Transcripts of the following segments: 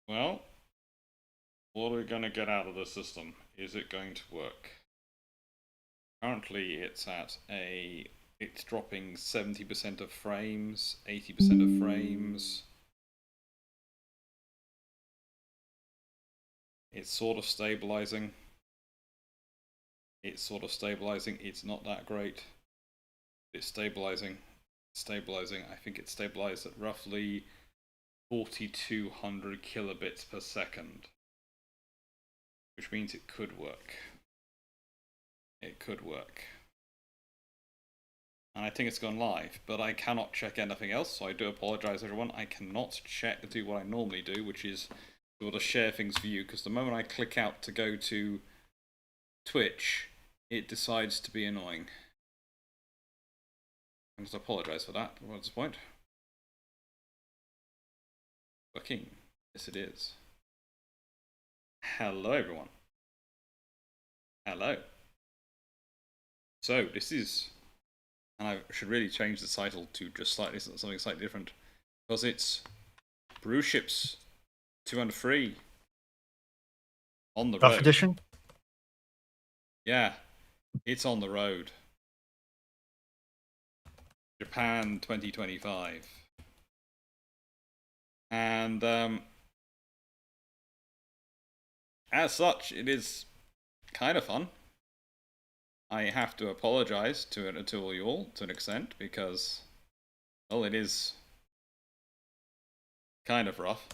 Well, what are we going to get out of the system? Is it going to work? Currently, it's dropping 70% of frames, 80% of frames. It's sort of stabilizing. It's not that great. It's stabilizing. I think it's stabilized at roughly 4200 kilobits per second, which means it could work. It could work. And I think it's gone live, but I cannot check anything else, so I do apologize, everyone. I cannot do what I normally do, which is be able to share things for you, because the moment I click out to go to Twitch, it decides to be annoying. I must apologize for that. What's the point? Working. Yes, it is. Hello, everyone. Hello. So, this is... And I should really change the title to just something slightly different. Because it's Bruships 203 on the road. Rough edition? Yeah, it's on the road. Japan 2025. And as such, it is kind of fun. I have to apologize to all you all to an extent, because, well, it is kind of rough.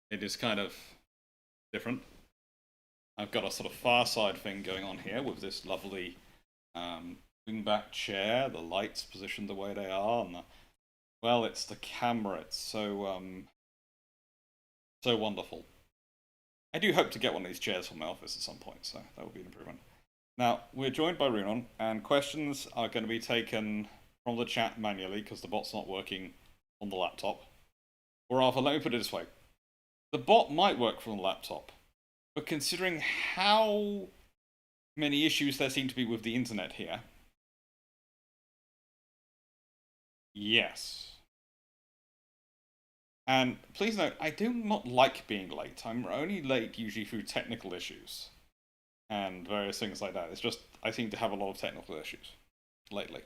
It is kind of different. I've got a sort of far side thing going on here with this lovely wingback chair, the lights positioned the way they are, and well, it's the camera. It's so so wonderful. I do hope to get one of these chairs for my office at some point, so that will be an improvement. Now, we're joined by Runon, and questions are going to be taken from the chat manually because the bot's not working on the laptop. Or rather, let me put it this way. The bot might work from the laptop, but considering how many issues there seem to be with the internet here, yes. And please note, I do not like being late. I'm only late usually through technical issues and various things like that. It's just, I seem to have a lot of technical issues lately.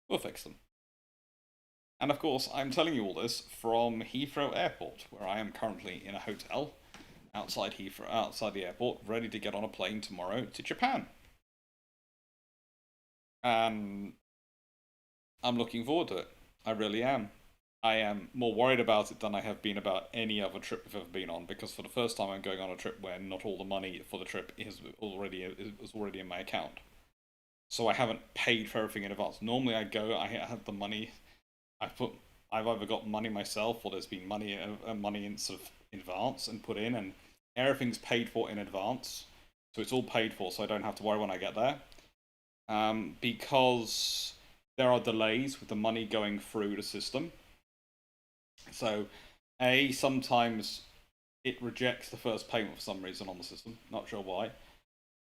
We'll fix them. And of course, I'm telling you all this from Heathrow Airport, where I am currently in a hotel outside Heathrow, outside the airport, ready to get on a plane tomorrow to Japan. And I'm looking forward to it. I really am. I am more worried about it than I have been about any other trip I've ever been on, because for the first time I'm going on a trip where not all the money for the trip is already in my account. So I haven't paid for everything in advance. Normally I go, I have the money, I've either got money myself or there's been money in sort of advance and put in, and everything's paid for in advance. So it's all paid for, so I don't have to worry when I get there. Because there are delays with the money going through the system. So, A, sometimes it rejects the first payment for some reason on the system, not sure why.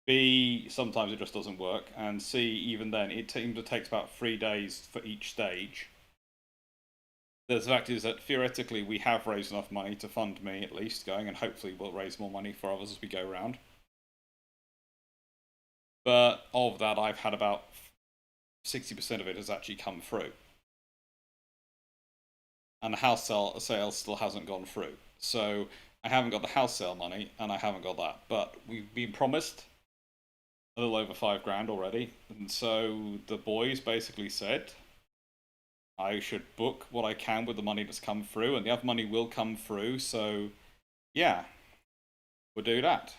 B, sometimes it just doesn't work. And C, even then, it takes about 3 days for each stage. The fact is that theoretically we have raised enough money to fund me at least going, and hopefully we'll raise more money for others as we go around. But of that, I've had about 60% of it has actually come through. And the house sale still hasn't gone through. So I haven't got the house sale money, and I haven't got that. But we've been promised a little over $5 already. And so the boys basically said I should book what I can with the money that's come through, and the other money will come through. So yeah, we'll do that.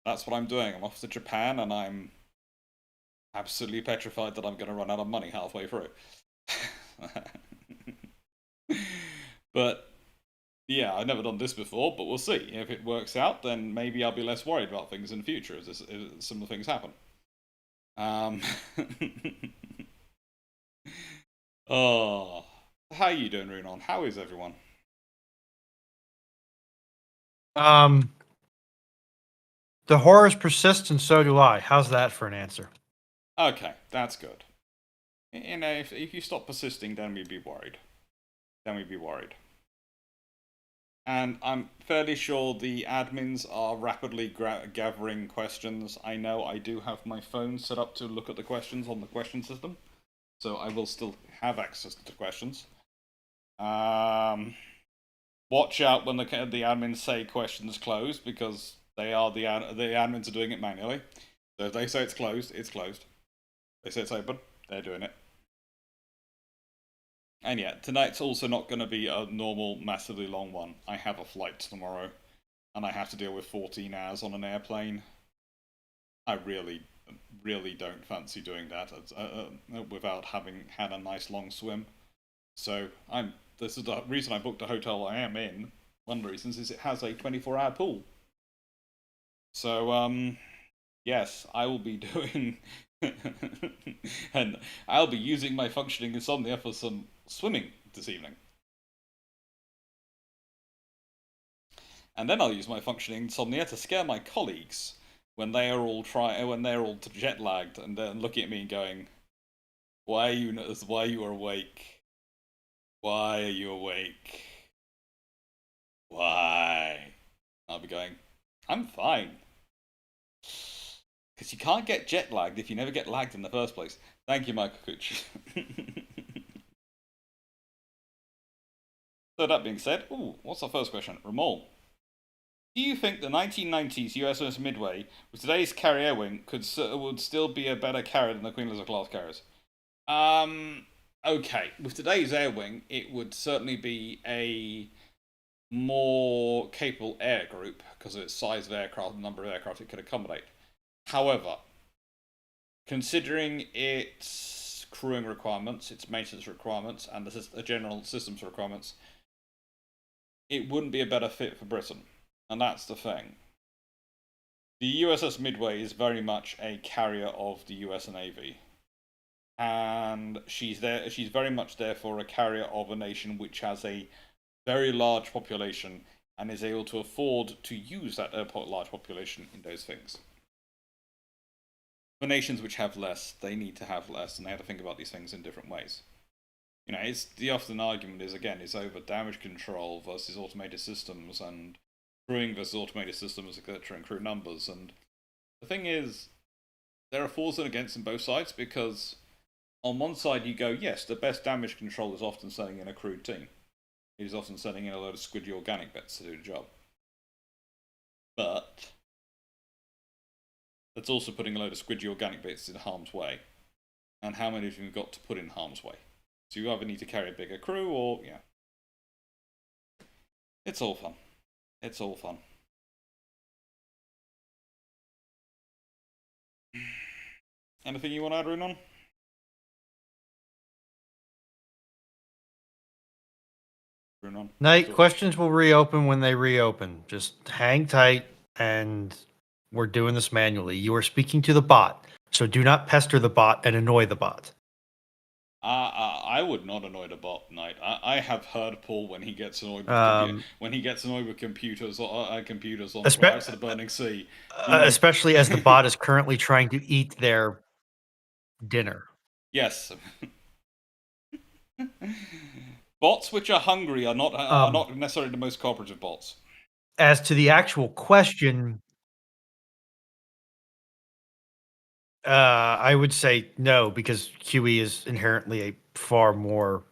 That's what I'm doing. I'm off to Japan, and I'm absolutely petrified that I'm going to run out of money halfway through. But yeah, I've never done this before, but we'll see. If it works out, then maybe I'll be less worried about things in the future as similar things happen. Oh, how are you doing, Runon? How is everyone? The horrors persist, and so do I. How's that for an answer? Okay, that's good. You know, if you stop persisting, then we'd be worried. Then we'd be worried. And I'm fairly sure the admins are rapidly gathering questions. I know I do have my phone set up to look at the questions on the question system, so I will still have access to the questions. Watch out when the admins say questions closed, because they are the admins are doing it manually. So if they say it's closed, it's closed. They say it's open, they're doing it. And yeah, tonight's also not going to be a normal, massively long one. I have a flight tomorrow, and I have to deal with 14 hours on an airplane. I really, really don't fancy doing that without having had a nice long swim. So I'm. This is the reason I booked a hotel I am in. One of the reasons is it has a 24-hour pool. So yes, I will be doing, and I'll be using my functioning insomnia for some swimming this evening. And then I'll use my functioning insomnia to scare my colleagues when they're all jet lagged and then looking at me and going, why are you awake? Why are you awake? Why?" I'll be going, "I'm fine." Because you can't get jet lagged if you never get lagged in the first place. Thank you, Michael Cooch. So that being said, what's our first question? Ramol. Do you think the 1990s USS Midway, with today's carrier wing, would still be a better carrier than the Queen Elizabeth class carriers? Um, okay. With today's air wing, it would certainly be a more capable air group because of its size of aircraft and number of aircraft it could accommodate. However, considering its crewing requirements, its maintenance requirements, and the general systems requirements, it wouldn't be a better fit for Britain. And that's the thing. The USS Midway is very much a carrier of the US Navy. And she's there. She's very much therefore a carrier of a nation which has a very large population and is able to afford to use that large population in those things. For nations which have less, they need to have less, and they have to think about these things in different ways. You know, it's the often argument is again is over damage control versus automated systems and crewing versus automated systems, etc., and crew numbers. And the thing is, there are fors and against on both sides because on one side you go, yes, the best damage control is often sending in a crewed team. It is often sending in a load of squidgy organic bits to do the job. But that's also putting a load of squidgy organic bits in harm's way. And how many of you have got to put in harm's way? So you either need to carry a bigger crew or, yeah. It's all fun. It's all fun. Anything you want to add, Runon? Runon? Night questions will reopen when they reopen. Just hang tight, and we're doing this manually. You are speaking to the bot, so do not pester the bot and annoy the bot. I would not annoy the bot, Knight. I have heard Paul when he gets annoyed with computers or computers on Rise of the Burning Sea. You know, Especially as the bot is currently trying to eat their dinner. yes. Bots which are hungry are not necessarily the most cooperative bots. As to the actual question, I would say no, because QE is inherently a far more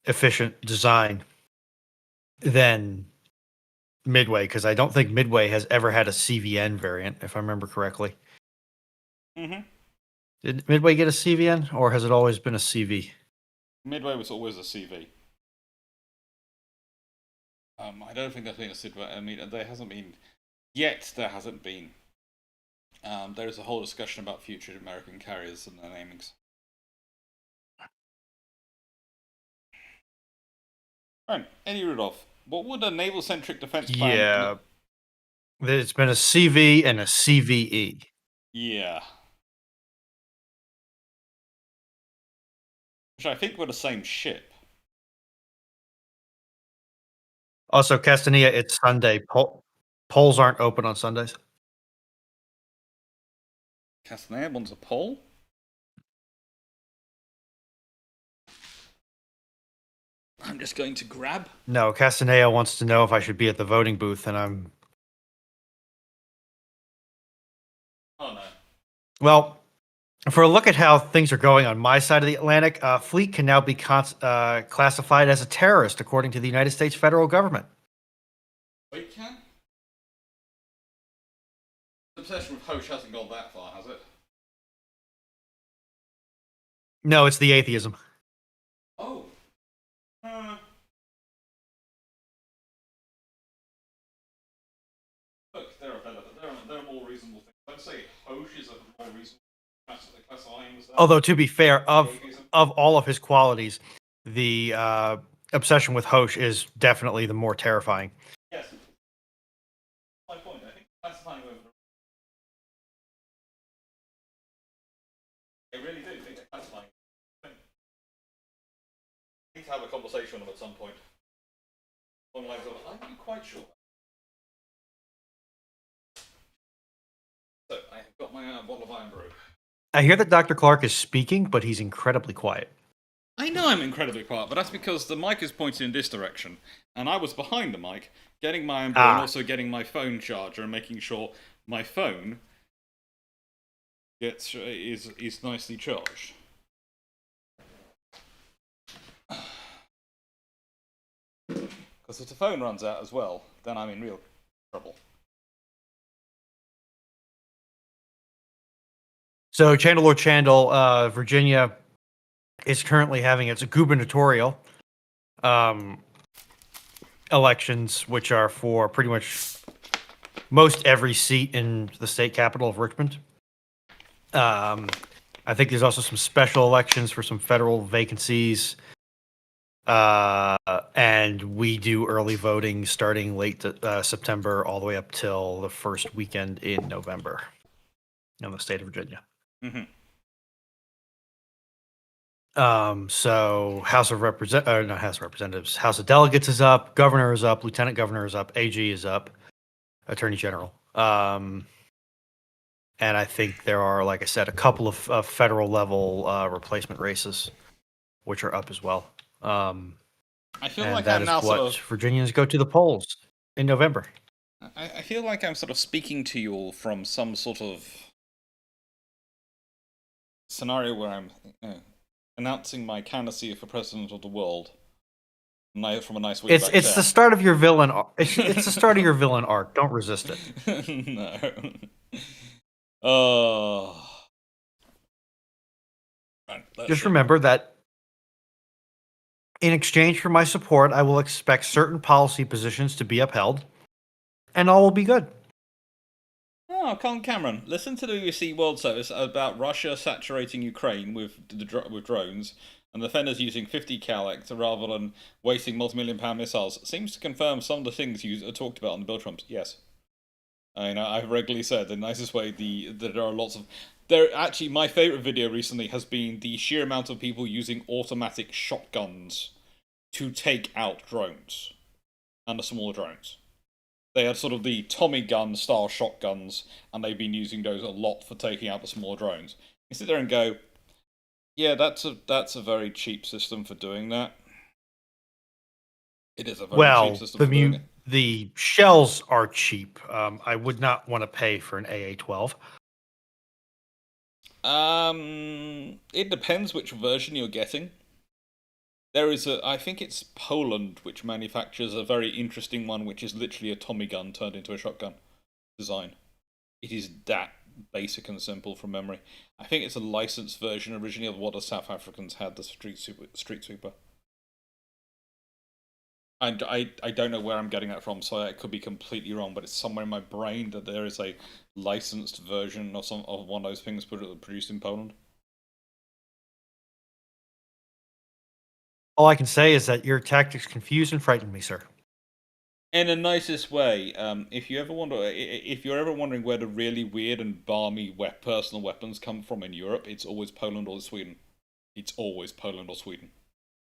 efficient design than Midway, because I don't think Midway has ever had a CVN variant, if I remember correctly. Mm-hmm. Did Midway get a CVN, or has it always been a CV? Midway was always a CV. I don't think there's been a Sidway. I mean, there hasn't been yet. There hasn't been. There is a whole discussion about future American carriers and their namings. Right, Eddie Rudolph. What would a naval-centric defense plan? Yeah, it's been a CV and a CVE. Yeah, which I think were the same ship. Also, Castania, it's Sunday. Polls aren't open on Sundays. Castaner wants a poll? I'm just going to grab. No, Castanea wants to know if I should be at the voting booth, and I'm. Oh no. Well, for a look at how things are going on my side of the Atlantic, Fleet can now be classified as a terrorist according to the United States federal government. Wait, can? The obsession with Hosh hasn't gone that far, has it? No, it's the atheism. Oh. Look, there are more reasonable things. I'd say Hosh is a more reasonable classifying as that. Although, to be fair, of all of his qualities, the obsession with Hosh is definitely the more terrifying. Yes. My point. I think classifying over. I really do think they're classifying. I need to have a conversation with them at some point. Along the lines of, I'm not quite sure. So, I have got my bottle of Iron Brew. I hear that Dr. Clarke is speaking, but he's incredibly quiet. I know I'm incredibly quiet, but that's because the mic is pointing in this direction, and I was behind the mic, getting my Iron Brew and also getting my phone charger and making sure my phone is nicely charged. Because if the phone runs out as well, then I'm in real trouble. So Chandler Chandel, Virginia, is currently having its gubernatorial elections, which are for pretty much most every seat in the state capital of Richmond. I think there's also some special elections for some federal vacancies. And we do early voting starting late September all the way up till the first weekend in November in the state of Virginia. Mm-hmm. So House of Representatives, House of Delegates is up, Governor is up, Lieutenant Governor is up, AG is up, Attorney General. And I think there are, like I said, a couple of federal level replacement races, which are up as well. I feel like that I'm is now what sort of Virginians go to the polls in November. I feel like I'm sort of speaking to you all from some sort of scenario where I'm announcing my candidacy for president of the world. From a nice way. It's the start of your villain. It's the start of your villain arc. Don't resist it. No. Oh. Right, just remember that in exchange for my support, I will expect certain policy positions to be upheld, and all will be good. Oh, Colin Cameron, listen to the BBC World Service about Russia saturating Ukraine with drones and the defenders using 50 Clarke rather than wasting multi-million-pound missiles. Seems to confirm some of the things you talked about on the Bill Trumps. Yes. I've regularly said the nicest way that there are lots of. Actually, my favourite video recently has been the sheer amount of people using automatic shotguns to take out drones and the smaller drones. They are sort of the Tommy gun style shotguns, and they've been using those a lot for taking out the smaller drones. You sit there and go, yeah, that's a very cheap system for doing that. It is a very cheap system for doing it. The shells are cheap. I would not want to pay for an AA-12. It depends which version you're getting. There is I think it's Poland which manufactures a very interesting one, which is literally a Tommy gun turned into a shotgun design. It is that basic and simple from memory. I think it's a licensed version originally of what the South Africans had, the Street Sweeper. I don't know where I'm getting that from, so I could be completely wrong, but it's somewhere in my brain that there is a licensed version of one of those things produced in Poland. All I can say is that your tactics confuse and frighten me, sir. In the nicest way. If you're ever wondering where the really weird and balmy personal weapons come from in Europe, it's always Poland or Sweden. It's always Poland or Sweden.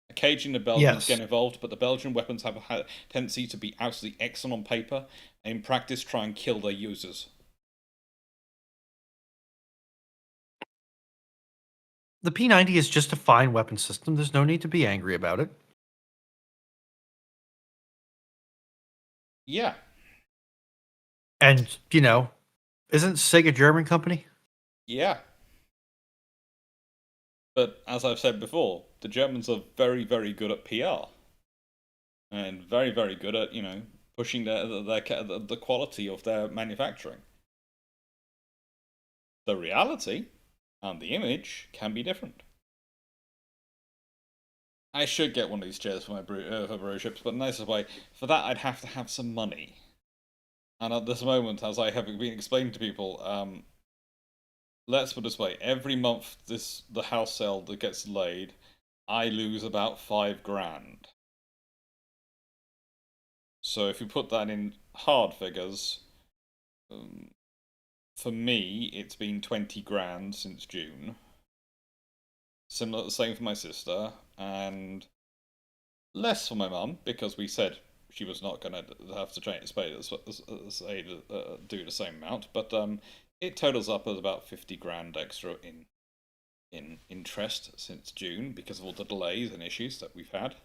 Occasionally, the Belgians Yes. get involved, but the Belgian weapons have a tendency to be absolutely excellent on paper, and in practice, try and kill their users. The P90 is just a fine weapon system. There's no need to be angry about it. Yeah, And, isn't SIG a German company? yeah. But as I've said before, the Germans are very, very good at PR and very, very good at pushing the quality of their manufacturing. The reality and the image can be different. I should get one of these chairs for my for Bruships, but no way. For that, I'd have to have some money. And at this moment, as I have been explaining to people, let's put it this way: every month, the house sale that gets laid, I lose about £5 grand. So if you put that in hard figures, um, for me, it's been 20 grand since June. Similar, the same for my sister, and less for my mum because we said she was not going to have to change do the same amount. But it totals up as about 50 grand extra in interest since June because of all the delays and issues that we've had.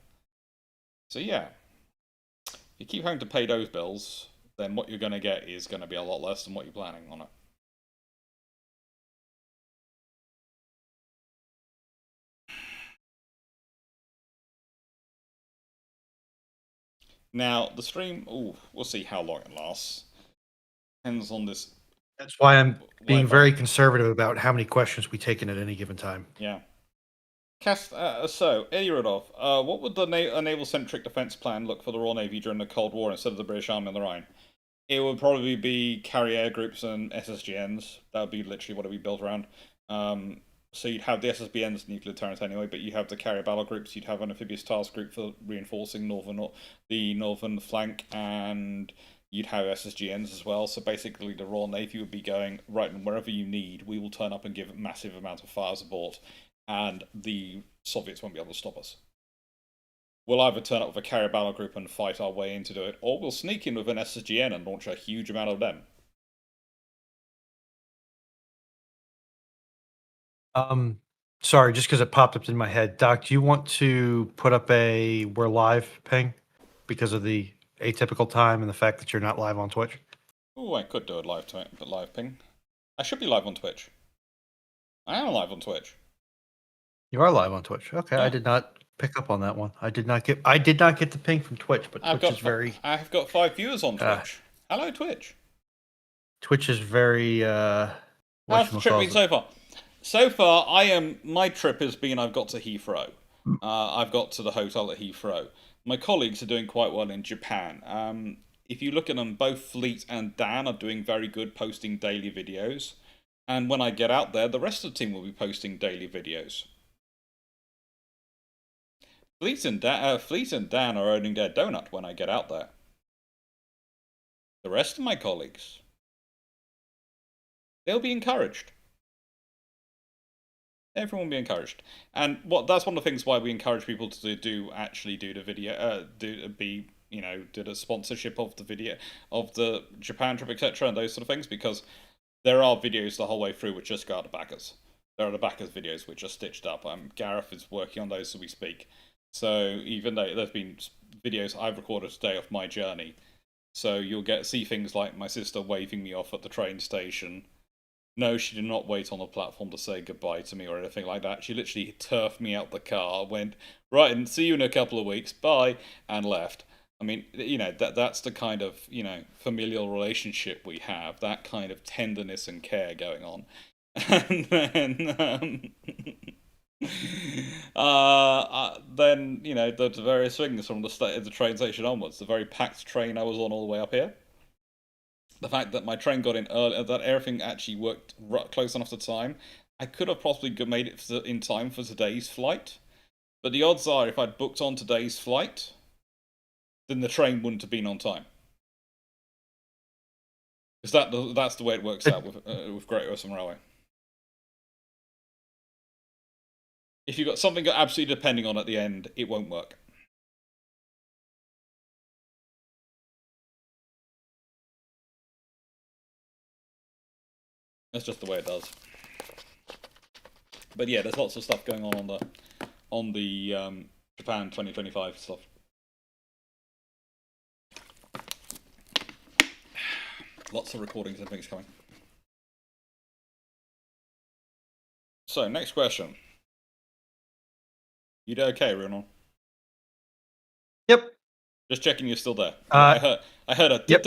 So yeah, if you keep having to pay those bills, then what you're going to get is going to be a lot less than what you're planning on it. Now, the stream, ooh, we'll see how long it lasts. Depends on this That's why I'm being Wi-Fi. very conservative about how many questions we take in at any given time. Yeah. So, Eddie Rudolph, what would a naval-centric defense plan look for the Royal Navy during the Cold War instead of the British Army on the Rhine? It would probably be carrier groups and SSGNs. That would be literally what it would be built around. So you'd have the SSBNs, nuclear deterrent anyway, but you have the carrier battle groups. You'd have an amphibious task group for reinforcing the northern flank, and you'd have SSGNs as well. So basically, the Royal Navy would be going right, and wherever you need, we will turn up and give a massive amount of fire support, and the Soviets won't be able to stop us. We'll either turn up with a carrier battle group and fight our way in to do it, or we'll sneak in with an SSGN and launch a huge amount of them. Sorry, just because it popped up in my head. Doc, do you want to put up a "we're live" ping because of the atypical time and the fact that you're not live on Twitch? Oh, I could do a live ping. I should be live on Twitch. I am live on Twitch. You are live on Twitch. Okay, I Yeah. did not pick up on that one. I did not get the ping from Twitch, but I've Twitch got is very I've got 5 viewers on Twitch. Hello, Twitch. Twitch is very How's the trip been whatchamacallit. so far? So far, my trip has been I've got to Heathrow. I've got to the hotel at Heathrow. My colleagues are doing quite well in Japan. If you look at them, both Fleet and Dan are doing very good, posting daily videos. And when I get out there, the rest of the team will be posting daily videos. Fleet and Dan are owning their donut when I get out there. The rest of my colleagues, they'll be encouraged. Everyone will be encouraged, and that's one of the things why we encourage people to do the video, do the sponsorship of the video of the Japan trip, etc., and those sort of things, because there are videos the whole way through which just go out to backers. There are the backers videos which are stitched up. Gareth is working on those as we speak. So even though there's been videos I've recorded today of my journey, so you'll see things like my sister waving me off at the train station. No, she did not wait on the platform to say goodbye to me or anything like that. She literally turfed me out the car, went, right, and see you in a couple of weeks, bye, and left. I mean, that's the kind of, familial relationship we have, that kind of tenderness and care going on. And then, the various things from the train station onwards, the very packed train I was on all the way up here, the fact that my train got in early, that everything actually worked close enough to time. I could have possibly made it in time for today's flight, but the odds are if I'd booked on today's flight, then the train wouldn't have been on time. Because that's the way it works out with Great Western Railway. If you've got something absolutely depending on at the end, it won't work. That's just the way it does. But yeah, there's lots of stuff going on the Japan 2025 stuff. Lots of recordings and things coming. So, next question. You doing okay, Runon? Yep. Just checking you're still there. I heard a yep.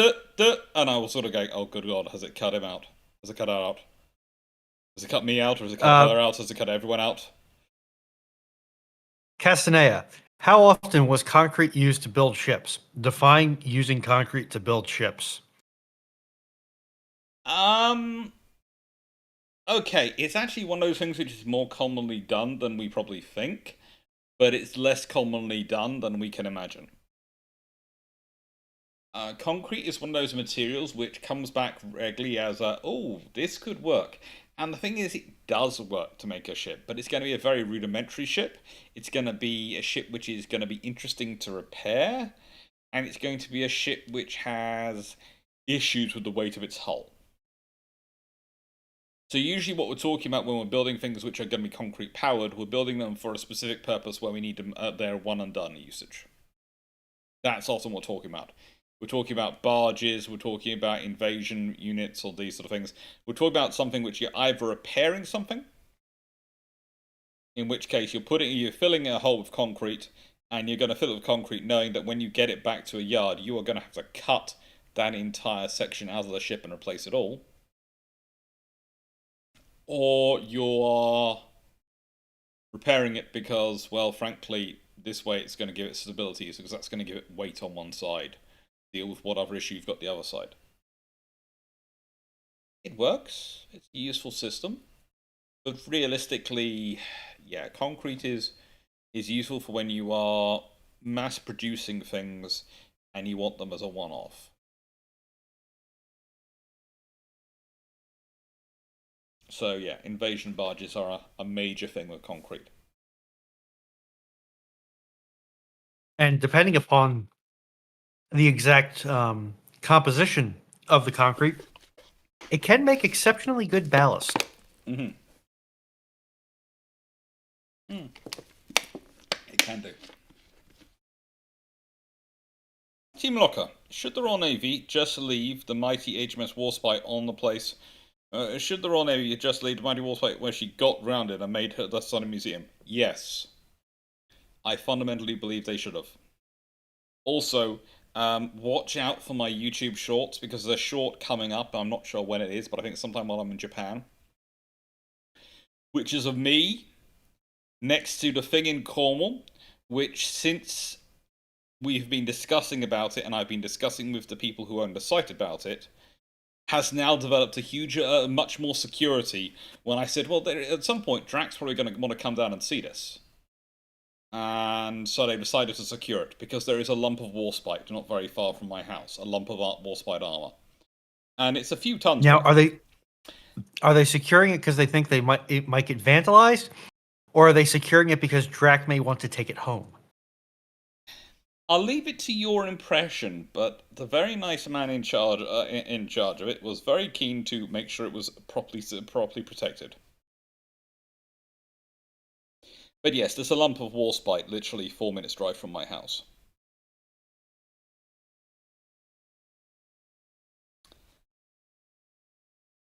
And I was sort of going, oh good god, has it cut him out? Has it cut her out? Has it cut me out, or has it cut her out? Has it cut everyone out? Castanea, how often was concrete used to build ships? Define using concrete to build ships. Okay, it's actually one of those things which is more commonly done than we probably think, but it's less commonly done than we can imagine. Concrete is one of those materials which comes back regularly as oh, this could work. And the thing is, it does work to make a ship, but it's going to be a very rudimentary ship. It's going to be a ship which is going to be interesting to repair, and it's going to be a ship which has issues with the weight of its hull. So usually what we're talking about when we're building things which are going to be concrete powered, we're building them for a specific purpose where we need them their one and done usage. That's often what we're talking about. We're talking about barges, we're talking about invasion units, or these sort of things. We're talking about something which you're either repairing something, in which case you're filling a hole with concrete, and you're going to fill it with concrete knowing that when you get it back to a yard, you are going to have to cut that entire section out of the ship and replace it all. Or you are repairing it because, well, frankly, this way it's going to give it stability, because that's going to give it weight on one side. Deal with whatever issue you've got the other side. It works. It's a useful system. But realistically, yeah, concrete is useful for when you are mass producing things and you want them as a one-off. So yeah, invasion barges are a major thing with concrete. And depending upon the exact composition of the concrete, it can make exceptionally good ballast. Mm-hmm. It can do. Team Locker. Should the Royal Navy just leave the mighty HMS Warspite on the place? Should the Royal Navy just leave the mighty Warspite where she got grounded and made her thus on a museum? Yes. I fundamentally believe they should have. Also, watch out for my YouTube shorts, because there's a short coming up. I'm not sure when it is, but I think it's sometime while I'm in Japan. Which is of me next to the thing in Cornwall, which, since we've been discussing about it, and I've been discussing with the people who own the site about it, has now developed a huge, much more security. When I said, well, at some point, Drax's probably going to want to come down and see this. And so they decided to secure it, because there is a lump of warspite not very far from my house, a lump of warspite armor. And it's a few tons. Now, are they securing it because they think it might get vandalized? Or are they securing it because Drac may want to take it home? I'll leave it to your impression, but the very nice man in charge of it was very keen to make sure it was properly protected. But yes, there's a lump of warspite literally 4 minutes drive from my house.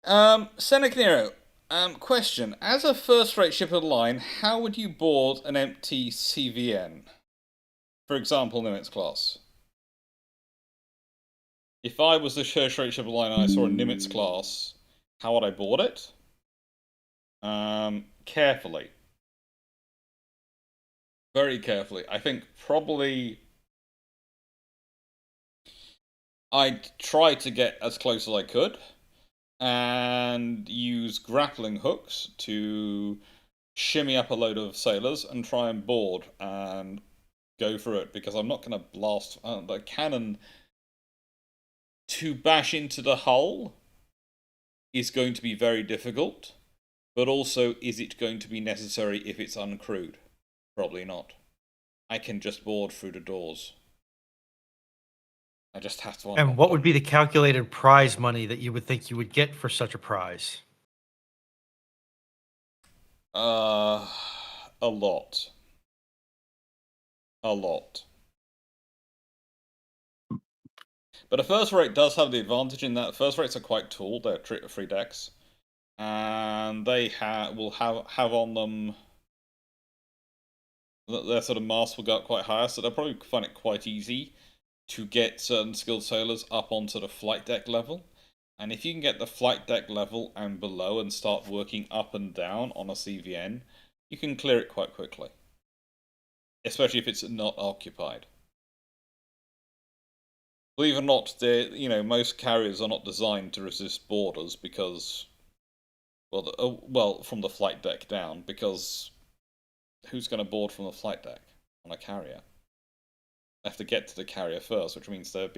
Senec Nero, question. As a first-rate ship of the line, how would you board an empty CVN? For example, Nimitz class. If I was the first-rate ship of the line and I saw a Nimitz class, how would I board it? Carefully. Very carefully. I think probably I'd try to get as close as I could and use grappling hooks to shimmy up a load of sailors and try and board and go through it, because I'm not going to blast the cannon to bash into the hull is going to be very difficult, But also, is it going to be necessary if it's uncrewed? Probably not. I can just board through the doors. I just have to unlock And what them. would be the calculated prize money that you would think you would get for such a prize? A lot. A lot. But a first rate does have the advantage in that first rates are quite tall. They're 3 decks, and they will have on them their sort of mass will go up quite high, so they'll probably find it quite easy to get certain skilled sailors up onto the flight deck level. And if you can get the flight deck level and below and start working up and down on a CVN, you can clear it quite quickly. Especially if it's not occupied. Believe it or not, most carriers are not designed to resist boarders because, well, from the flight deck down, because who's going to board from the flight deck on a carrier? They have to get to the carrier first, which means they're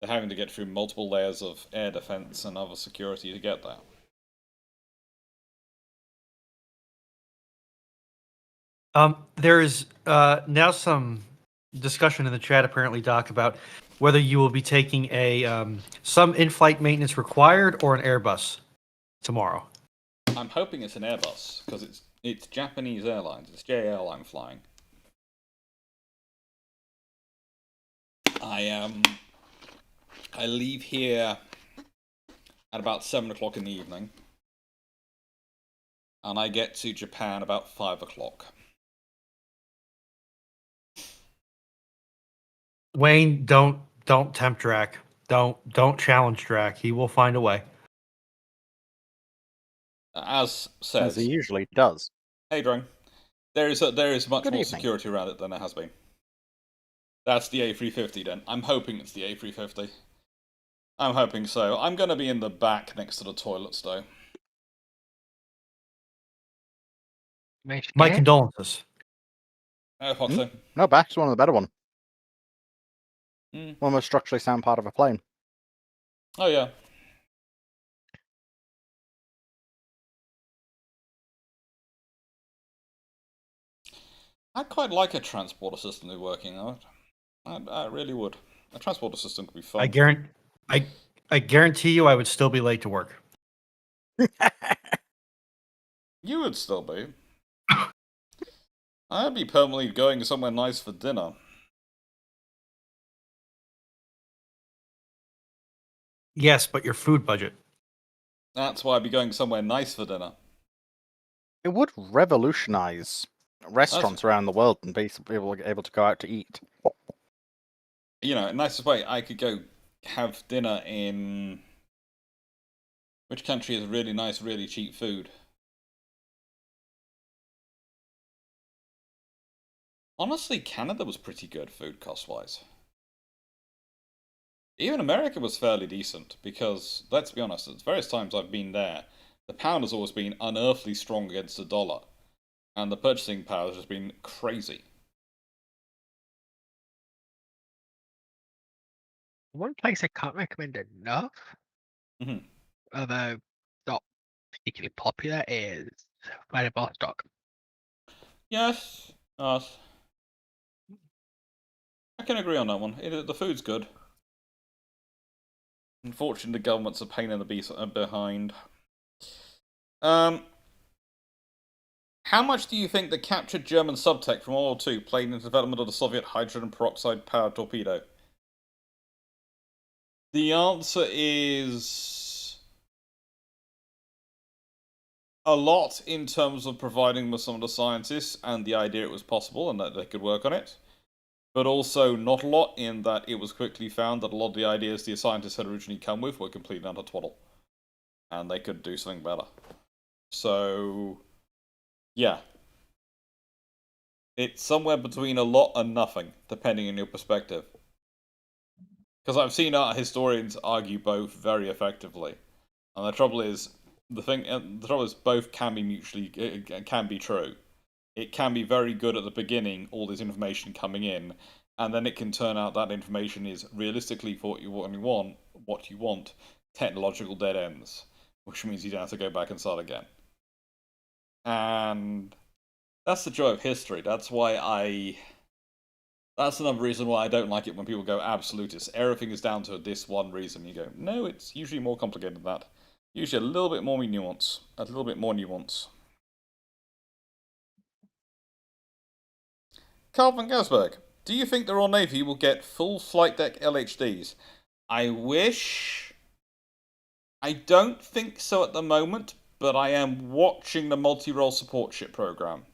having to get through multiple layers of air defense and other security to get there. There is now some discussion in the chat, apparently, Doc, about whether you will be taking some in-flight maintenance required or an Airbus tomorrow. I'm hoping it's an Airbus because it's Japanese Airlines. It's JAL I'm flying. I leave here at about 7 o'clock in the evening, and I get to Japan about 5 o'clock. Wayne, don't tempt Drac. Don't challenge Drac. He will find a way. As says, As he usually does. Hey, Drone. There is much Good more evening. security around it than there has been. That's the A350 then. I'm hoping it's the A350. I'm hoping so. I'm going to be in the back next to the toilets, though. My condolences. Oh, Foxy. No, back's one of the better one. Mm. One most structurally sound part of a plane. Oh, yeah. I'd quite like a transporter system to be working out. I really would. A transporter system could be fun. I guarantee you I would still be late to work. You would still be. I'd be permanently going somewhere nice for dinner. Yes, but your food budget. That's why I'd be going somewhere nice for dinner. It would revolutionize restaurants around the world and be able to go out to eat. You know, nicest way, I could go have dinner in... Which country has really nice, really cheap food? Honestly, Canada was pretty good food cost-wise. Even America was fairly decent, because, let's be honest, at various times I've been there, the pound has always been unearthly strong against the dollar, and the purchasing power has just been crazy. One place I can't recommend enough, Mhm. although not particularly popular, is Vladivostok. Yes, I can agree on that one. The food's good. Unfortunately, the government's a pain in the behind. How much do you think the captured German subtech from World War II played in the development of the Soviet hydrogen peroxide-powered torpedo? The answer is a lot in terms of providing with some of the scientists and the idea it was possible and that they could work on it. But also not a lot in that it was quickly found that a lot of the ideas the scientists had originally come with were completely utter twaddle. And they could do something better. So, yeah. It's somewhere between a lot and nothing, depending on your perspective. Because I've seen art historians argue both very effectively. And the trouble is, both can be true. It can be very good at the beginning, all this information coming in, and then it can turn out that information is realistically for what you want, technological dead ends, which means you don't have to go back and start again. And that's the joy of history. That's another reason why I don't like it when people go absolutist. Everything is down to this one reason. You go, no, it's usually more complicated than that. Usually a little bit more nuance. A little bit more nuance. Calvin Gasberg, do you think the Royal Navy will get full flight deck LHDs? I wish. I don't think so at the moment, but I am watching the multi-role support ship program.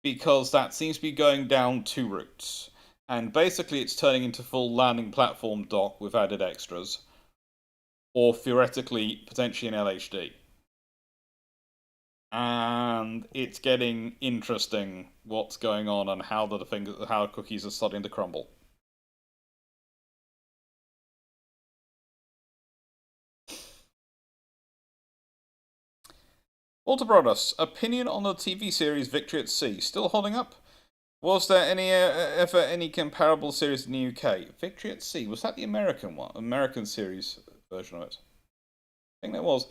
Because that seems to be going down two routes. And basically it's turning into full landing platform dock with added extras. Or theoretically, potentially an LHD. And it's getting interesting what's going on and how how cookies are starting to crumble. Walter Brothers, opinion on the TV series Victory at Sea, still holding up? Was there ever any comparable series in the UK? Victory at Sea, was that the American one? American series version of it? I think there was.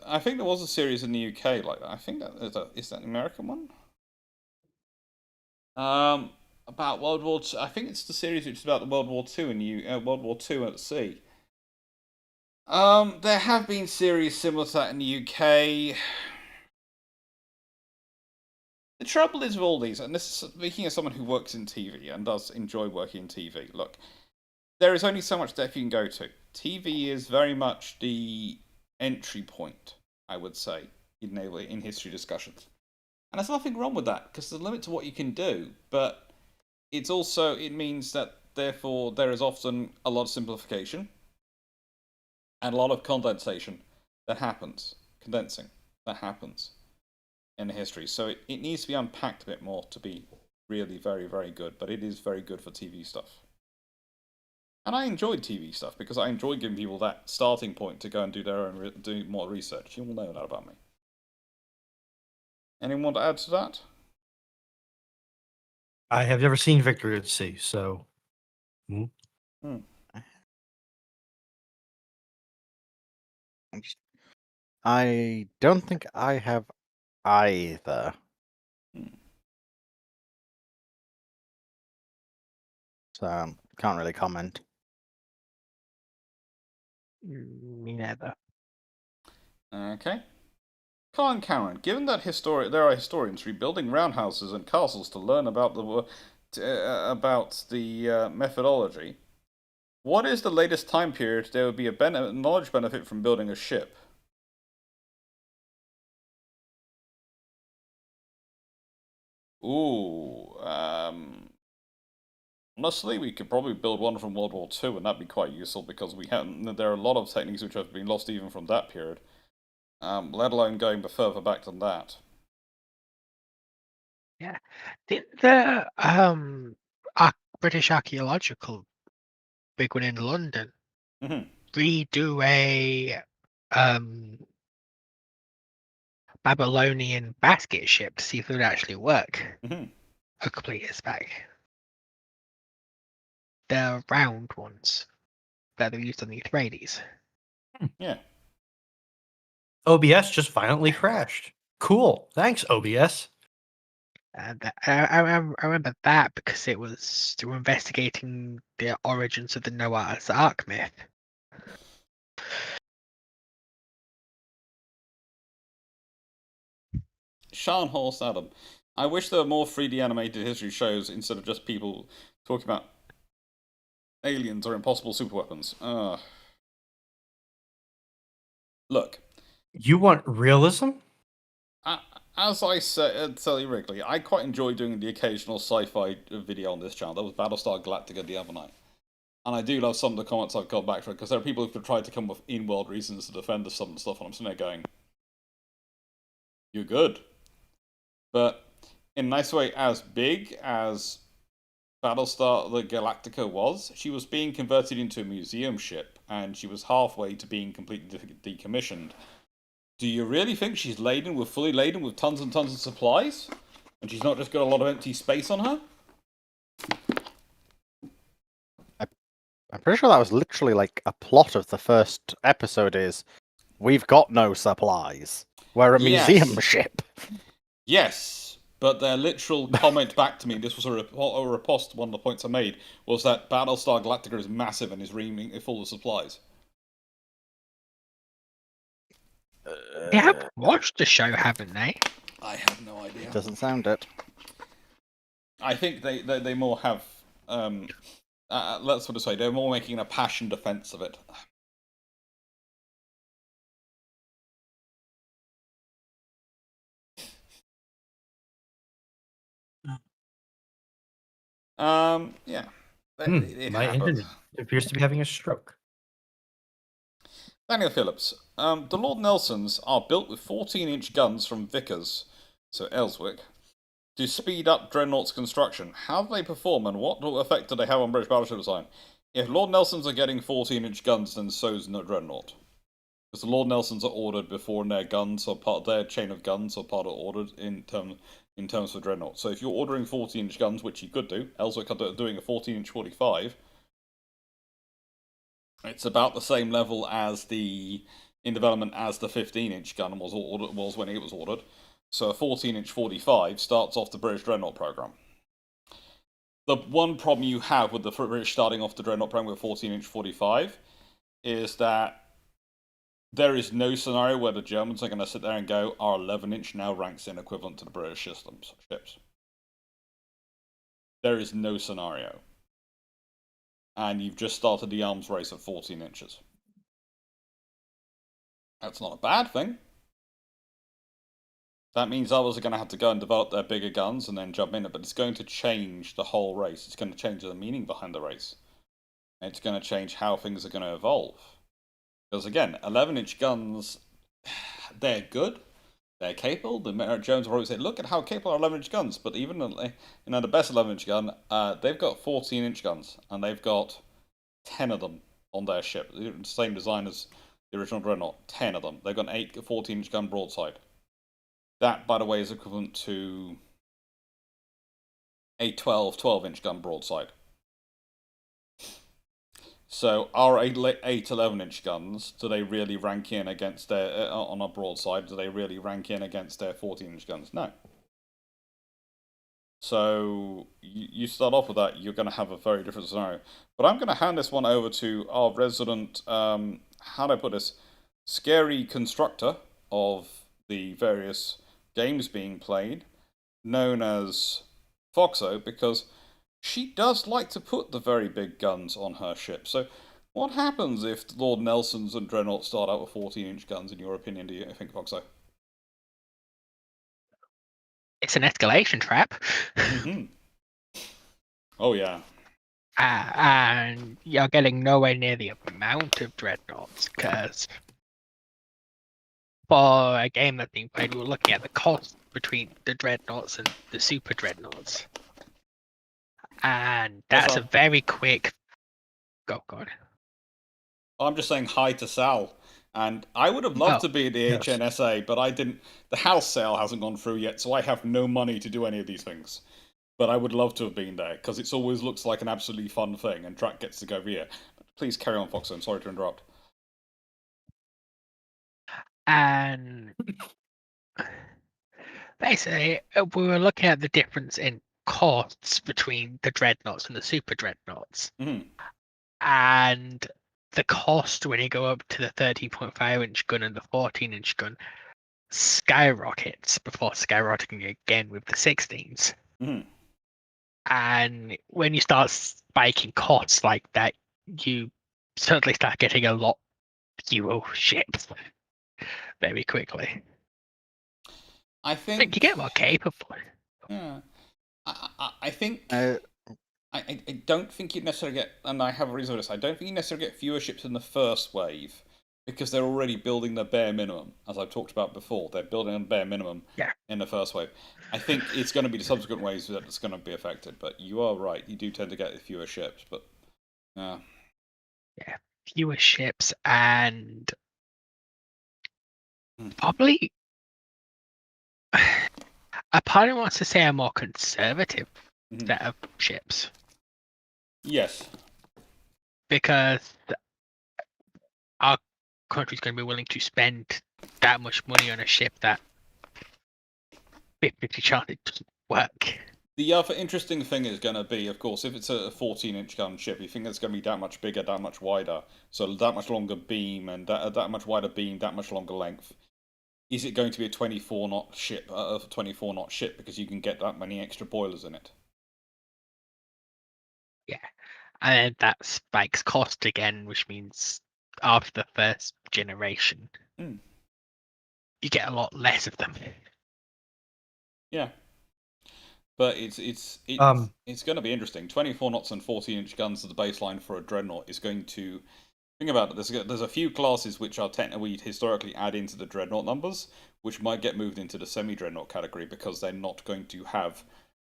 I think there was a series in the UK like that. I think that is that the American one? About World War II. I think it's the series which is about the World War II in World War II at sea. There have been series similar to that in the UK. The trouble is with all these, and this is speaking as someone who works in TV and does enjoy working in TV. Look, there is only so much depth you can go to. TV is very much the entry point, I would say, in history discussions. And there's nothing wrong with that, because there's a limit to what you can do, but it means that, therefore, there is often a lot of simplification and a lot of condensing that happens in history. So it needs to be unpacked a bit more to be really very, very good, but it is very good for TV stuff. And I enjoyed TV stuff because I enjoy giving people that starting point to go and do more research. You all know that about me. Anyone want to add to that? I have never seen Victory at Sea, so. I don't think I have either. So can't really comment. Me neither. Okay. Colin Cameron, given that there are historians rebuilding roundhouses and castles to learn about the methodology, what is the latest time period there would be a knowledge benefit from building a ship? Ooh, honestly, we could probably build one from World War II, and that'd be quite useful because there are a lot of techniques which have been lost even from that period. Let alone going further back than that. Yeah. Didn't the British Archaeological big one in London redo a Babylonian basket ship to see if it would actually work a couple of years back? The round ones that are used on the Atreides. Yeah. OBS just violently crashed. Cool. Thanks, OBS. And I remember that because they were investigating the origins of the Noah's Ark myth. Sean Horst Adam. I wish there were more 3D animated history shows instead of just people talking about aliens or impossible superweapons. Look. You want realism? As I said, Sally Wrigley, I quite enjoy doing the occasional sci-fi video on this channel. That was Battlestar Galactica the other night. And I do love some of the comments I've got back from it, because there are people who've tried to come with in-world reasons to defend some of the stuff, and I'm sitting there going, you're good. But in a nice way, as big as Battlestar Galactica was, she was being converted into a museum ship, and she was halfway to being completely decommissioned. Do you really think she's fully laden with tons and tons of supplies? And she's not just got a lot of empty space on her? I'm pretty sure that was literally like a plot of the first episode is, we've got no supplies. We're a Yes. museum ship. Yes, but their literal comment back to me, this was a riposte to one of the points I made, was that Battlestar Galactica is massive and is full of supplies. They have watched the show, haven't they? I have no idea. Doesn't sound it. I think they more have, let's sort of say, they're more making a passion defense of it. Yeah. It My happens. internet appears to be having a stroke. Daniel Phillips. The Lord Nelsons are built with 14-inch guns from Vickers, so Ellswick, to speed up Dreadnought's construction. How do they perform, and what effect do they have on British battleship design? If Lord Nelsons are getting 14-inch guns, then so's Dreadnought. Because the Lord Nelsons are ordered before, and their guns are part of their chain of guns, are part of ordered in terms of Dreadnought. So if you're ordering 14-inch guns, which you could do, Ellswick are doing a 14-inch 45. It's about the same level as in development as the 15-inch gun was when it was ordered. So a 14-inch 45 starts off the British Dreadnought program. The one problem you have with the British starting off the Dreadnought program with a 14-inch 45 is that there is no scenario where the Germans are going to sit there and go, our 11-inch now ranks in equivalent to the British ships. There is no scenario. And you've just started the arms race at 14 inches. That's not a bad thing. That means others are going to have to go and develop their bigger guns and then jump in it, but it's going to change the whole race. It's going to change the meaning behind the race. It's going to change how things are going to evolve. Because again, 11-inch guns, they're good. They're capable. The Jones always said, look at how capable are 11-inch guns. But even the best 11-inch gun, they've got 14-inch guns, and they've got 10 of them on their ship. The same design as the original Dreadnought. 10 of them. They've got an 14-inch gun broadside. That, by the way, is equivalent to a 12-inch gun broadside. So our 11-inch guns, do they really rank in against their on a broadside? Do they really rank in against their 14-inch guns? No. So you start off with that, you're going to have a very different scenario. But I'm going to hand this one over to our resident, how do I put this, scary constructor of the various games being played, known as Foxo, because she does like to put the very big guns on her ship. So what happens if Lord Nelsons and Dreadnought start out with 14-inch guns, in your opinion, do you think, Foxo? It's an escalation trap. Mm-hmm. Oh, yeah. And you're getting nowhere near the amount of Dreadnoughts, because for a game that's being played, we're looking at the cost between the Dreadnoughts and the Super Dreadnoughts. And that's a very quick... Go on. I'm just saying hi to Sal. And I would have loved to be the yes. HNSA, but I didn't. The house sale hasn't gone through yet, so I have no money to do any of these things. But I would love to have been there, because it always looks like an absolutely fun thing, and Track gets to go over here. Please carry on, Foxo. I'm sorry to interrupt. And basically, we were looking at the difference in costs between the Dreadnoughts and the Super Dreadnoughts. Mm-hmm. And the cost when you go up to the 13.5-inch gun and the 14-inch gun skyrockets before skyrocketing again with the 16s. Mm-hmm. And when you start spiking costs like that, you suddenly start getting a lot fewer ships very quickly. I think you get more capable. Yeah, I think. I don't think you'd necessarily get, and I have a reason for this, I don't think you necessarily get fewer ships in the first wave, because they're already building the bare minimum, as I've talked about before. They're building a bare minimum in the first wave. I think it's going to be the subsequent waves that it's going to be affected, but you are right, you do tend to get fewer ships, but... Yeah, fewer ships, and probably... A part of me wants to say a more conservative set of ships. Yes. Because our country's going to be willing to spend that much money on a ship that 50 chance it doesn't work. The other interesting thing is going to be, of course, if it's a 14-inch gun ship, you think it's going to be that much bigger, that much wider, so that much longer beam, and that much wider beam, that much longer length. Is it going to be a 24-knot ship, because you can get that many extra boilers in it? Yeah, and that spikes cost again, which means after the first generation, Mm. you get a lot less of them. Yeah. But it's Um, going to be interesting. 24 knots and 14-inch guns as the baseline for a dreadnought is going to. Think about it. There's a few classes which are technically historically add into the dreadnought numbers, which might get moved into the semi-dreadnought category because they're not going to have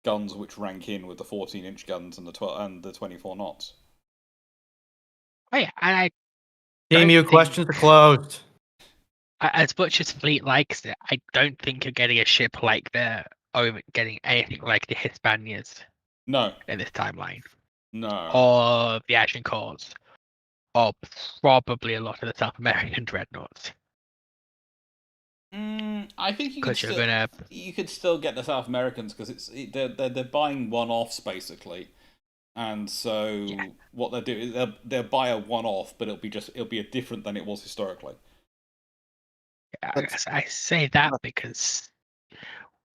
guns which rank in with the 14-inch guns and the 24 knots. Oh yeah, and I Game you think- questions are closed. as much as Fleet likes it, I don't think you're getting a ship like getting anything like the Hispanias No, in this timeline, no. or the Action Corps, or probably a lot of the South American dreadnoughts. I think you could Because you're still get the South Americans because they're buying one-offs basically. And so Yeah. what they'll do is they'll buy a one-off, but it'll be a different than it was historically. I say that because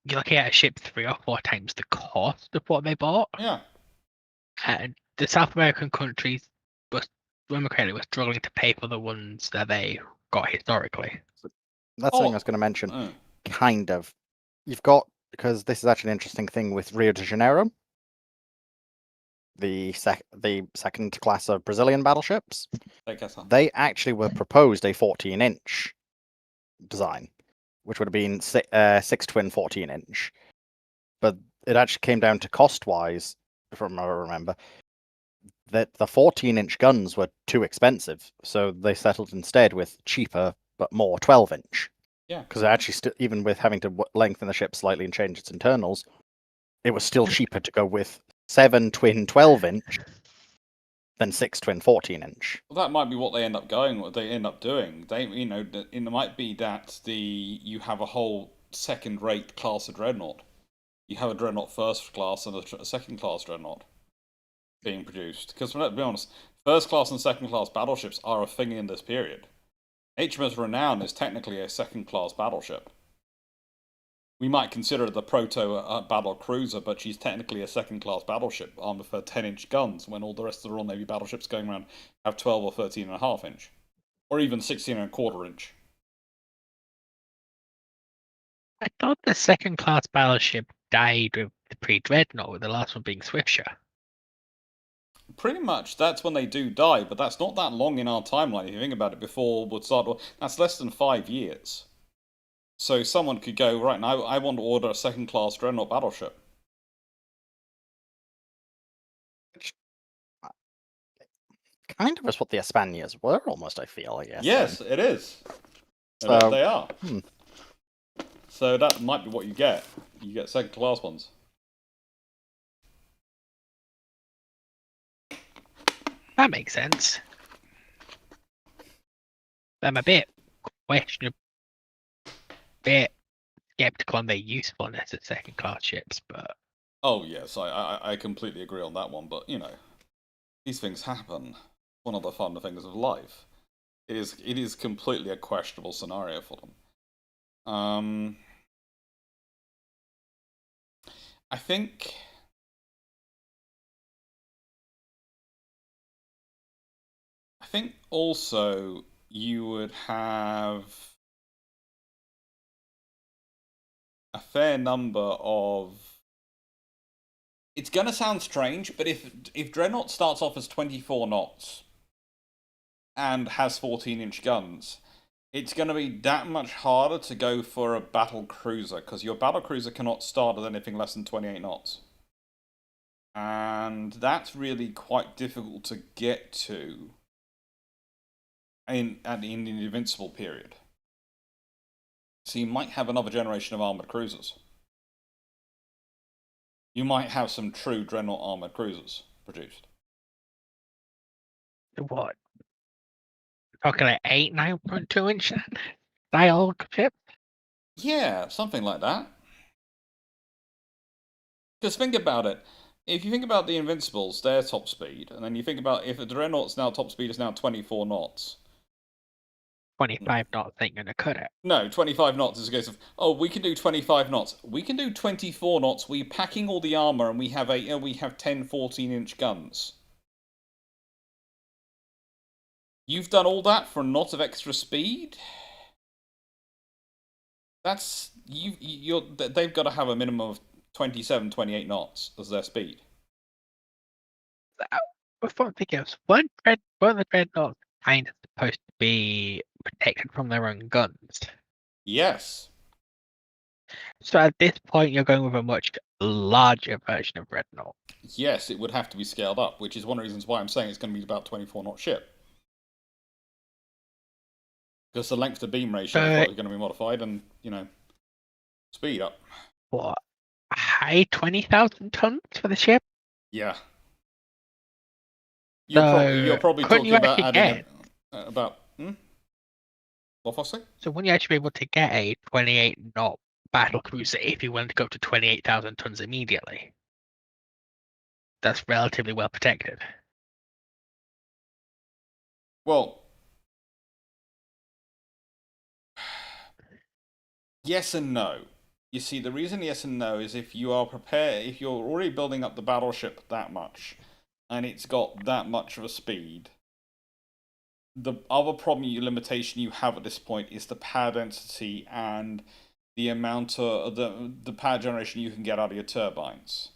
you're looking at a ship 3 or 4 times the cost of what they bought, Yeah. and the South American countries were struggling to pay for the ones that they got historically. That's something I was going to mention. Kind of. You've got, because this is actually an interesting thing with Rio de Janeiro, the second class of Brazilian battleships. They actually were proposed a 14-inch design, which would have been 6 twin 14-inch. But it actually came down to cost-wise, from what I remember, that the 14-inch guns were too expensive, so they settled instead with cheaper but more 12-inch. Yeah. Because actually, even with having to lengthen the ship slightly and change its internals, it was still cheaper to go with 7 twin 12-inch than 6 twin 14-inch. Well, that might be what they end up doing. It might be that you have a whole second-rate class of dreadnought. You have a dreadnought first class and a second class dreadnought being produced. Because let's be honest, first class and second class battleships are a thing in this period. HMS Renown is technically a second class battleship. We might consider the proto battle cruiser, but she's technically a second class battleship armed with her 10-inch guns, when all the rest of the Royal Navy battleships going around have 12 or 13.5-inch, or even 16.25-inch. I thought the second class battleship died with the pre-dreadnought, with the last one being Swiftsure. Pretty much, that's when they do die, but that's not that long in our timeline. If you think about it, before Woodstock, that's less than 5 years. So someone could go, right now, I want to order a second-class dreadnought battleship. Kind of is what the Hispanias were, almost, I feel, I guess. Yes, it is. So, they are. So that might be what you get. You get second-class ones. That makes sense. I'm a bit questionable, bit skeptical on their usefulness as second class ships, but Oh yes, I completely agree on that one. But these things happen. One of the fun things of life. It is completely a questionable scenario for them. I think. Also you would have a fair number of. It's gonna sound strange, but if Dreadnought starts off as 24 knots and has 14-inch guns, it's gonna be that much harder to go for a battle cruiser, because your battle cruiser cannot start at anything less than 28 knots. And that's really quite difficult to get to in the Invincible period. So you might have another generation of armored cruisers. You might have some true Dreadnought armored cruisers produced. what? Talking like 8, 9.2 inch then? style ship. Yeah, something like that. Because think about it. If you think about the Invincibles, their top speed, and then you think about if the Dreadnought's now top speed is now 24 knots. 25 knots ain't gonna cut it. No, 25 knots is a case of, oh, we can do 25 knots. We can do 24 knots. We're packing all the armor, and we have 10, 14-inch guns. You've done all that for a knot of extra speed? That's they've got to have a minimum of 27, 28 knots as their speed. Before I think else, one of the dreadnoughts kind of supposed to be protected from their own guns. Yes. So at this point, you're going with a much larger version of Dreadnought. Yes, it would have to be scaled up, which is one of the reasons why I'm saying it's going to be about 24 knot ship. Because the length to beam ratio is probably going to be modified, and speed up. What? High 20,000 tons for the ship? Yeah. You're probably talking about adding about what Foxy? So wouldn't you actually be able to get a 28 knot battle cruiser if you wanted to go to 28,000 tons immediately? That's relatively well protected. Well, yes and no. You see, the reason yes and no is if you're already building up the battleship that much, and it's got that much of a speed, the other limitation you have at this point is the power density and the amount of the power generation you can get out of your turbines.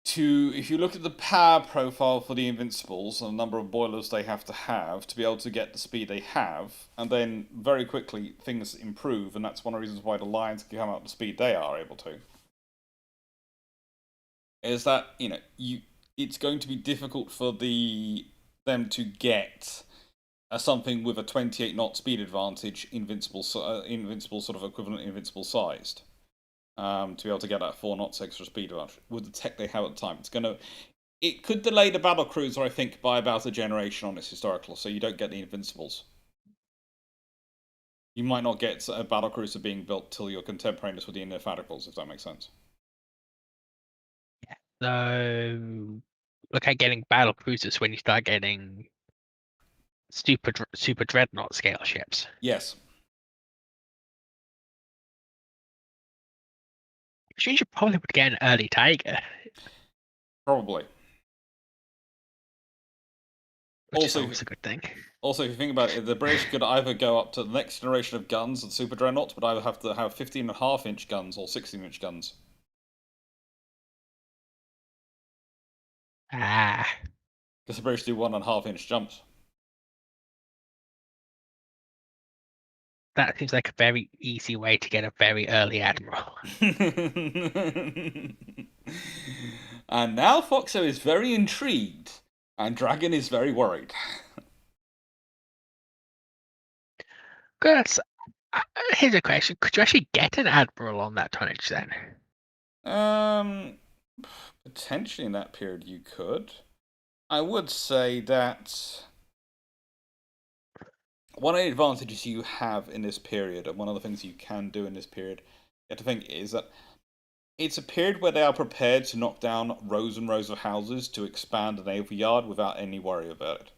If you look at the power profile for the Invincibles and the number of boilers they have to be able to get the speed they have, and then very quickly things improve, and that's one of the reasons why the Lions can come out the speed they are able to, is that it's going to be difficult for them to get something with a 28 knot speed advantage, invincible sort of equivalent invincible sized. To be able to get that 4 knots extra speed advantage with the tech they have at the time. It could delay the battle cruiser, I think, by about a generation on its historical, so you don't get the Invincibles. You might not get a battle cruiser being built till you're contemporaneous with the Indefatigable, if that makes sense. Yeah. So look at getting battle cruisers when you start getting super dreadnought scale ships. Yes. You should probably would get an early Tiger. Probably. Which is always a good thing. Also, if you think about it, the British could either go up to the next generation of guns and super dreadnoughts, but either have to have 15.5-inch guns or 16-inch guns. Because the British do 1.5-inch jumps. That seems like a very easy way to get a very early admiral. And now Foxo is very intrigued, and Dragon is very worried. Good. Here's a question: could you actually get an admiral on that tonnage then? Potentially in that period you could. I would say that one of the advantages you have in this period, and one of the things you can do in this period, you have to think, is that it's a period where they are prepared to knock down rows and rows of houses to expand a naval yard without any worry about it.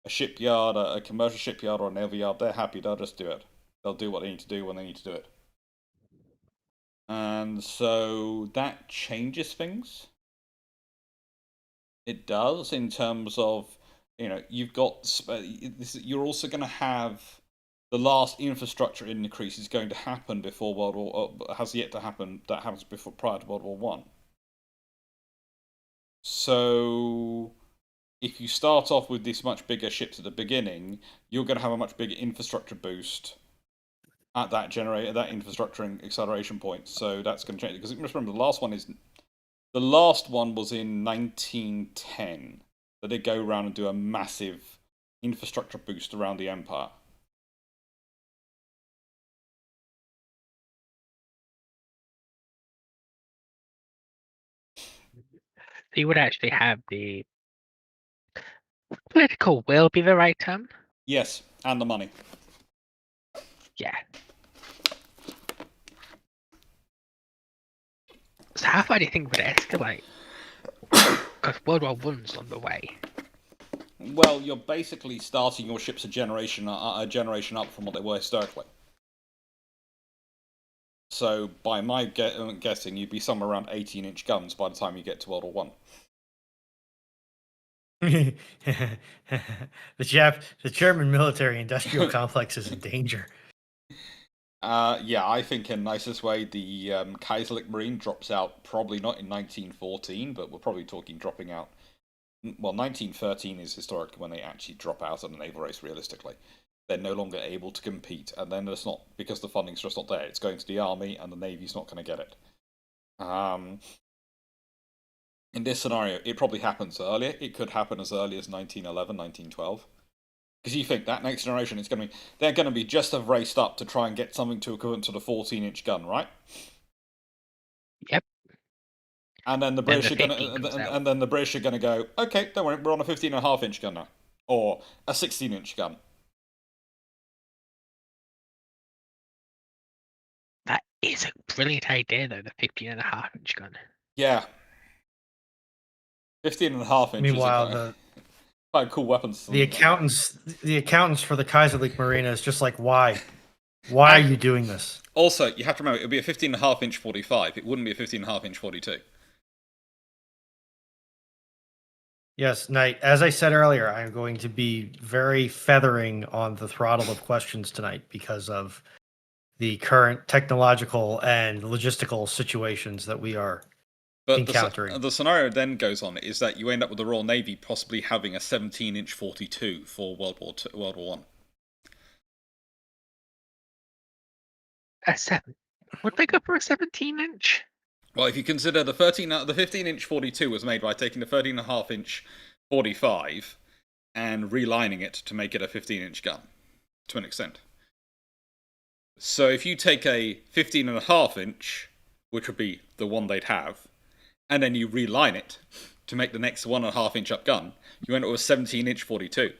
A shipyard, a commercial shipyard or a naval yard, they're happy, they'll just do it. They'll do what they need to do when they need to do it. And so that changes things. It does, in terms of, you've got, you're also going to have the last infrastructure increase is going to happen before World War, has yet to happen, that happens prior to World War One. So if you start off with these much bigger ships at the beginning, you're going to have a much bigger infrastructure boost at that infrastructure acceleration point. So that's going to change, because just remember the last one was in 1910. That they go around and do a massive infrastructure boost around the empire. So you would actually have the political will be the right term? Yes, and the money. Yeah. So how far do you think would it escalate? Because World War One's on the way. Well, you're basically starting your ships a generation up from what they were historically. So, by my guessing, you'd be somewhere around 18-inch guns by the time you get to World War One. The German military-industrial complex is in danger. Yeah, I think in nicest way, the Kaiserlich Marine drops out probably not in 1914, but we're probably talking dropping out. Well, 1913 is historically when they actually drop out of the naval race, realistically. They're no longer able to compete, and then it's not, because the funding's just not there. It's going to the army, and the navy's not going to get it. In this scenario, it probably happens earlier. It could happen as early as 1911, 1912. Because you think that next generation is going to be, they're going to be just have raced up to try and get something to equivalent to the 14-inch gun, right? Yep. And then the British are going to, and then the British are going to go, okay, don't worry, we're on a 15.5-inch gun now, or a 16-inch gun. That is a brilliant idea, though. The 15.5-inch gun. Yeah. 15.5 inches. Meanwhile, quite cool weapons. The accountants for the Kaiserlich Marine is just like, why? Why are you doing this? Also, you have to remember, it would be a 15.5-inch 45. It wouldn't be a 15.5-inch 42. Yes, Knight. As I said earlier, I'm going to be very feathering on the throttle of questions tonight because of the current technological and logistical situations that we are encountering. The scenario then goes on is that you end up with the Royal Navy possibly having a 17-inch 42 for World War One. A 7. Would they go for a 17-inch? Well, if you consider the 15-inch 42 was made by taking the 13.5-inch 45 and relining it to make it a 15-inch gun, to an extent. So if you take a 15.5-inch, which would be the one they'd have, and then you reline it to make the next 1.5-inch up gun, you end up with a 17-inch 42.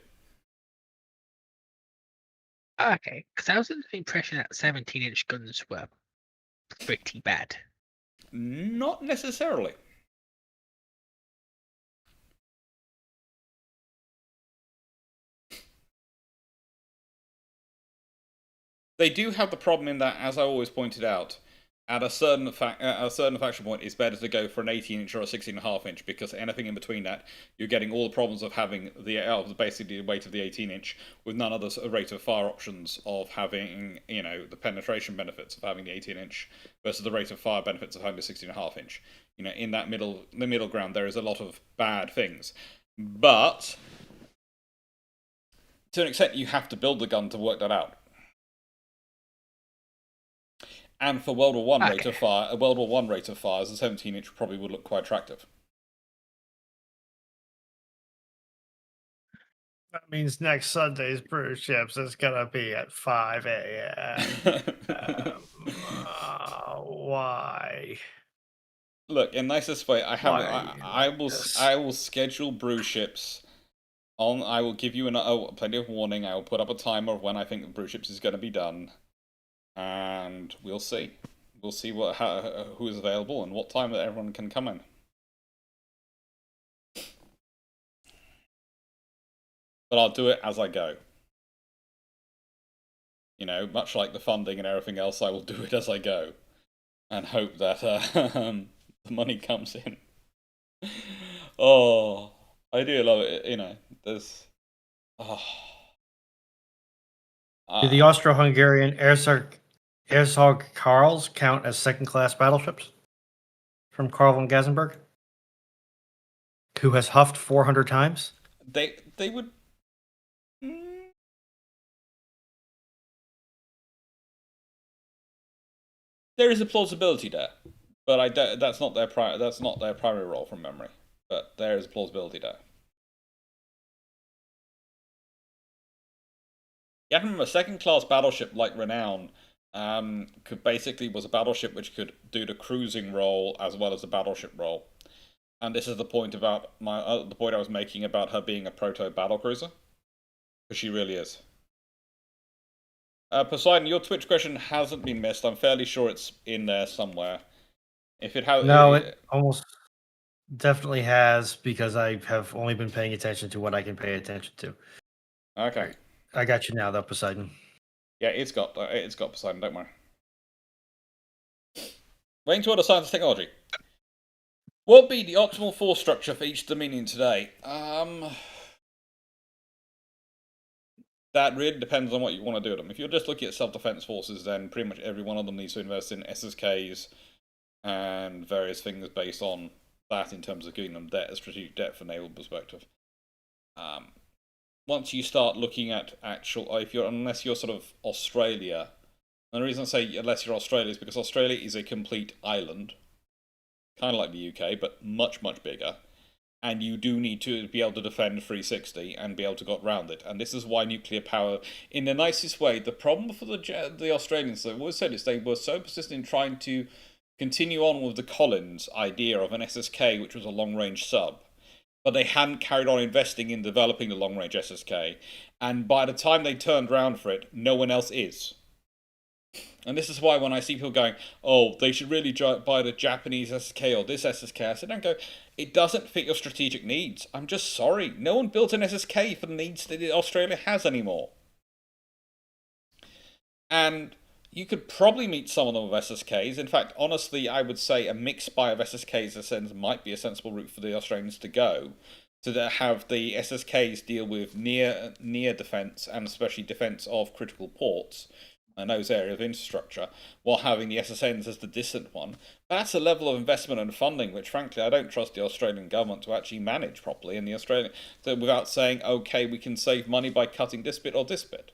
Okay, because I was under the impression that 17-inch guns were pretty bad. Not necessarily. They do have the problem in that, as I always pointed out, at a certain faction point, it's better to go for an 18-inch or a 16.5-inch, because anything in between that, you're getting all the problems of having basically the weight of the 18-inch with none of the rate of fire options of having, the penetration benefits of having the 18-inch versus the rate of fire benefits of having the 16.5-inch. In that middle ground, there is a lot of bad things, but to an extent, you have to build the gun to work that out. And for World War One rate of fire, a World War One rate of fire, as a 17-inch probably would look quite attractive. That means next Sunday's Bruships is gonna be at 5 a.m. Why? Look, in nicest way, I will schedule Bruships on. I will give you plenty of warning. I will put up a timer of when I think Bruships is going to be done. And we'll see. We'll see who is available and what time that everyone can come in. But I'll do it as I go. Much like the funding and everything else, I will do it as I go. And hope that the money comes in. Oh, I do love it. There's... Oh. Do the Austro-Hungarian Erzog Karls count as second-class battleships from Karl von Gazenberg, who has huffed 400 times? They would. There is a plausibility there, but that's not their primary role from memory. But there is a plausibility there. You have to remember, a second-class battleship like Renown was a battleship which could do the cruising role as well as the battleship role. And this is the point about the point I was making about her being a proto battlecruiser, because she really is. Poseidon, your Twitch question hasn't been missed. I'm fairly sure it's in there somewhere. If it has, No, it almost definitely has, because I have only been paying attention to what I can pay attention to. Okay. I got you now, though, Poseidon. Yeah, it's got Poseidon. Don't worry. Waiting toward a science technology. What would be the optimal force structure for each Dominion today? That really depends on what you want to do with them. If you're just looking at self-defense forces, then pretty much every one of them needs to invest in SSKs and various things based on that in terms of giving them debt, strategic debt from a naval perspective. Once you start looking at actual, unless you're sort of Australia, and the reason I say unless you're Australia is because Australia is a complete island, kind of like the UK, but much, much bigger. And you do need to be able to defend 360 and be able to get around it. And this is why nuclear power, in the nicest way, the problem for the Australians, they've always said, is they were so persistent in trying to continue on with the Collins idea of an SSK, which was a long-range sub. But they hadn't carried on investing in developing the long-range SSK. And by the time they turned around for it, no one else is. And this is why when I see people going, oh, they should really buy the Japanese SSK or this SSK, I sit down and go, it doesn't fit your strategic needs. I'm just sorry. No one built an SSK for the needs that Australia has anymore. And you could probably meet some of them with SSKs. In fact, honestly, I would say a mixed buy of SSKs might be a sensible route for the Australians to go. To have the SSKs deal with near defence, and especially defence of critical ports, and those areas of infrastructure, while having the SSNs as the distant one. That's a level of investment and funding which, frankly, I don't trust the Australian government to actually manage properly in the Australian, without saying, okay, we can save money by cutting this bit or this bit.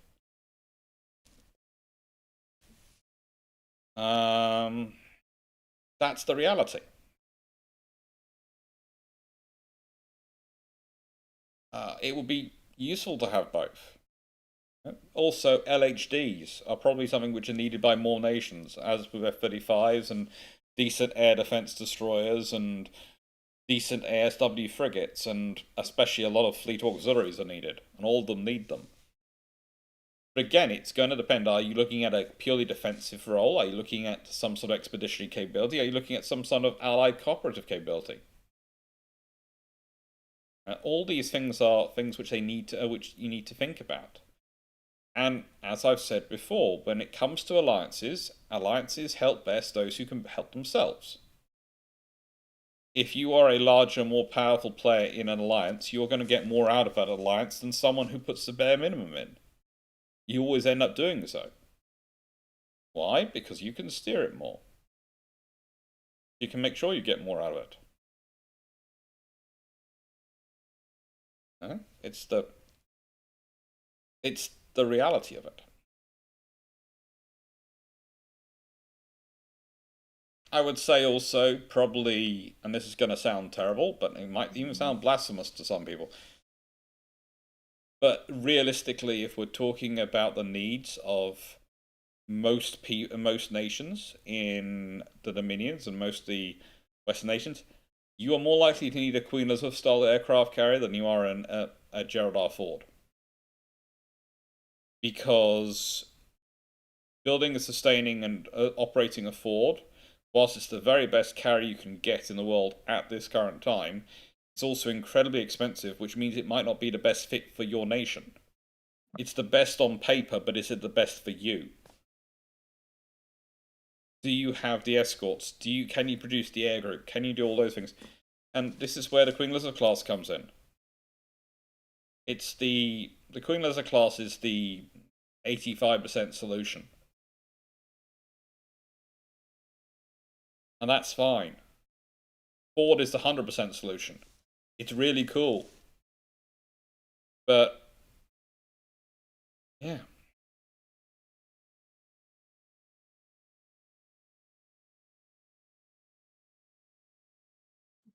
That's the reality. It would be useful to have both. Also, LHDs are probably something which are needed by more nations, as with F-35s and decent air defense destroyers and decent ASW frigates, and especially a lot of fleet auxiliaries are needed, and all of them need them. But again, it's going to depend. Are you looking at a purely defensive role? Are you looking at some sort of expeditionary capability? Are you looking at some sort of allied cooperative capability? All these things are things which you need to think about. And as I've said before, when it comes to alliances, alliances help best those who can help themselves. If you are a larger, more powerful player in an alliance, you're going to get more out of that alliance than someone who puts the bare minimum in. You always end up doing so. Why? Because you can steer it more. You can make sure you get more out of it. It's the reality of it. I would say also, probably, and this is going to sound terrible, but it might even sound blasphemous to some people, but realistically, if we're talking about the needs of most nations in the Dominions and most of the Western nations, you are more likely to need a Queen Elizabeth-style aircraft carrier than you are a Gerald R. Ford. Because building, sustaining, and operating a Ford, whilst it's the very best carrier you can get in the world at this current time, it's also incredibly expensive, which means it might not be the best fit for your nation. It's the best on paper, but is it the best for you? Do you have the escorts? Can you produce the air group? Can you do all those things? And this is where the Queen Elizabeth class comes in. It's the Queen Elizabeth class is the 85% solution. And that's fine. Ford is the 100% solution. It's really cool. But yeah.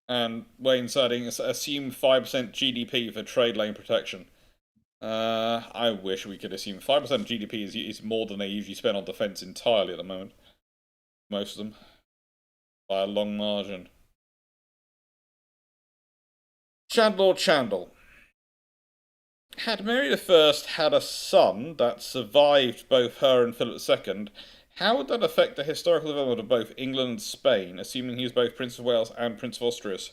And Wayne citing assume 5% GDP for trade lane protection. I wish we could assume 5% GDP is more than they usually spend on defense entirely at the moment. Most of them. By a long margin. Chandler. Had Mary I had a son that survived both her and Philip II, how would that affect the historical development of both England and Spain, assuming he was both Prince of Wales and Prince of Asturias?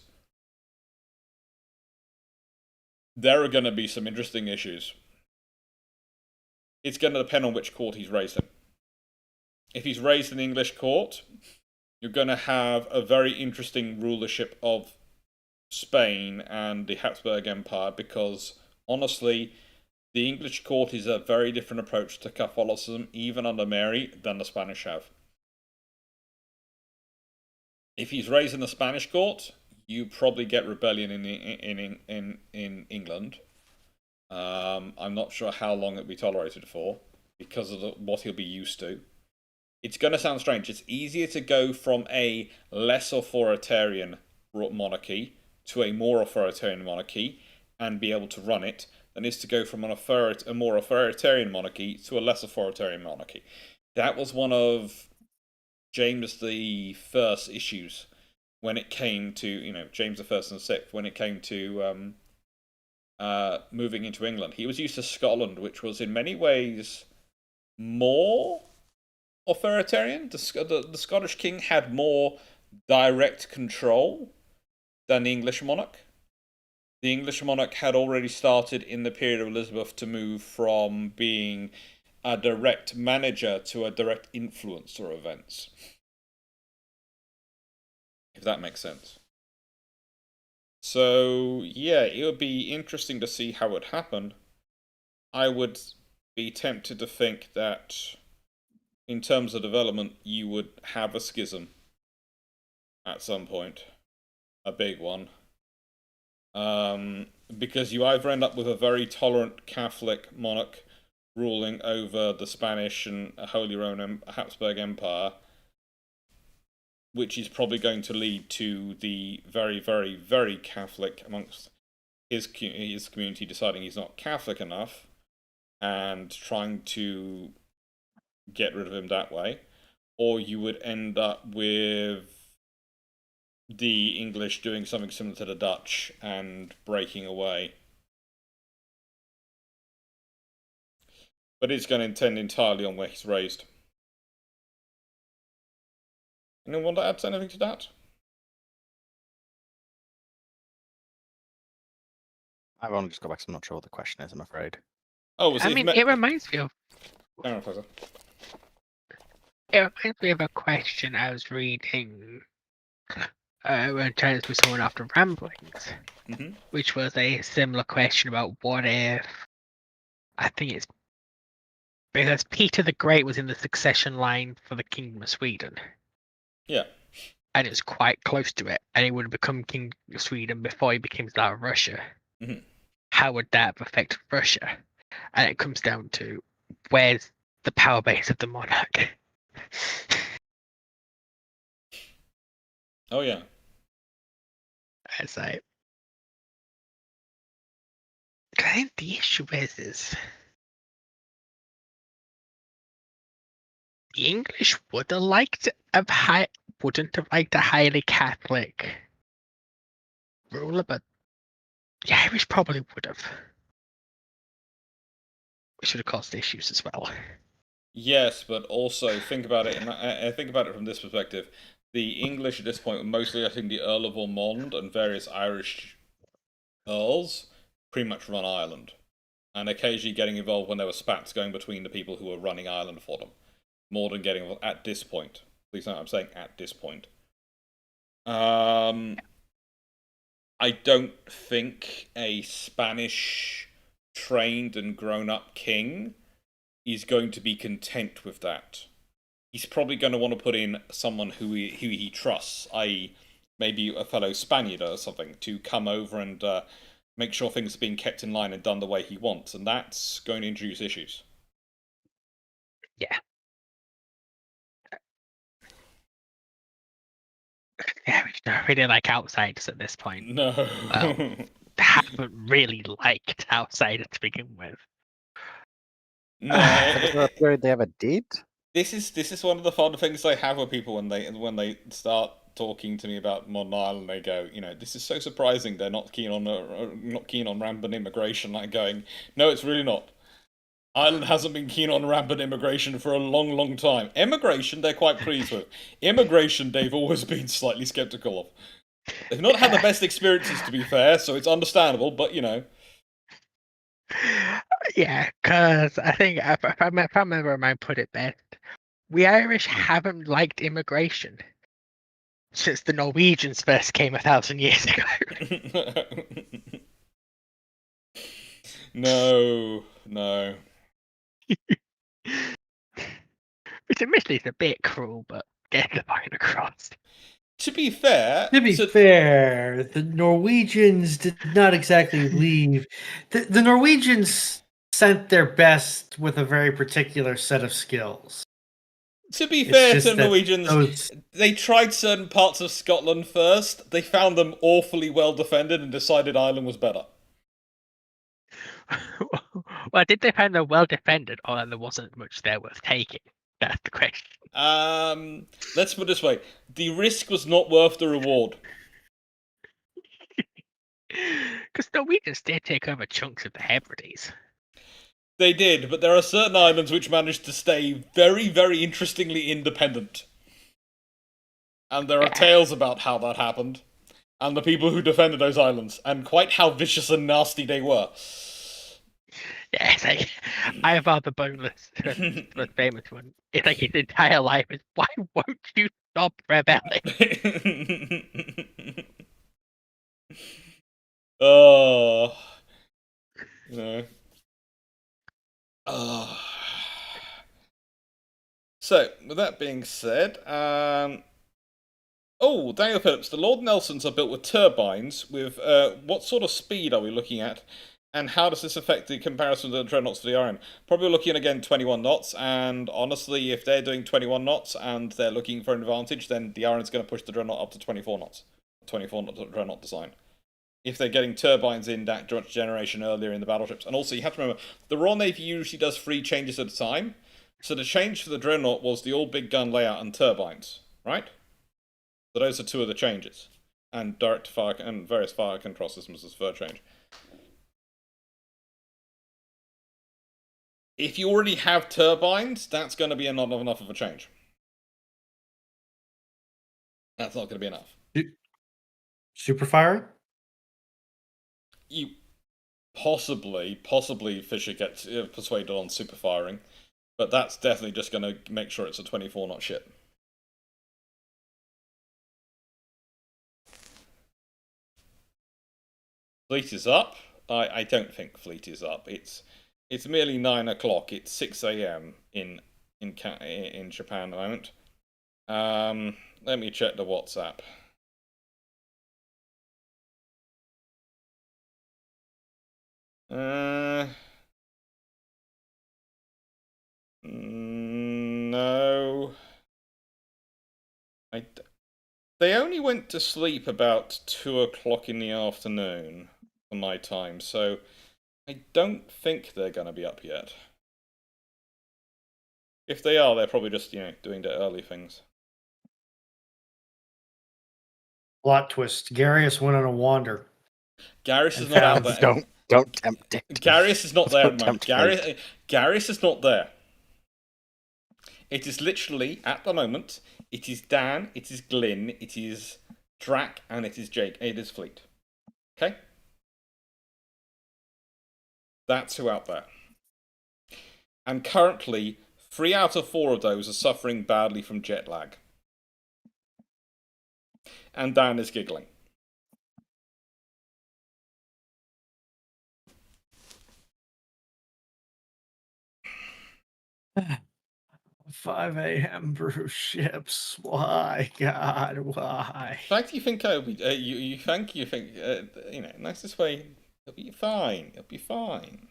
There are going to be some interesting issues. It's going to depend on which court he's raised in. If he's raised in the English court, you're going to have a very interesting rulership of Spain and the Habsburg Empire, because honestly, the English court is a very different approach to Catholicism, even under Mary, than the Spanish have. If he's raised in the Spanish court, you probably get rebellion in England. I'm not sure how long it'll be tolerated for, because of what he'll be used to. It's going to sound strange. It's easier to go from a less authoritarian monarchy to a more authoritarian monarchy and be able to run it than is to go from a more authoritarian monarchy to a less authoritarian monarchy. That was one of James I's issues when it came to, James I and VI, when it came to moving into England. He was used to Scotland, which was in many ways more authoritarian. The Scottish king had more direct control than the English monarch. The English monarch had already started in the period of Elizabeth to move from being a direct manager to a direct influencer of events. If that makes sense. So, yeah, it would be interesting to see how it happened. I would be tempted to think that in terms of development, you would have a schism at some point. A big one. Because you either end up with a very tolerant Catholic monarch ruling over the Spanish and Holy Roman Habsburg Empire, which is probably going to lead to the very, very, very Catholic amongst his community deciding he's not Catholic enough and trying to get rid of him that way. Or you would end up with the English doing something similar to the Dutch and breaking away. But it's going to depend entirely on where he's raised. Anyone want to add anything to that? I want to just go back, so I'm not sure what the question is, I'm afraid. Oh, it reminds me of... It reminds me of a question I was reading when trying to be someone after ramblings, which was a similar question about what if, I think it's because Peter the Great was in the succession line for the Kingdom of Sweden. Yeah. And it was quite close to it, and he would have become King of Sweden before he became Tsar of Russia. How would that have affected Russia? And it comes down to where's the power base of the monarch? Oh, yeah. It's like, I think the issue is the English wouldn't have liked a highly Catholic ruler, but the Irish probably would have. It should have caused issues as well. Yes, but also think about it. I think about it from this perspective. The English at this point were mostly, I think, the Earl of Ormond and various Irish earls pretty much run Ireland, and occasionally getting involved when there were spats going between the people who were running Ireland for them, more than getting involved at this point. Please note, I'm saying at this point. I don't think a Spanish trained and grown-up king is going to be content with that. He's probably going to want to put in someone who he trusts, i.e. maybe a fellow Spaniard or something, to come over and make sure things are being kept in line and done the way he wants, and that's going to introduce issues. Yeah. Yeah, we don't really like outsiders at this point. No. Well, haven't really liked outsiders to begin with. No. Was there a period they ever did? This is one of the fun things I have with people when they start talking to me about Modern Ireland, they go, this is so surprising. They're not keen on rampant immigration. I'm going, no, it's really not. Ireland hasn't been keen on rampant immigration for a long, long time. Emigration, they're quite pleased with. Immigration, they've always been slightly sceptical of. They've not had the best experiences, to be fair, so it's understandable, but Yeah, because I think, if I remember, I might put it best, we Irish haven't liked immigration since the Norwegians first came 1,000 years ago. No. Which admittedly is a bit cruel, but get the point across. To be fair, the Norwegians did not exactly leave. The Norwegians sent their best with a very particular set of skills. To be fair to Norwegians, they tried certain parts of Scotland first. They found them awfully well defended and decided Ireland was better. Well, did they find them well defended, or there wasn't much there worth taking? That's the question. Let's put it this way: the risk was not worth the reward. Because Norwegians did take over chunks of the Hebrides. They did, but there are certain islands which managed to stay very, very interestingly independent. And there are tales about how that happened, and the people who defended those islands, and quite how vicious and nasty they were. Yeah, it's I have the boneless, the famous one. It's like his entire life is, why won't you stop rebelling? Oh. So, with that being said, Daniel Phillips, the Lord Nelsons are built with turbines. With what sort of speed are we looking at? And how does this affect the comparison to the dreadnoughts for the RN? Probably looking at, again, 21 knots. And honestly, if they're doing 21 knots and they're looking for an advantage, then the RN is going to push the dreadnought up to 24 knots. 24 knot dreadnought design. If they're getting turbines in that generation earlier in the battleships. And also, you have to remember, the Royal Navy usually does 3 changes at a time. So the change for the dreadnought was the all-big gun layout and turbines, right? So those are 2 of the changes. And direct-to-fire and various fire control systems as third change. If you already have turbines, that's going to be not enough of a change. That's not going to be enough. Super firing? You possibly Fisher gets persuaded on super firing, but that's definitely just going to make sure it's a 24 knot ship. Fleet is up. I don't think fleet is up. It's merely 9 o'clock. It's 6 a.m. in Japan at the moment. Let me check the WhatsApp. No. They only went to sleep about 2 o'clock in the afternoon for my time, so I don't think they're going to be up yet. If they are, they're probably just, doing the early things. Plot twist. Garius went on a wander. Garius is not out there. Don't tempt it. Garius is not there at the moment. Garius is not there. It is literally, at the moment, it is Dan, it is Glyn, it is Drac, and it is Jake. It is Fleet. Okay? That's who out there. And currently, 3 out of 4 of those are suffering badly from jet lag. And Dan is giggling. 5 a.m. Bruships. Why, God, why? In fact, you think I would be? You think? Nicest way. It'll be fine. It'll be fine.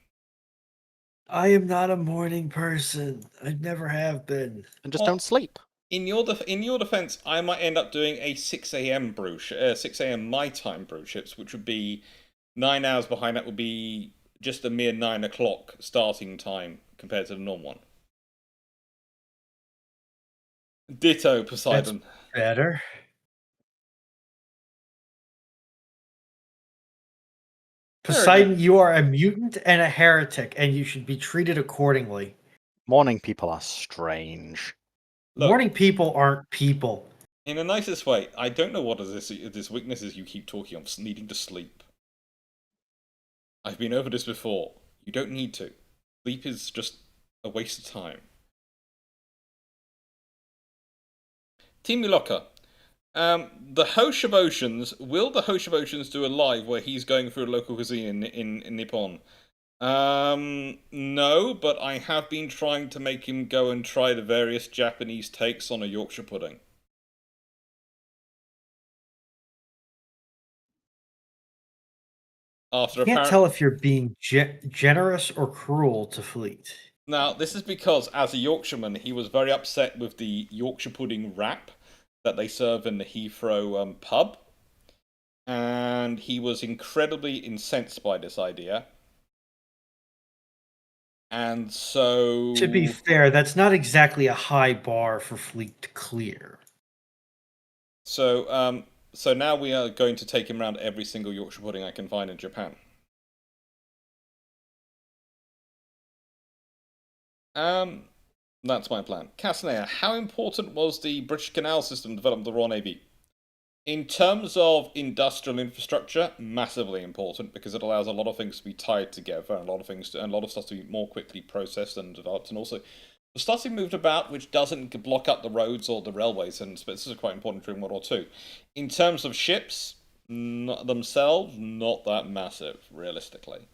I am not a morning person. I never have been. And just don't sleep. In your defense, I might end up doing a 6 a.m. 6 a.m. my time Bruships, which would be 9 hours behind. That would be just a mere 9 o'clock starting time compared to the normal one. Ditto, Poseidon. That's better. Poseidon, you are a mutant and a heretic, and you should be treated accordingly. Morning people are strange. Look, Morning people aren't people. In the nicest way, I don't know what is this weaknesses you keep talking of, needing to sleep. I've been over this before. You don't need to. Sleep is just a waste of time. Team Miloka. The Hosh of Oceans, will the Hosh of Oceans do a live where he's going through a local cuisine in Nippon? No, but I have been trying to make him go and try the various Japanese takes on a Yorkshire pudding. You can't tell if you're being generous or cruel to Fleet. Now, this is because, as a Yorkshireman, he was very upset with the Yorkshire pudding wrap that they serve in the Heathrow pub. And he was incredibly incensed by this idea. And so... To be fair, that's not exactly a high bar for Fleet to clear. So now we are going to take him around every single Yorkshire pudding I can find in Japan. That's my plan. Castanea, how important was the British Canal System development of the Royal Navy? In terms of industrial infrastructure, massively important, because it allows a lot of things to be tied together, and a lot of stuff to be more quickly processed and developed, and also the stuff being moved about which doesn't block up the roads or the railways, and this is quite important during World War II. In terms of ships themselves, not that massive, realistically.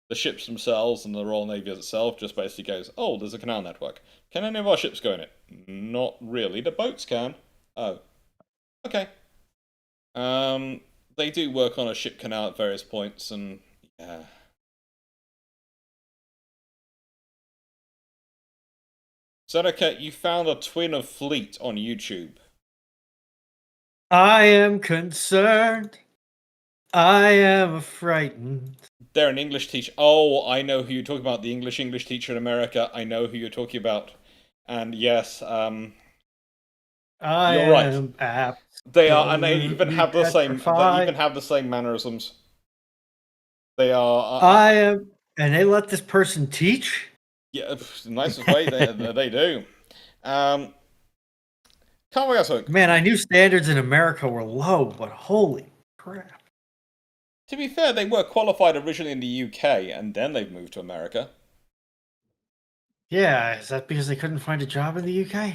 The ships themselves and the Royal Navy itself just basically goes, oh, there's a canal network. Can any of our ships go in it? Not really. The boats can. Oh. Okay. They do work on a ship canal at various points, and yeah. Seneca, you found a twin of Fleet on YouTube. I am concerned. I am frightened. They're an English teacher. Oh, I know who you're talking about. The English teacher in America. I know who you're talking about. And yes, you're right. They are, and they even have the same. They even have the same mannerisms. They are. I am, and they let this person teach. Yeah, the nicest way they do. Man, I knew standards in America were low, but holy crap. To be fair, they were qualified originally in the UK, and then they've moved to America. Yeah, is that because they couldn't find a job in the UK?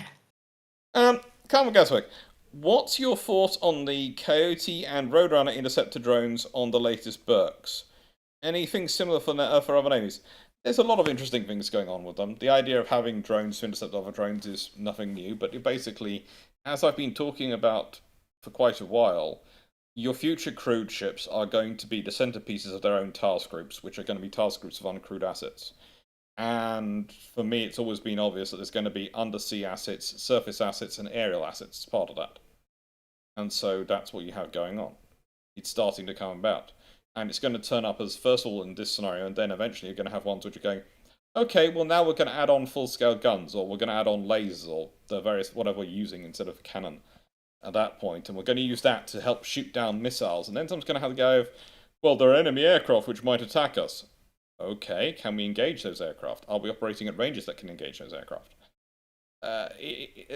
Carmen Gaswick, what's your thought on the Coyote and Roadrunner interceptor drones on the latest Berks? Anything similar for other navies? There's a lot of interesting things going on with them. The idea of having drones to intercept other drones is nothing new, but basically, as I've been talking about for quite a while, your future crewed ships are going to be the centerpieces of their own task groups, which are going to be task groups of uncrewed assets. And for me, it's always been obvious that there's going to be undersea assets, surface assets, and aerial assets as part of that. And so that's what you have going on. It's starting to come about. And it's going to turn up as, first of all, in this scenario, and then eventually you're going to have ones which are going, okay, well now we're going to add on full-scale guns, or we're going to add on lasers, or the various, whatever we're using instead of cannon at that point, and we're going to use that to help shoot down missiles. And then someone's going to have the guy of, well, there are enemy aircraft which might attack us. Okay, can we engage those aircraft? Are we operating at ranges that can engage those aircraft?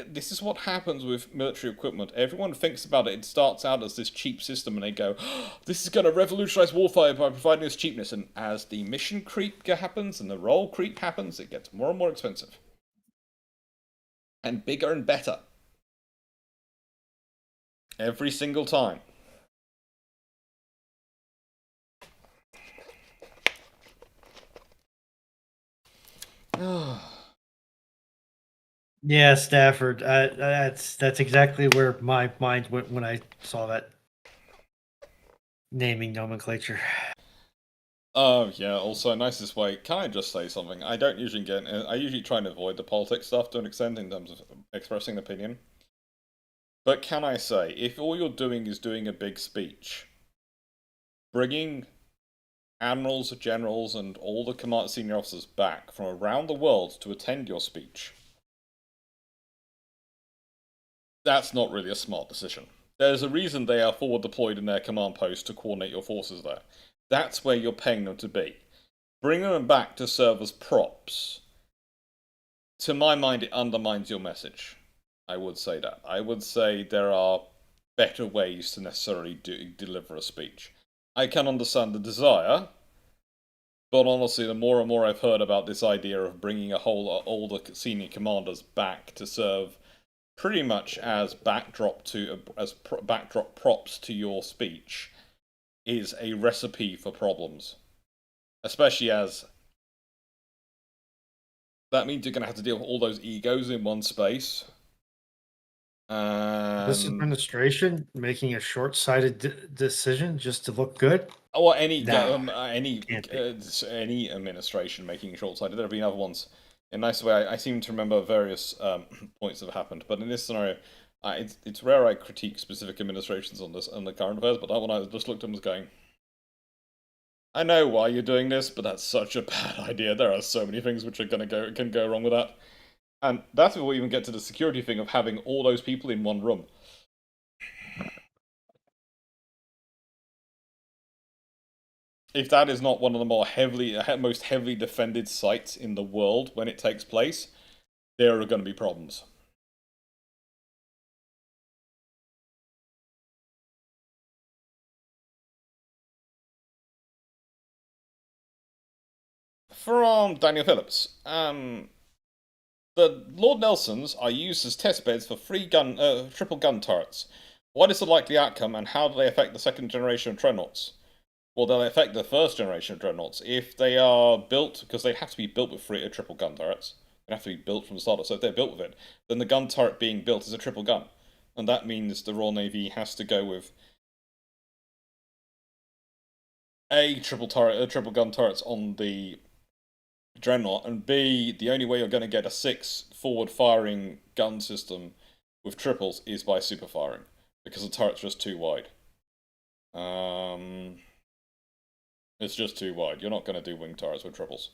This is what happens with military equipment. Everyone thinks about it. It starts out as this cheap system, and they go, oh, this is going to revolutionize warfare by providing us cheapness. And as the mission creep happens and the role creep happens, it gets more and more expensive. And bigger and better. Every single time. Yeah, Stafford. That's exactly where my mind went when I saw that naming nomenclature. Oh yeah. Also, nicest way. Can I just say something? I don't usually get. I usually try and avoid the politics stuff to an extent in terms of expressing an opinion. But can I say, if all you're doing is doing a big speech, bringing admirals, generals, and all the senior officers back from around the world to attend your speech, that's not really a smart decision. There's a reason they are forward deployed in their command post to coordinate your forces there. That's where you're paying them to be. Bringing them back to serve as props, to my mind, it undermines your message. I would say that. I would say there are better ways to necessarily deliver a speech. I can understand the desire, but honestly, the more and more I've heard about this idea of bringing all the senior commanders back to serve pretty much as backdrop props to your speech, is a recipe for problems. Especially as that means you're going to have to deal with all those egos in one space. This administration making a short-sighted decision just to look good. Or any administration making a short-sighted. There have been other ones. In a nice way, I seem to remember various points that have happened. But in this scenario, it's rare I critique specific administrations on the current affairs. But that one, I just looked at and was going, I know why you're doing this, but that's such a bad idea. There are so many things which are can go wrong with that. And that's before we even get to the security thing of having all those people in one room. If that is not one of the most heavily defended sites in the world when it takes place, there are going to be problems. From Daniel Phillips, the Lord Nelsons are used as testbeds for triple gun turrets. What is the likely outcome, and how do they affect the second generation of dreadnoughts? Well, they'll affect the first generation of dreadnoughts if they are built, because they have to be built with triple gun turrets. They have to be built from the start. So if they're built with it, then the gun turret being built is a triple gun, and that means the Royal Navy has to go with triple gun turrets on the Dreadnought, and B, the only way you're going to get a 6 forward-firing gun system with triples is by super firing, because the turret's just too wide. It's just too wide. You're not going to do wing turrets with triples.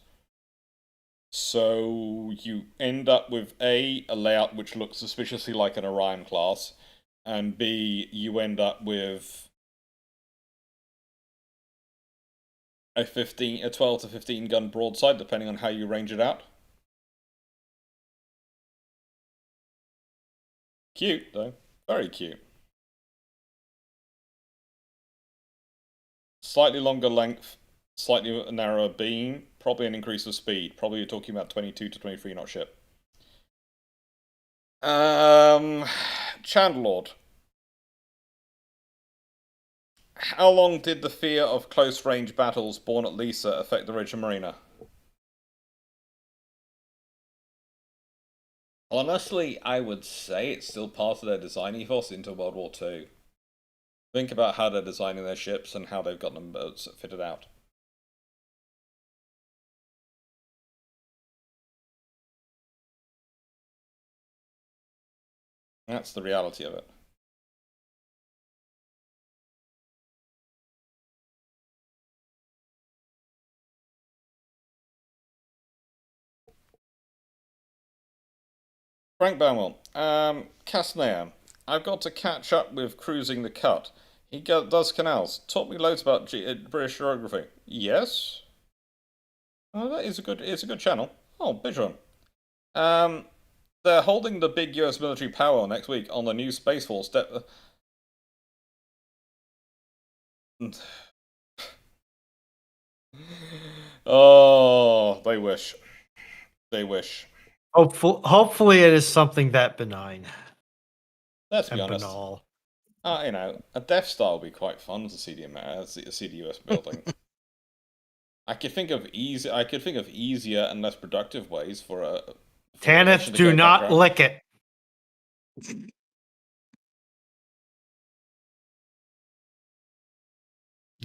So you end up with a layout which looks suspiciously like an Orion class, and B, you end up with a 12 to 15 gun broadside, depending on how you range it out. Cute, though. Very cute. Slightly longer length, slightly narrower beam, probably an increase of speed. Probably you're talking about 22 to 23 knot ship. Chandlord. How long did the fear of close-range battles born at Lisa affect the Regia Marina? Honestly, I would say it's still part of their design ethos into World War II. Think about how they're designing their ships and how they've got them fitted out. That's the reality of it. Frank Bamwell. Castanea. I've got to catch up with Cruising the Cut. He does canals. Taught me loads about British geography. Yes? Oh, that is it's a good channel. Oh, Bidron. They're holding the big US military powwow next week on the new Space Force. Oh, they wish. They wish. Hopefully it is something that benign. Let's be honest. Banal. A Death Star would be quite fun as a CDUS building. I could think of easier and less productive ways for Tanith, do not lick it.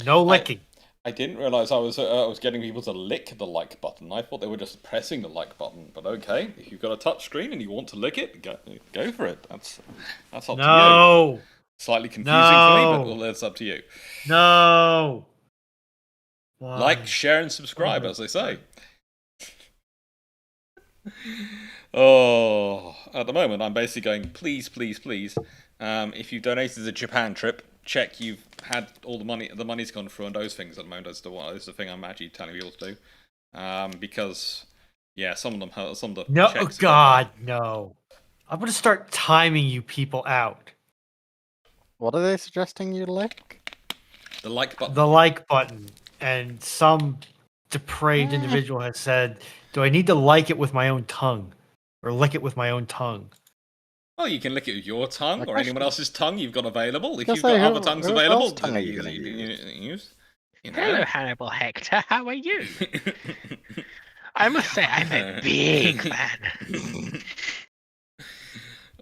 No licking. I didn't realize I was getting people to lick the like button. I thought they were just pressing the like button. But okay, if you've got a touch screen and you want to lick it, go for it. That's up to you. Slightly confusing for me, but it's up to you. No. Why? Like, share, and subscribe, as they say. Oh, at the moment, I'm basically going, please, please, please. If you donated the Japan trip, check you've had all the money's gone through on those things at the moment. That's the thing I'm actually telling you all to do. Because, yeah, some of the No, checks God, no. I'm going to start timing you people out. What are they suggesting you lick? The like button. The like button. And some depraved individual has said, do I need to like it with my own tongue? Or lick it with my own tongue? Well, you can lick it with your tongue or question- anyone else's tongue you've got available. If Guess you've got who- other tongues who available, else's tongue are you gonna use. You know. Hello, Hannibal Hector. How are you? I must say, I'm a big fan.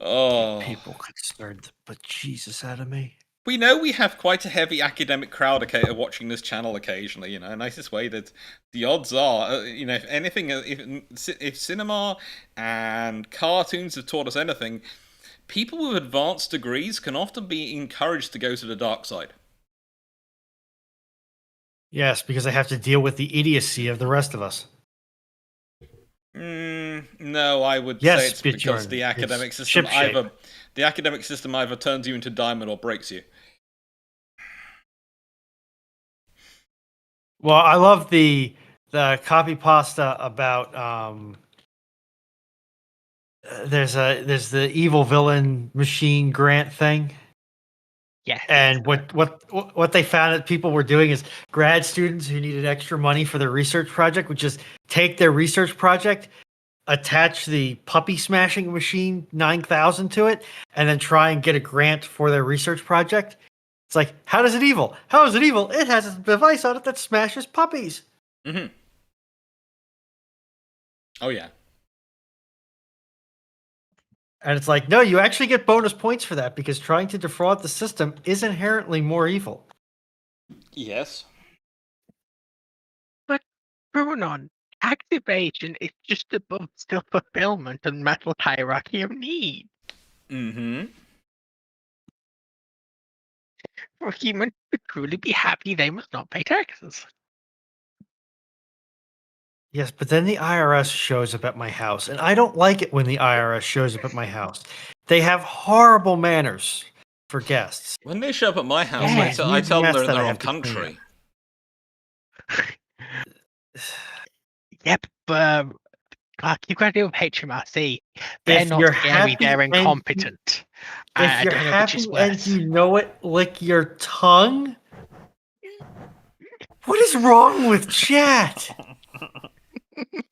Oh. People concerned the bejesus out of me. We know we have quite a heavy academic crowd watching this channel occasionally, you know. Nicest way that the odds are, you know, if anything, if cinema and cartoons have taught us anything, people with advanced degrees can often be encouraged to go to the dark side. Yes, because I have to deal with the idiocy of the rest of us. No, I would Yes, say it's because Bjorn, the academic it's system shipshape. either turns you into diamond or breaks you. Well, I love the copy pasta about there's the evil villain machine grant thing. Yes. And what they found that people were doing is grad students who needed extra money for their research project would just take their research project, attach the puppy smashing machine 9000 to it, and then try and get a grant for their research project. It's like, how is it evil? How is it evil? It has a device on it that smashes puppies. Mm-hmm. Oh, yeah. And it's like, no, you actually get bonus points for that because trying to defraud the system is inherently more evil. Yes. But, Brunon, activation is just above self-fulfillment and metal hierarchy of need. Mm-hmm. For humans to truly be happy, they must not pay taxes. Yes, but then the IRS shows up at my house, and I don't like it when the IRS shows up at my house. They have horrible manners for guests. When they show up at my house, Yes, I tell them they're in that I their own have to clean country. Yep, Clarke, you've got to deal with HMRC. They're If not you're scary, happy they're and incompetent. If I you're don't know which is happy and worse. you know it, lick your tongue. What is wrong with chat?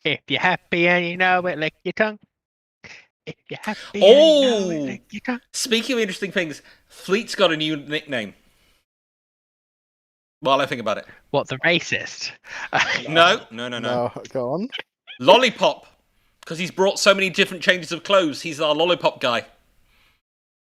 If you're happy and you know it, lick your tongue. If you're happy and you know it, lick your tongue. Speaking of interesting things, Fleet's got a new nickname. While I think about it. What, the racist? No. No, go on. Lollipop. Because he's brought so many different changes of clothes. He's our lollipop guy.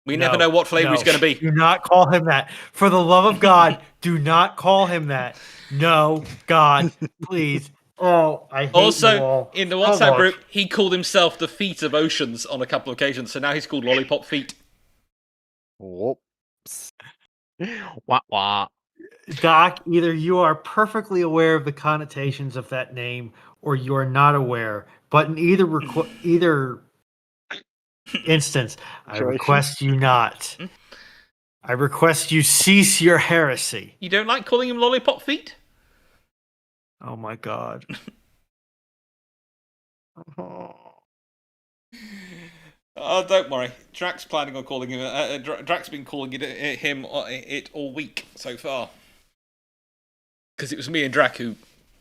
We never know what flavor he's going to be. Do not call him that. For the love of God, do not call him that. No, God, please. Oh, I hate you Also, all in the so WhatsApp much. group, he called himself the Feet of Oceans on a couple of occasions, so now he's called Lollipop Feet. Whoops. Wah wah. Doc, either you are perfectly aware of the connotations of that name or you are not aware. But in either instance, I request you not. I request you cease your heresy. You don't like calling him Lollipop Feet? Oh my God. Oh, don't worry. Drax planning on calling him. Drax been calling him all week so far. Because it was me and Drac who,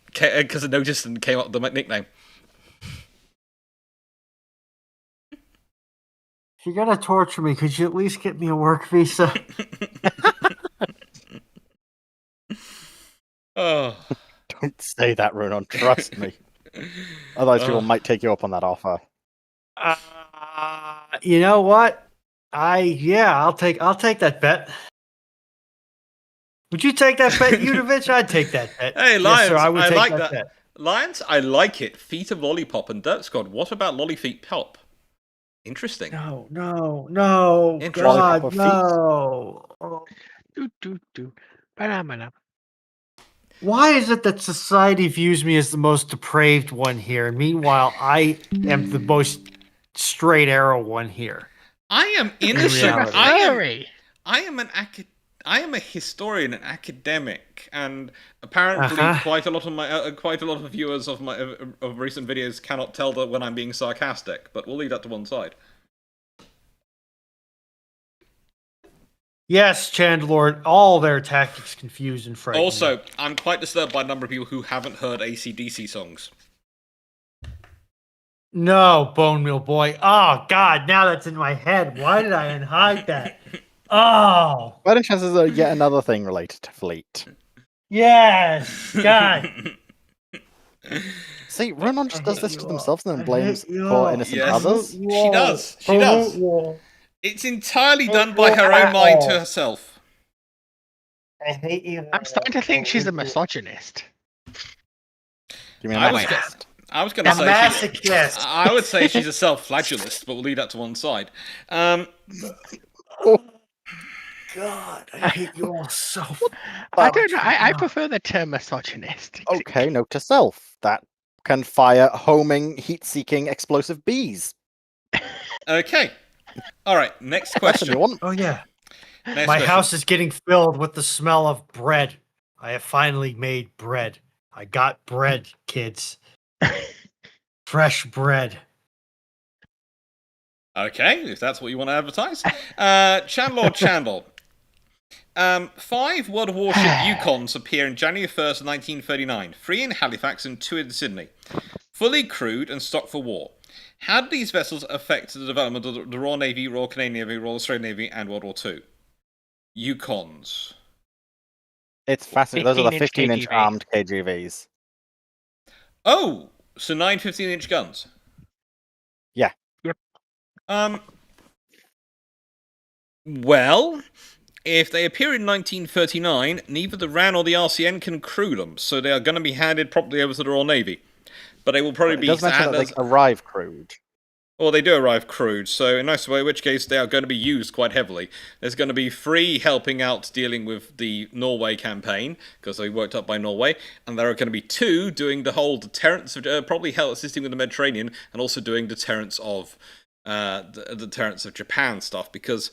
because I noticed and came up with the nickname. If you're gonna torture me, could you at least get me a work visa? Oh. Don't say that, Ronan. Trust me. Otherwise, people might take you up on that offer. You know what? I'll take that bet. Would you take that bet, Udovich? I'd take that bet. Hey, Lions, yes, sir, I would take like that that. bet. Lions, I like it. Feet of Lollipop and Dirt Squad. What about Lolly Feet Pop? Interesting. No. Interesting. God, no. Oh. Do. Banana. Why is it that society views me as the most depraved one here, and meanwhile I am the most straight arrow one here? I am innocent. reality. I am an am a historian and academic, and apparently quite a lot of viewers of recent videos cannot tell that when I'm being sarcastic. But we'll leave that to one side. Yes, Chandlord, all their tactics confused and frightening. Also, I'm quite disturbed by a number of people who haven't heard AC/DC songs. No, Bone Meal Boy. Oh, God, now that's in my head. Why did I unhide that? Oh. Wedding chances are yet another thing related to Fleet. Yes, God. See, Ronan just does this to themselves and then blames poor innocent others. She does. She does. It's entirely done by her own mind to herself. I hate you. I'm starting to think she's a misogynist. You mean a I was going to say masochist. I would say she's a self-flagellist, but we'll leave that to one side. Oh, God, I hate you all so. I don't know. I prefer the term misogynist. Okay, note to self. That can fire homing, heat-seeking, explosive bees. Okay. All right. Next question. Oh yeah. My house is getting filled with the smell of bread. I have finally made bread. I got bread, kids. Fresh bread. Okay, if that's what you want to advertise. Chandler. 5 World Warship Yukons appear in January 1st, 1939. 3 in Halifax and 2 in Sydney. Fully crewed and stocked for war. How did these vessels affect the development of the Royal Navy, Royal Canadian Navy, Royal Australian Navy, and World War II? Yukons. It's fascinating. Those are the 15-inch 15-inch armed KGVs. Oh, so 9 15-inch guns. Yeah. Yep. Well, if they appear in 1939, neither the RAN or the RCN can crew them, so they are going to be handed properly over to the Royal Navy. But they will probably be... It does mention that they arrive crewed. Well, they do arrive crewed, so in a nice way, in which case they are going to be used quite heavily. There's going to be 3 helping out dealing with the Norway campaign, because they worked up by Norway, and there are going to be 2 doing the whole deterrence, probably assisting with the Mediterranean, and also doing deterrence of Japan stuff, because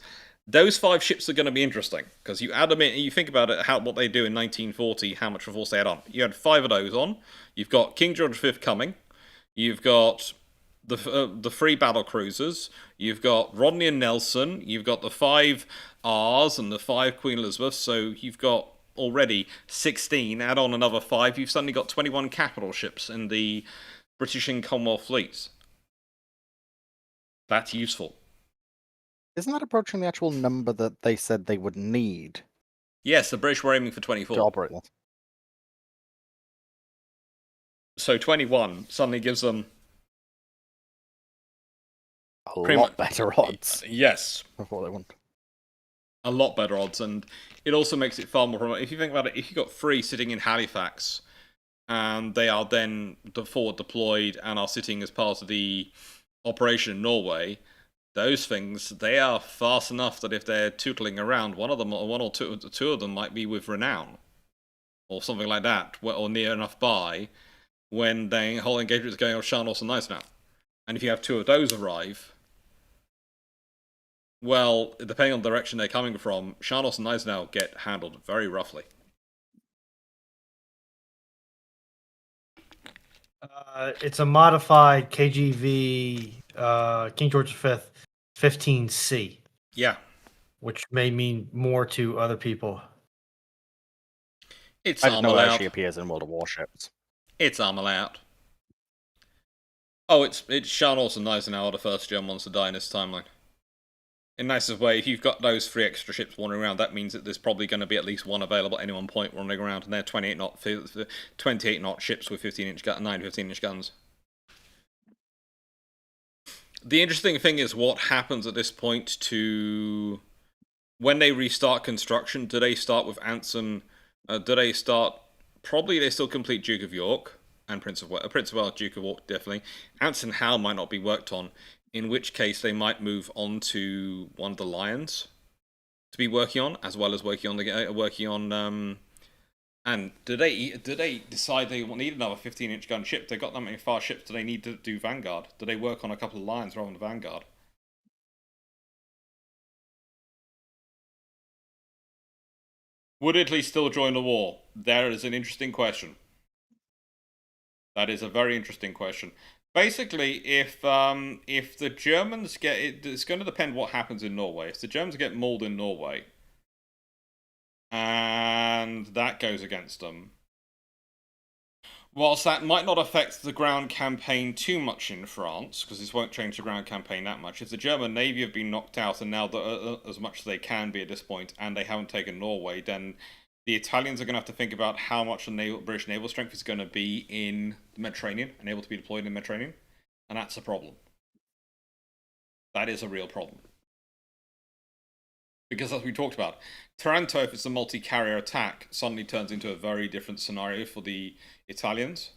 those 5 ships are going to be interesting, because you add them in, and you think about it, what they do in 1940, how much force they had on. You had 5 of those on. You've got King George V coming. You've got the 3 battle cruisers. You've got Rodney and Nelson. You've got the 5 R's and the 5 Queen Elizabeth. So you've got already 16. Add on another 5. You've suddenly got 21 capital ships in the British and Commonwealth fleets. That's useful. Isn't that approaching the actual number that they said they would need? Yes, the British were aiming for 24. To operate that. So 21 suddenly gives them a lot better odds. Yes. Of what they want. A lot better odds, and it also makes it far more... If you think about it, if you've got 3 sitting in Halifax, and they are then forward deployed and are sitting as part of the operation in Norway, those things, they are fast enough that if they're tootling around, one or two of them might be with renown, or something like that, or near enough by, when the whole engagement is going on Sharnos and Gneisenau. And if you have 2 of those arrive, well, depending on the direction they're coming from, Sharnos and Gneisenau get handled very roughly. It's a modified KGV King George V 15C. Yeah. Which may mean more to other people. It's I didn't know it actually appears in World of Warships. It's armor out. Oh, it's Sharnos and Gneisenau are the first German ones to die in this timeline. In nicest way, if you've got those 3 extra ships wandering around, that means that there's probably going to be at least 1 available at any one point wandering around, and they're 28 knot ships with 9 15-inch guns. The interesting thing is what happens at this point to when they restart construction. Do they start with Anson? Do they start? Probably they still complete Duke of York and Prince of Wales, Duke of York definitely. Anson Howe might not be worked on. In which case, they might move on to one of the Lions to be working on, as well as working on And do they decide they need another 15-inch gun ship? They've got that many fast ships. Do they need to do Vanguard? Do they work on a couple of Lions rather than Vanguard? Would Italy still join the war? There is an interesting question. That is a very interesting question. Basically, if the Germans get it, it's going to depend what happens in Norway. If the Germans get mauled in Norway, and that goes against them, whilst that might not affect the ground campaign too much in France, because this won't change the ground campaign that much, if the German Navy have been knocked out and now as much as they can be at this point, and they haven't taken Norway, then the Italians are going to have to think about how much the British naval strength is going to be in the Mediterranean and able to be deployed in the Mediterranean, and that's a problem. That is a real problem. Because as we talked about, Taranto, if it's a multi-carrier attack, suddenly turns into a very different scenario for the Italians.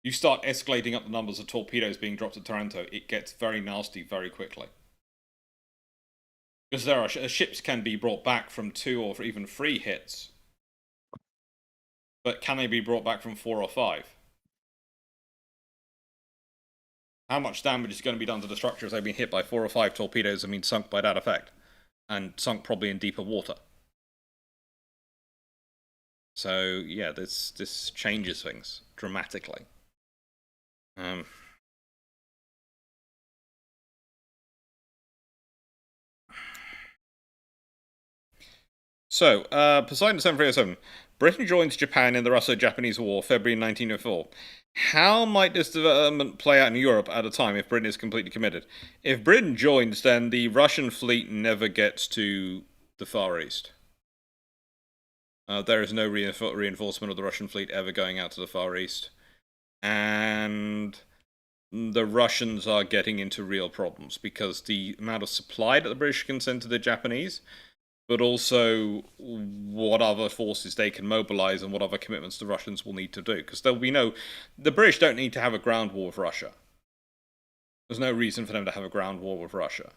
You start escalating up the numbers of torpedoes being dropped at Taranto, it gets very nasty very quickly. Because there are ships can be brought back from 2 or even 3 hits. But can they be brought back from 4 or 5? How much damage is going to be done to the structure if they've been hit by 4 or 5 torpedoes and been sunk by that effect? And sunk probably in deeper water. So, yeah, this changes things dramatically. So, Poseidon 7307. Britain joins Japan in the Russo-Japanese War, February 1904. How might this development play out in Europe at a time if Britain is completely committed? If Britain joins, then the Russian fleet never gets to the Far East. There is no reinforcement of the Russian fleet ever going out to the Far East. And the Russians are getting into real problems because the amount of supply that the British can send to the Japanese, but also what other forces they can mobilize and what other commitments the Russians will need to do. Because there'll be the British don't need to have a ground war with Russia. There's no reason for them to have a ground war with Russia.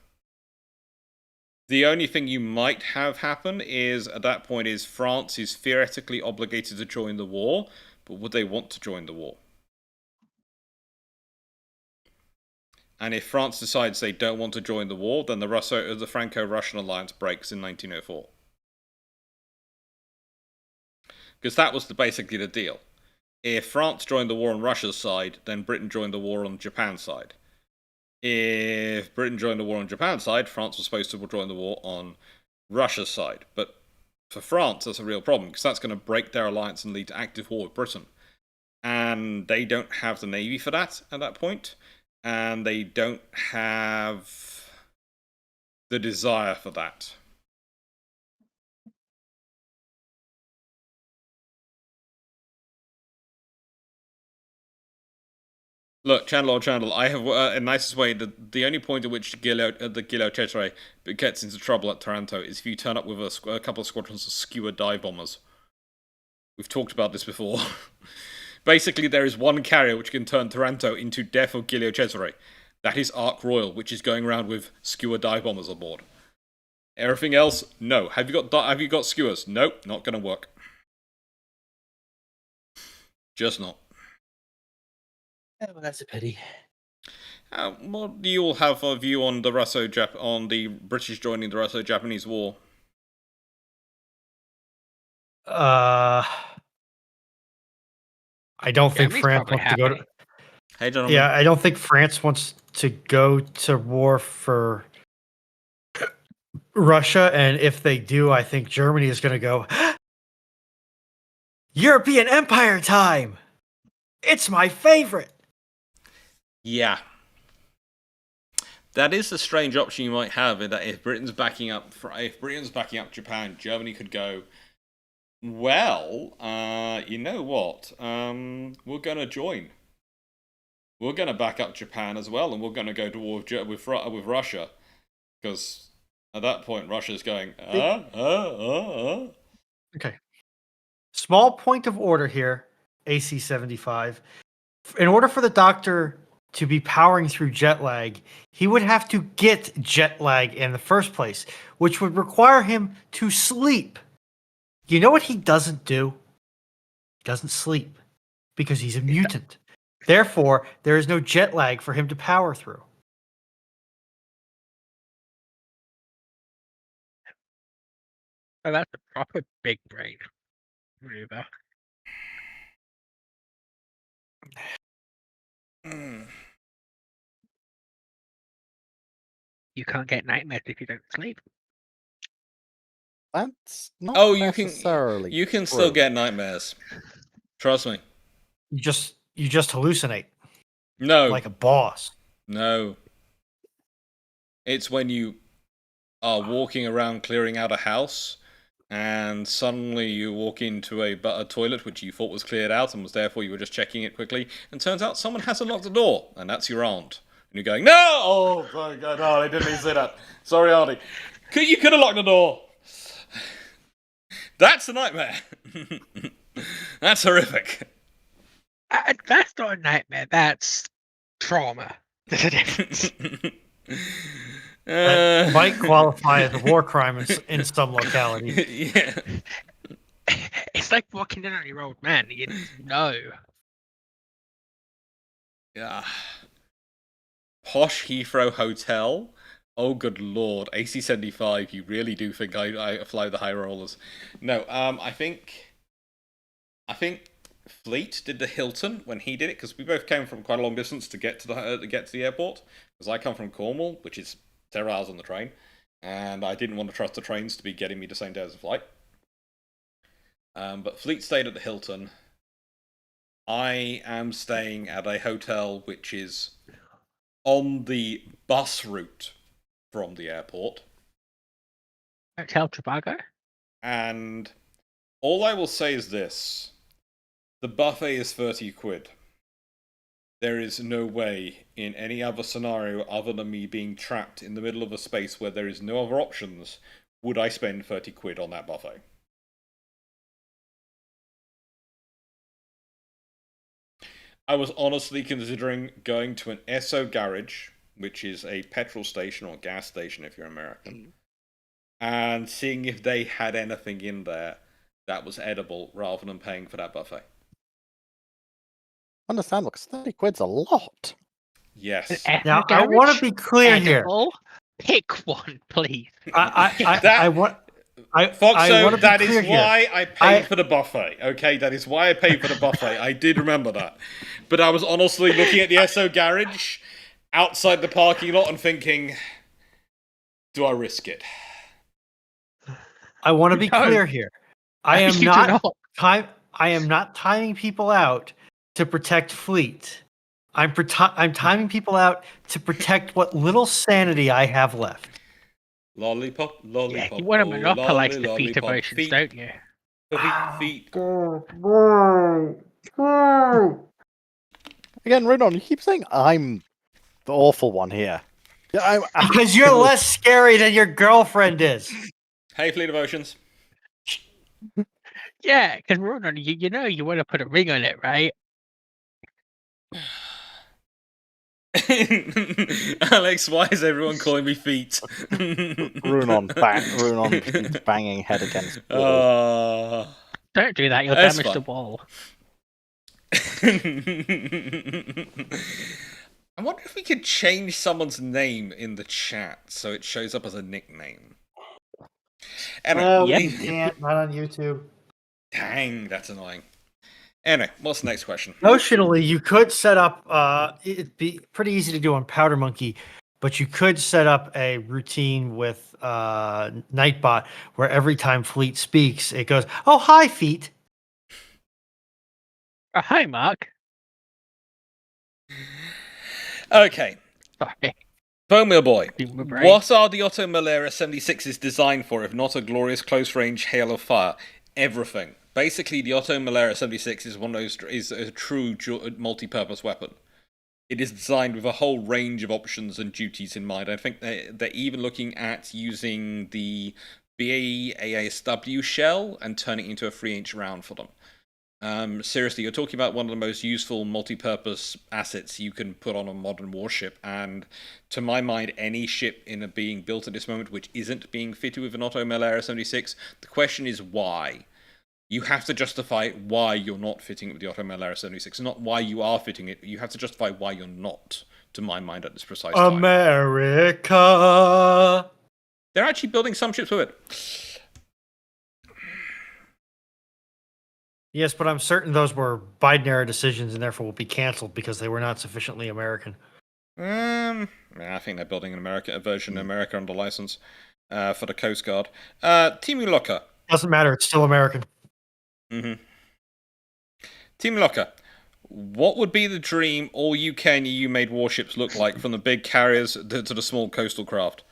The only thing you might have happen is, at that point, is France is theoretically obligated to join the war, but would they want to join the war? And if France decides they don't want to join the war, then the Franco-Russian alliance breaks in 1904. Because that was basically the deal. If France joined the war on Russia's side, then Britain joined the war on Japan's side. If Britain joined the war on Japan's side, France was supposed to join the war on Russia's side. But for France, that's a real problem, because that's going to break their alliance and lead to active war with Britain. And they don't have the navy for that at that point. And they don't have the desire for that. Look, Chandler, I have a nicest way. The only point at which the Gilio Cesare gets into trouble at Taranto is if you turn up with a couple of squadrons of skewer dive bombers. We've talked about this before. Basically, there is one carrier which can turn Taranto into death of Gilio Cesare. That is Ark Royal, which is going around with skewer dive bombers on board. Everything else, no. Have you got skewers? Nope, not going to work. Just not. Oh, well, that's a pity. What do you all have a view on the British joining the Russo-Japanese War? I don't think Germany's France probably wants to go to. happy. Hey, gentlemen. Yeah, I don't think France wants to go to war for Russia, and if they do, I think Germany is going to go European Empire time. It's my favorite. Yeah. That is a strange option you might have, in that if Britain's backing up Japan, Germany could go, well, you know what? We're going to join. We're going to back up Japan as well, and we're going to go to war with Russia. Because at that point, Russia's going, Okay. Small point of order here, AC-75. In order for the Doctor to be powering through jet lag, he would have to get jet lag in the first place, which would require him to sleep. You know what he doesn't do? He doesn't sleep because he's a mutant. Therefore, there is no jet lag for him to power through. Oh, that's a proper big brain maneuver. You can't get nightmares if you don't sleep. That's not you necessarily can still true. get nightmares. Trust me. You just hallucinate No. like a boss. No. It's when you are walking around clearing out a house, and suddenly you walk into a toilet which you thought was cleared out and was therefore you were just checking it quickly, and turns out someone has unlocked the door, and that's your aunt. And you're going, no! Oh, my God, no, I didn't mean to say that. Sorry, auntie. You could have locked the door. That's a nightmare. That's horrific. That's not a nightmare. That's trauma. There's a difference. That might qualify as a war crime in some localities. Yeah. It's like walking in on your old man. You know. Yeah. Posh Heathrow Hotel. Oh, good lord. AC-75, you really do think I fly the high rollers. No, I think Fleet did the Hilton when he did it, because we both came from quite a long distance to get to the airport. Because I come from Cornwall, which is 0 hours on the train, and I didn't want to trust the trains to be getting me the same day as the flight. But Fleet stayed at the Hilton. I am staying at a hotel which is on the bus route from the airport. Hotel Trivago? And all I will say is this. The buffet is 30 quid. There is no way in any other scenario other than me being trapped in the middle of a space where there is no other options would I spend 30 quid on that buffet. I was honestly considering going to an Esso garage, which is a petrol station or gas station if you're American, and seeing if they had anything in there that was edible rather than paying for that buffet. Understandable, because 30 quid's a lot. Yes. Now, I want to be clear edible? Here. Pick one, please. I want... Foxo, that is why I paid for the buffet. Okay, that is why I paid for the buffet. I did remember that. But I was honestly looking at the Esso garage outside the parking lot and thinking, do I risk it? I want to be clear here. I am not timing people out to protect Fleet. I'm timing people out to protect what little sanity I have left. Lollipop, lollipop. Yeah, you want to monopolize the feet emotions, don't you? Feet. Again, Runon, you keep saying I'm the awful one here. Because you're less scary than your girlfriend is. Hey, Fleet Emotions. Yeah, because Runon, you know you want to put a ring on it, right? Alex, why is everyone calling me feet? Runon keeps banging head against wall. Don't do that, you'll damage the wall. I wonder if we could change someone's name in the chat so it shows up as a nickname. Anyway, you can't, not on YouTube. Dang, that's annoying. Anyway, what's the next question? Notionally, you could set up, it'd be pretty easy to do on Powder Monkey, but you could set up a routine with Nightbot where every time Fleet speaks, it goes, "Oh, hi, Feet." Hi, Mark. Okay. Sorry. Bone Wheel Boy, what are the Otto Malera 76s designed for if not a glorious close-range hail of fire? Everything. Basically, the Otto Malera 76 is is a true multi-purpose weapon. It is designed with a whole range of options and duties in mind. I think they're even looking at using the BAE ASW shell and turning it into a 3-inch round for them. Seriously, you're talking about one of the most useful multi-purpose assets you can put on a modern warship, and to my mind, any ship being built at this moment which isn't being fitted with an Otto Malera 76, the question is why. You have to justify why you're not fitting it with the Otto Malera 76, not why you are fitting it. You have to justify why you're not, to my mind, at this precise time. America! They're actually building some ships with it. Yes, but I'm certain those were Biden-era decisions and therefore will be canceled because they were not sufficiently American. I think they're building a version in America under license for the Coast Guard. Timu Locker. Doesn't matter. It's still American. Mm-hmm. Timu Locker. What would be the dream all UK and EU made warships look like, from the big carriers to the small coastal craft?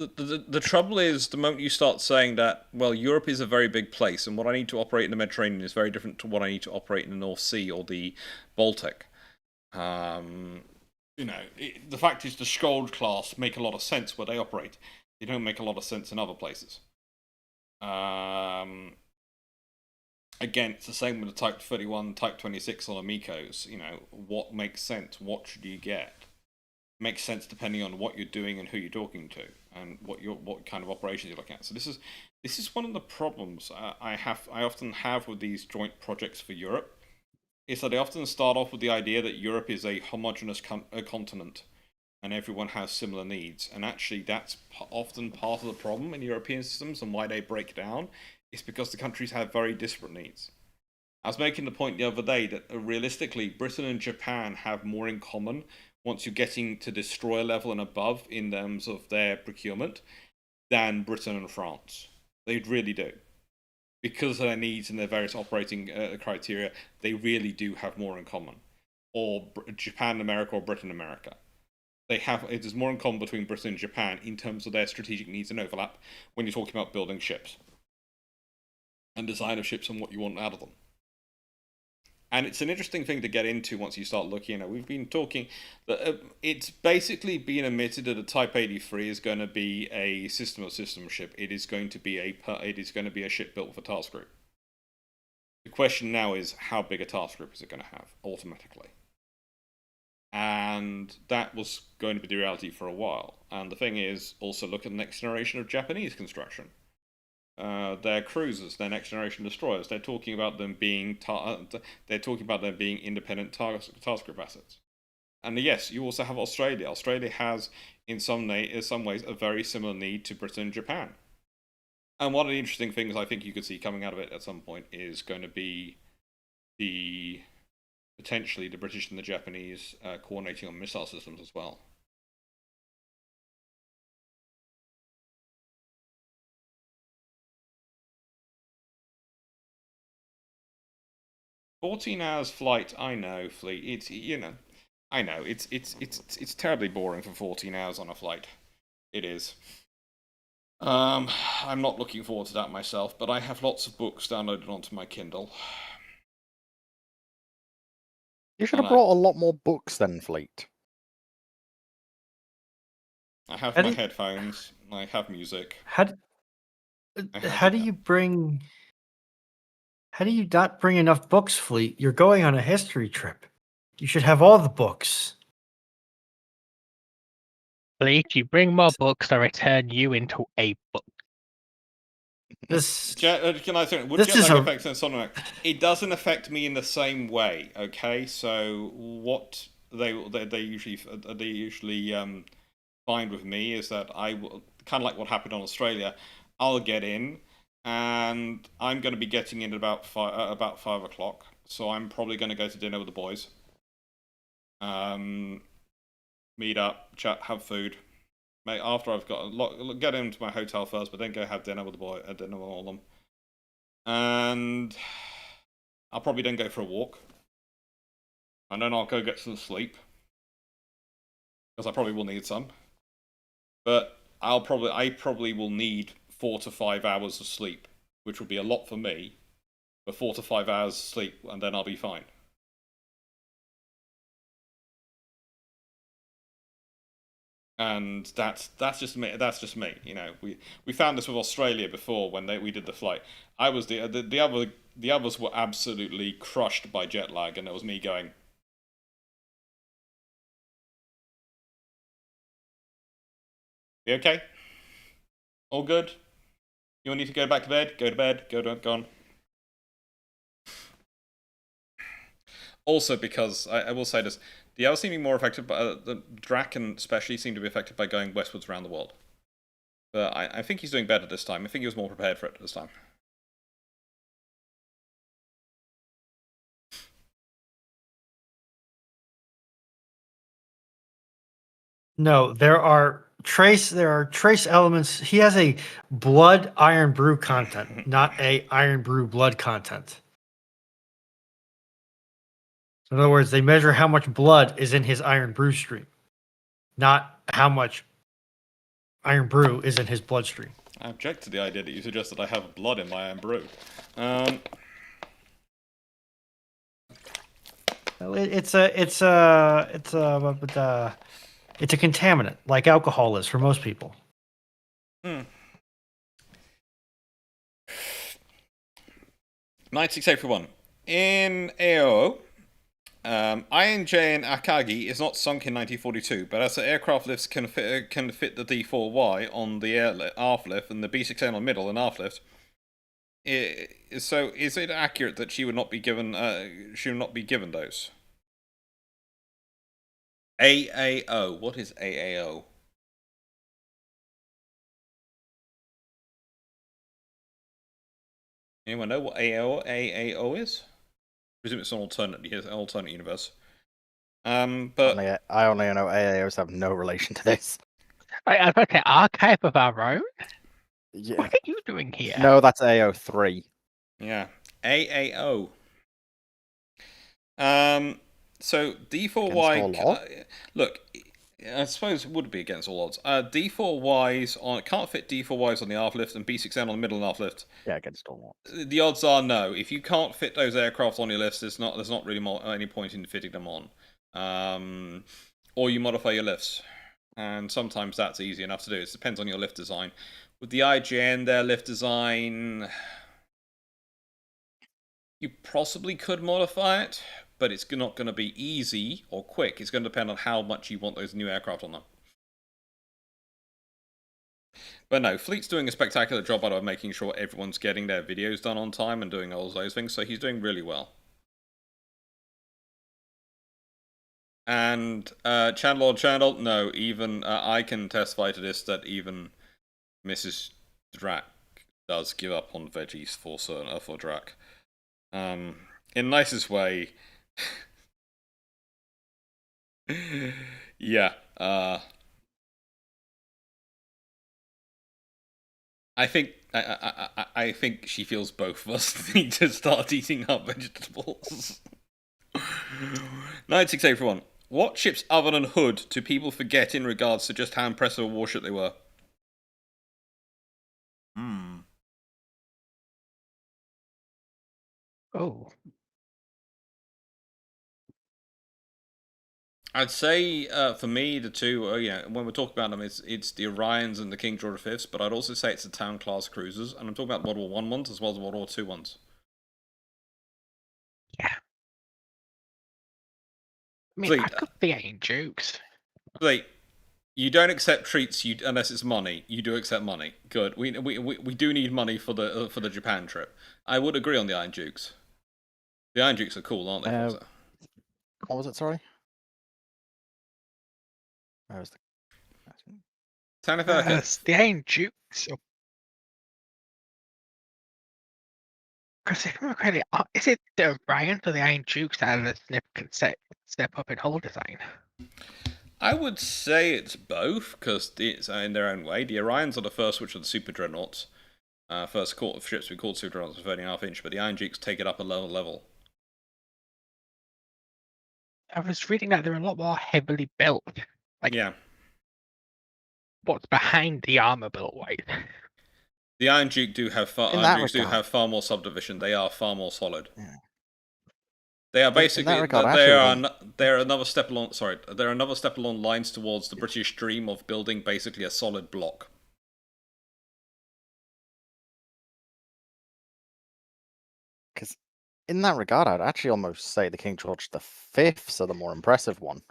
The trouble is, the moment you start saying that, well, Europe is a very big place, and what I need to operate in the Mediterranean is very different to what I need to operate in the North Sea or the Baltic. The fact is, the Skjold class make a lot of sense where they operate. They don't make a lot of sense in other places. Again, it's the same with the Type 31, Type 26 on Amicos. What makes sense? What should you get? Makes sense depending on what you're doing and who you're talking to, and what kind of operations you're looking at. So this is one of the problems I often have with these joint projects for Europe, is that they often start off with the idea that Europe is a homogeneous continent and everyone has similar needs. And actually, that's often part of the problem in European systems, and why they break down. It's because the countries have very disparate needs. I was making the point the other day that realistically, Britain and Japan have more in common once you're getting to destroyer level and above in terms of their procurement than Britain and France. They really do. Because of their needs and their various operating criteria, they really do have more in common. Or Japan and America, or Britain and America. It is more in common between Britain and Japan in terms of their strategic needs and overlap when you're talking about building ships and design of ships and what you want out of them. And it's an interesting thing to get into once you start looking. We've been talking that it's basically been admitted that a Type 83 is going to be a system of system ship. It is going to be a ship built for task group. The question now is, how big a task group is it going to have automatically? And that was going to be the reality for a while. And the thing is, also look at the next generation of Japanese construction. Their cruisers, their next generation destroyers. They're talking about them being independent task group assets. And yes, you also have Australia. Australia has, in some ways, a very similar need to Britain and Japan. And one of the interesting things I think you could see coming out of it at some point is going to be potentially the British and the Japanese coordinating on missile systems as well. $14 flight, I know, fleet. I know it's terribly boring for 14 hours on a flight. It is. I'm not looking forward to that myself, but I have lots of books downloaded onto my Kindle. You should have brought a lot more books then, Fleet. I have my headphones. I have music. How do you not bring enough books, Fleet? You're going on a history trip. You should have all the books. Fleet, you bring more books, I return you into a book. Can I say, would jet lag affect Insomniac? It doesn't affect me in the same way. Okay, so what they usually find with me is that I will, kind of like what happened on Australia. I'll get in, and I'm going to be getting in at about 5 o'clock. So I'm probably going to go to dinner with the boys. Meet up, chat, have food. After I've get into my hotel first, but then go have dinner with dinner with all of them. And I'll probably then go for a walk. And then I'll go get some sleep. Because I probably will need some. But I probably will need 4 to 5 hours of sleep, which would be a lot for me. But 4 to 5 hours of sleep, and then I'll be fine. And that's just me. That's just me. We found this with Australia before when we did the flight. I was the others were absolutely crushed by jet lag, and it was me going. You okay? All good? You need to go back to bed? Go to bed. Go on. Also, because I will say this. The others seem to be more affected by the Draken, especially, seem to be affected by going westwards around the world. But I think he's doing better this time. I think he was more prepared for it this time. No, there are trace elements. He has a blood iron brew content, not a iron brew blood content. So in other words, they measure how much blood is in his iron brew stream, not how much iron brew is in his bloodstream. I object to the idea that you suggested I have blood in my iron brew. Well, it's a contaminant, like alcohol is for most people. 9681. In AO, Iron J and Akagi is not sunk in 1942, but as the aircraft lifts can fit the D4Y on the aft lift and the B6N on middle and aft lift. So is it accurate that she would not be given those? AAO. What is AAO? Anyone know what AAO is? I presume it's an alternate universe. But I only know AAOs have no relation to this. I was about to say archive of our own. Yeah. What are you doing here? No, that's AO3. Yeah, AAO. So D4Y. Look, I suppose it would be against all odds. D4Ys can't fit D4Ys on the aft lift and B6M on the middle and aft lift. Yeah, against all odds. The odds are no. If you can't fit those aircraft on your lifts, there's not really any point in fitting them on. Or you modify your lifts, and sometimes that's easy enough to do. It depends on your lift design. With the IGN, their lift design, you possibly could modify it, but it's not going to be easy or quick. It's going to depend on how much you want those new aircraft on them. But no, Fleet's doing a spectacular job out of making sure everyone's getting their videos done on time and doing all those things, so he's doing really well. And Channel, no, even I can testify to this, that even Mrs. Drac does give up on veggies for Drac. In the nicest way. Yeah, I think she feels both of us need to start eating our vegetables. 96 everyone. What ships other than Hood do people forget in regards to just how impressive a warship they were? Oh. I'd say for me the two, when we're talking about them, it's the Orions and the King George V's, but I'd also say it's the Town class cruisers, and I'm talking about World War I ones as well as World War II ones. Yeah. I mean, I've got the Iron Dukes. You don't accept treats unless it's money. You do accept money. Good. We do need money for the Japan trip. I would agree on the Iron Dukes. The Iron Dukes are cool, aren't they? What was it? Sorry. Where was the the Iron Dukes. Because if I'm correct, is it the Orion or the Iron Dukes that have a significant step up in hull design? I would say it's both, because it's in their own way. The Orions are the first, which are the Super Dreadnoughts. First ships we called Super Dreadnoughts with 30.5 inch, but the Iron Dukes take it up a lower level. I was reading that they're a lot more heavily built. Yeah. What's behind the armor built weight? The Iron Duke do have far more subdivision. They are far more solid. Yeah. They are basically they're another step along. Sorry, they're another step along lines towards the British dream of building basically a solid block. Because in that regard, I'd actually almost say the King George V are the more impressive one.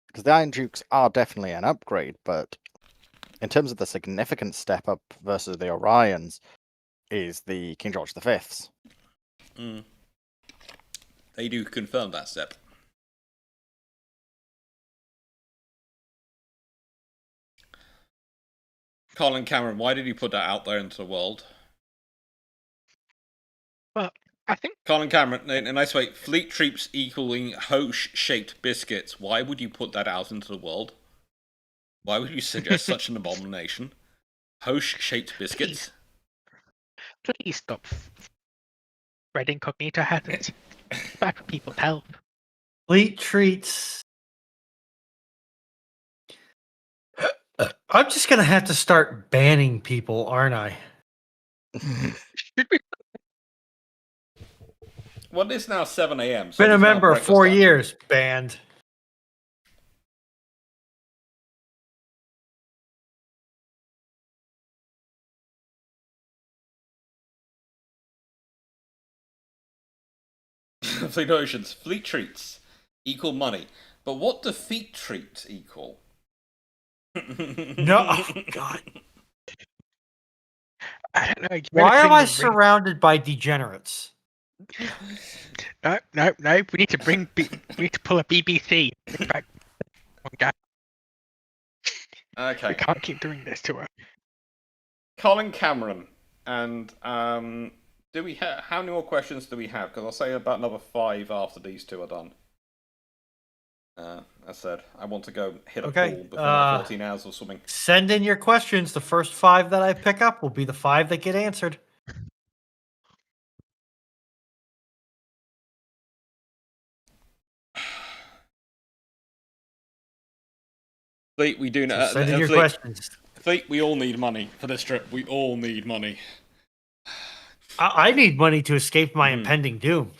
Because the Iron Dukes are definitely an upgrade, but in terms of the significant step up versus the Orions, is the King George V's. They do confirm that step. Colin Cameron, why did you put that out there into the world? Well, I think Colin Cameron, in a nice way, fleet troops equaling Hoche-shaped biscuits. Why would you put that out into the world? Why would you suggest such an abomination? Hoche-shaped biscuits? please stop spreading incognito hazards. Bad for people's health. Fleet treats. I'm just gonna have to start banning people, aren't I? Should we? Well, it's now 7 a.m. Been a member 4 years, banned. Fleet Oceans. Fleet treats equal money. But what do feet treats equal? No, oh, God. I don't know. Why am I surrounded by degenerates? No. We need to we need to pull a BBC. Back. Okay. We can't keep doing this to her. Colin Cameron, and do we how many more questions do we have? Because I'll say about another 5 after these 2 are done. As said, I want to go hit a pool before 14 hours of swimming. Send in your questions. The first 5 that I pick up will be the 5 that get answered. Fleet, we do know. Send in your questions. Fleet, we all need money for this trip. We all need money. I need money to escape my impending doom.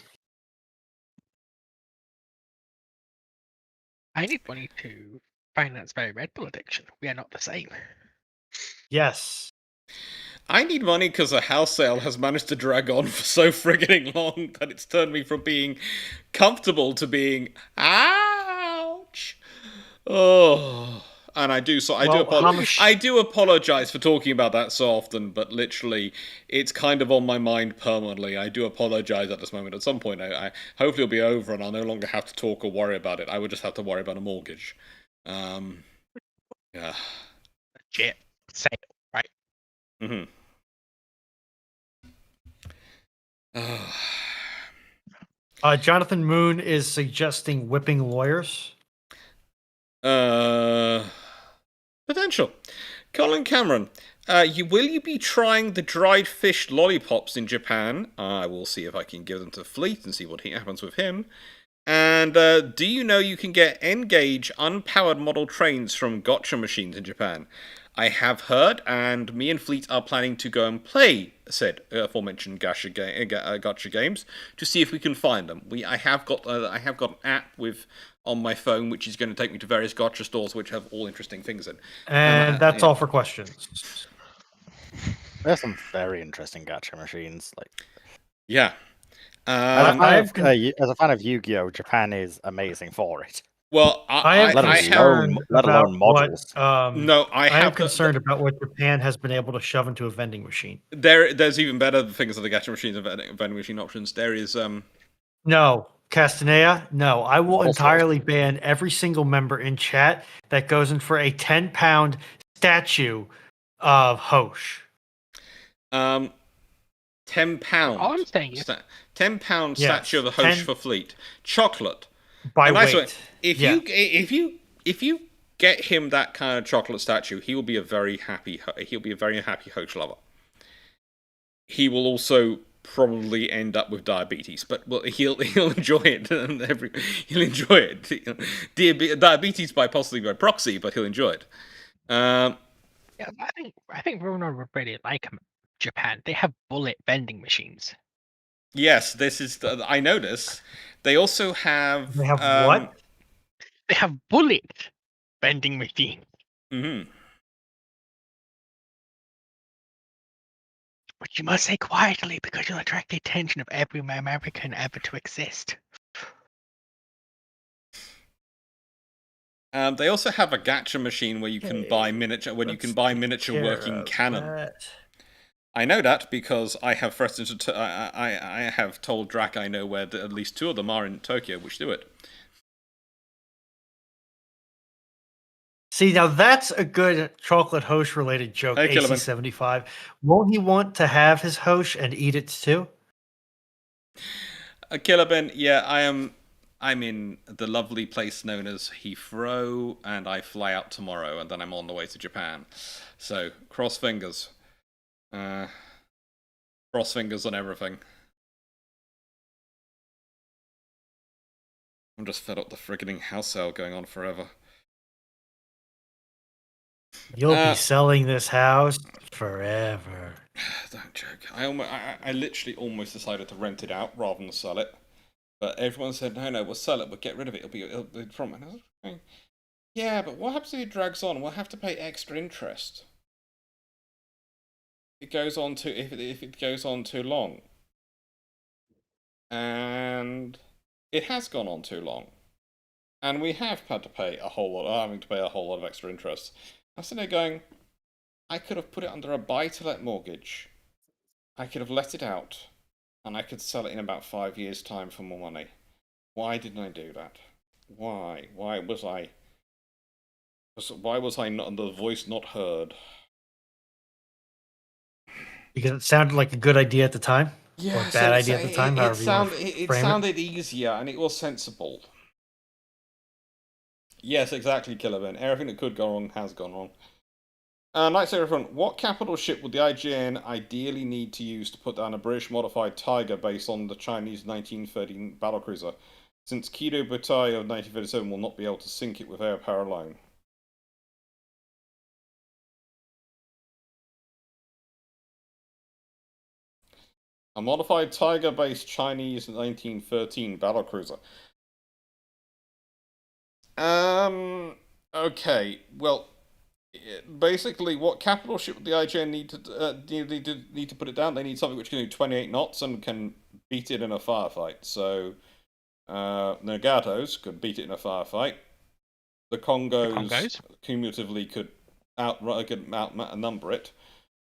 I need money to finance my Red Bull addiction. We are not the same. Yes. I need money because a house sale has managed to drag on for so frigging long that it's turned me from being comfortable to being ouch. Oh, and I do apologize for talking about that so often, but literally, it's kind of on my mind permanently. I do apologize at this moment. At some point, I hopefully it'll be over, and I'll no longer have to talk or worry about it. I would just have to worry about a mortgage. Yeah. Legit sale, right? Mm-hmm. Jonathan Moon is suggesting whipping lawyers. Potential. Colin Cameron, will you be trying the dried fish lollipops in Japan? I will see if I can give them to Fleet and see what happens with him. And do you know you can get N-gauge unpowered model trains from gotcha machines in Japan? I have heard, and me and Fleet are planning to go and play said aforementioned gotcha games to see if we can find them. I have got an app on my phone which is going to take me to various gotcha stores which have all interesting things in. And that's all for questions. There's some very interesting gotcha machines. Yeah. As a fan of Yu-Gi-Oh, Japan is amazing for it. Well, I am concerned about models. I am concerned about what Japan has been able to shove into a vending machine. There's even better things than the gacha machines and vending machine options. There is No, Castanea. No, I will entirely ban every single member in chat that goes in for a 10-pound statue of Hoche. 10 pound. All I'm saying is 10 pound statue of the Hoche for Fleet. Chocolate. By weight. If you get him that kind of chocolate statue, he will be a very happy Hoche lover. He will also probably end up with diabetes, but he'll enjoy it. He'll enjoy it. Diabetes possibly by proxy, but he'll enjoy it. Yeah, I think Bruno would really like Japan. They have bullet vending machines. Yes, I notice. They also have. They have what? They have bullet vending machines. Mm-hmm. But you must say quietly because you'll attract the attention of every American ever to exist. They also have a gacha machine where you can buy miniature working cannon. I know that because I have I have told Drac I know where at least 2 of them are in Tokyo, which do it. See, now that's a good chocolate Hoche related joke. Hey, AC75. Won't he want to have his Hoche and eat it too? Killer Ben, yeah, I'm in the lovely place known as Heathrow, and I fly out tomorrow, and then I'm on the way to Japan. So, cross fingers. Cross fingers on everything. I'm just fed up the frigging house sale going on forever. You'll be selling this house forever. Don't joke. I literally almost decided to rent it out rather than sell it. But everyone said, no, we'll sell it, we'll get rid of it, it'll be from it. And I was like, yeah, but what happens if it drags on? We'll have to pay extra interest. If it goes on too long. And it has gone on too long. And we have had to pay a whole lot of extra interest. I'm sitting there going, I could have put it under a buy-to-let mortgage. I could have let it out, and I could sell it in about 5 years' time for more money. Why didn't I do that? Why? Why was I not the voice not heard? Because it sounded like a good idea at the time? Yeah, or a bad idea at the time, it sounded easier and it was sensible. Yes, exactly, Killer Ben. Everything that could go wrong has gone wrong. Night everyone, what capital ship would the IGN ideally need to use to put down a British modified Tiger based on the Chinese 1913 battlecruiser, since Kido Butai of 1937 will not be able to sink it with air power alone? A modified Tiger-based Chinese 1913 battlecruiser. Okay. Well, basically, what capital ship would the IGN need to put it down? They need something which can do 28 knots and can beat it in a firefight. So, Nagatos could beat it in a firefight. The Congos cumulatively could outnumber it.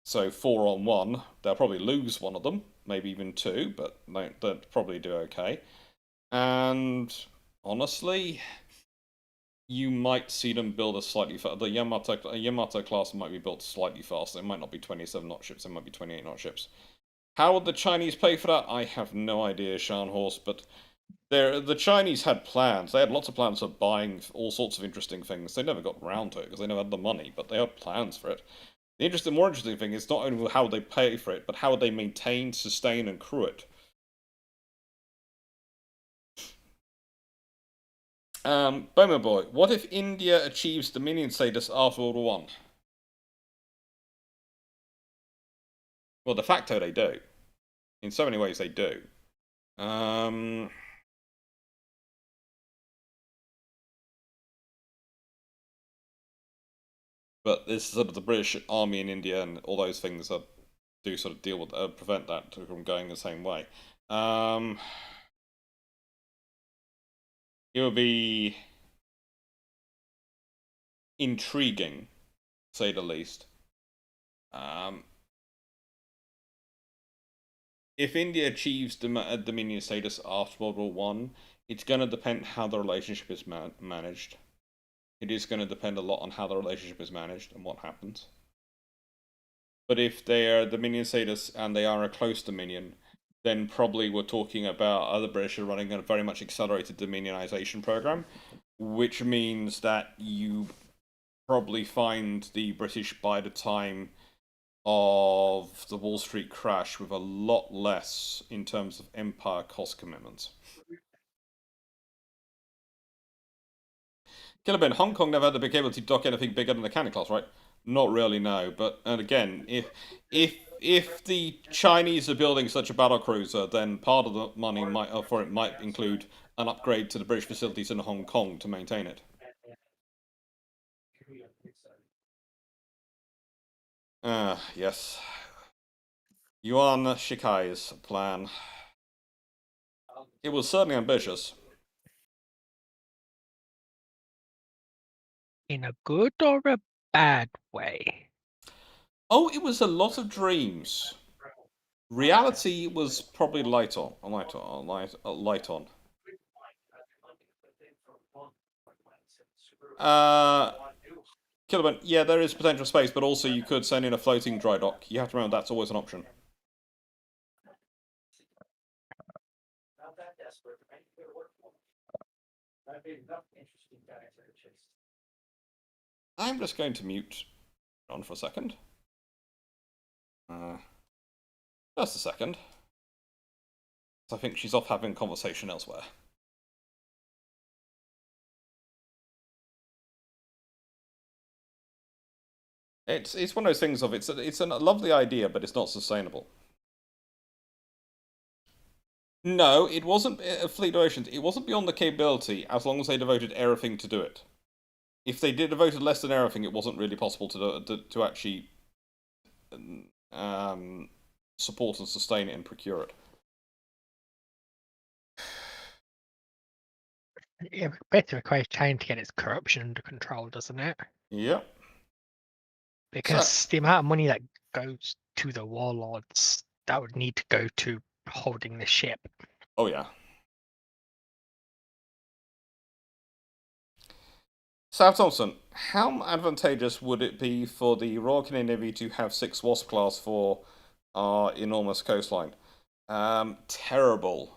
So 4 on 1, they'll probably lose one of them, maybe even 2, but they'll probably do okay. And honestly, you might see them build a slightly faster. The Yamato class might be built slightly faster. It might not be 27 knot ships, it might be 28 knot ships. How would the Chinese pay for that? I have no idea, Sharnhorse, but the Chinese had plans. They had lots of plans for buying all sorts of interesting things. They never got around to it because they never had the money, but they had plans for it. The more interesting thing is not only how they pay for it, but how they maintain, sustain, and crew it. Bowman Boy, what if India achieves Dominion status after World War I? Well, de facto they do. In so many ways they do. But this is sort of the British Army in India and all those things that do sort of deal with prevent that from going the same way. It would be intriguing, to say the least. If India achieves Dominion status after World War I, it's going to depend how the relationship is managed. It is going to depend a lot on how the relationship is managed and what happens. But if they are Dominion status and they are a close Dominion, then probably we're talking about other British are running a very much accelerated Dominionization program, which means that you probably find the British by the time of the Wall Street crash with a lot less in terms of empire cost commitments. Killer Ben, Hong Kong never had the capability to dock anything bigger than the Cannon class, right? Not really, no. But and again, if the Chinese are building such a battle cruiser, then part of the money might include an upgrade to the British facilities in Hong Kong to maintain it. Yes. Yuan Shikai's plan. It was certainly ambitious. In a good or a bad way? Oh, it was a lot of dreams. Reality was probably light on. Killerman, yeah, there is potential space, but also you could send in a floating dry dock. You have to remember that's always an option. I'm just going to mute on for a second. Just a second. I think she's off having a conversation elsewhere. It's one of those things of it's a lovely idea, but it's not sustainable. No, it wasn't fleet donations. It wasn't beyond the capability as long as they devoted everything to do it. If they did devoted less than everything, it wasn't really possible to actually support and sustain it and procure it. It basically requires China to get its corruption under control, doesn't it? Yep. Because the amount of money that goes to the warlords, that would need to go to holding the ship. Oh, yeah. South Thompson, how advantageous would it be for the Royal Canadian Navy to have 6 Wasp class for our enormous coastline? Terrible.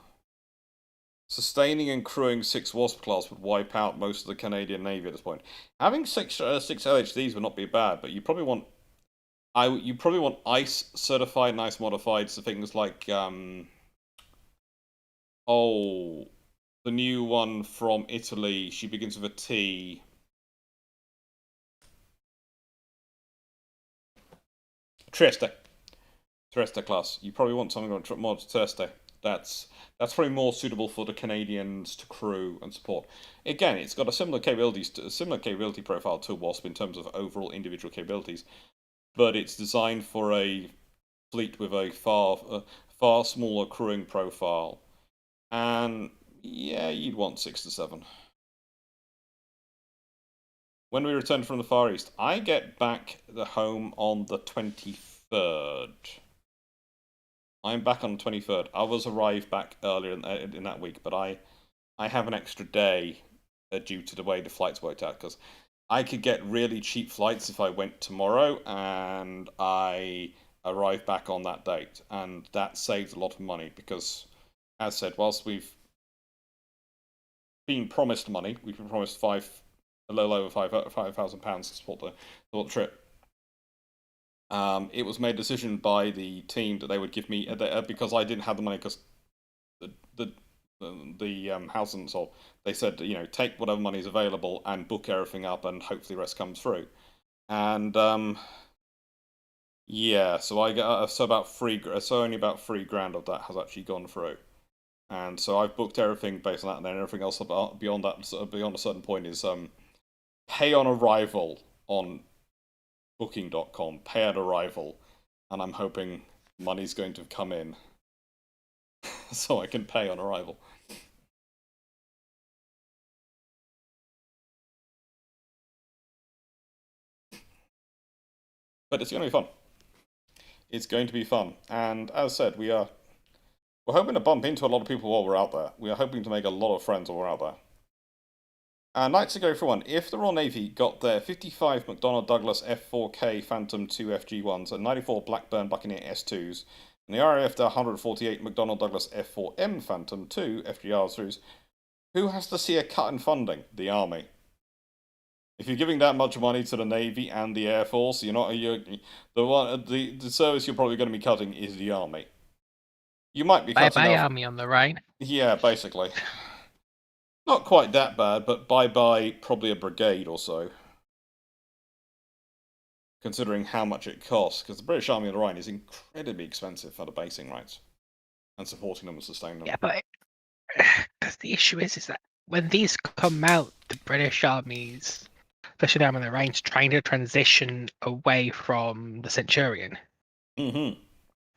Sustaining and crewing 6 Wasp class would wipe out most of the Canadian Navy at this point. Having 6 LHDs would not be bad, but you probably want ICE certified and ICE modified, so things like the new one from Italy. She begins with a T. Trieste class. You probably want something on more Trieste. That's probably more suitable for the Canadians to crew and support. Again, it's got a similar capability profile to Wasp in terms of overall individual capabilities, but it's designed for a fleet with a far smaller crewing profile. And yeah, you'd want 6 to 7. When we return from the Far East, I get back home on the 23rd. I'm back on the 23rd. Others arrive back earlier in that week, but I have an extra day due to the way the flights worked out, because I could get really cheap flights if I went tomorrow, and I arrive back on that date, and that saves a lot of money, because, as said, whilst we've been promised money, we've been promised a little over £5,000 to support the trip. It was made a decision by the team that they would give me because I didn't have the money, because the house and so they said, take whatever money is available and book everything up, and hopefully the rest comes through. And yeah, so I got only about £3,000 of that has actually gone through, and so I've booked everything based on that, and then everything else beyond a certain point is pay on arrival on Booking.com, pay at arrival, and I'm hoping money's going to come in so I can pay on arrival. But it's going to be fun. It's going to be fun, and as said, we're hoping to bump into a lot of people while we're out there. We are hoping to make a lot of friends while we're out there. Knights to go for one. If the Royal Navy got their 55 McDonnell Douglas F4K Phantom 2 FG1s and 94 Blackburn Buccaneer S2s, and the RAF their 148 McDonnell Douglas F4M Phantom 2 FGR3s, who has to see a cut in funding? The Army. If you're giving that much money to the Navy and the Air Force, the service you're probably going to be cutting is the Army. You might be cutting bye Army on the Rhine. Yeah, basically. Not quite that bad, but bye-bye probably a brigade or so. Considering how much it costs, because the British Army on the Rhine is incredibly expensive for the basing rights and supporting them and sustaining them. Yeah, but because the issue is that when these come out, the British armies, especially the Army on the Rhine, is trying to transition away from the Centurion. Mm-hmm.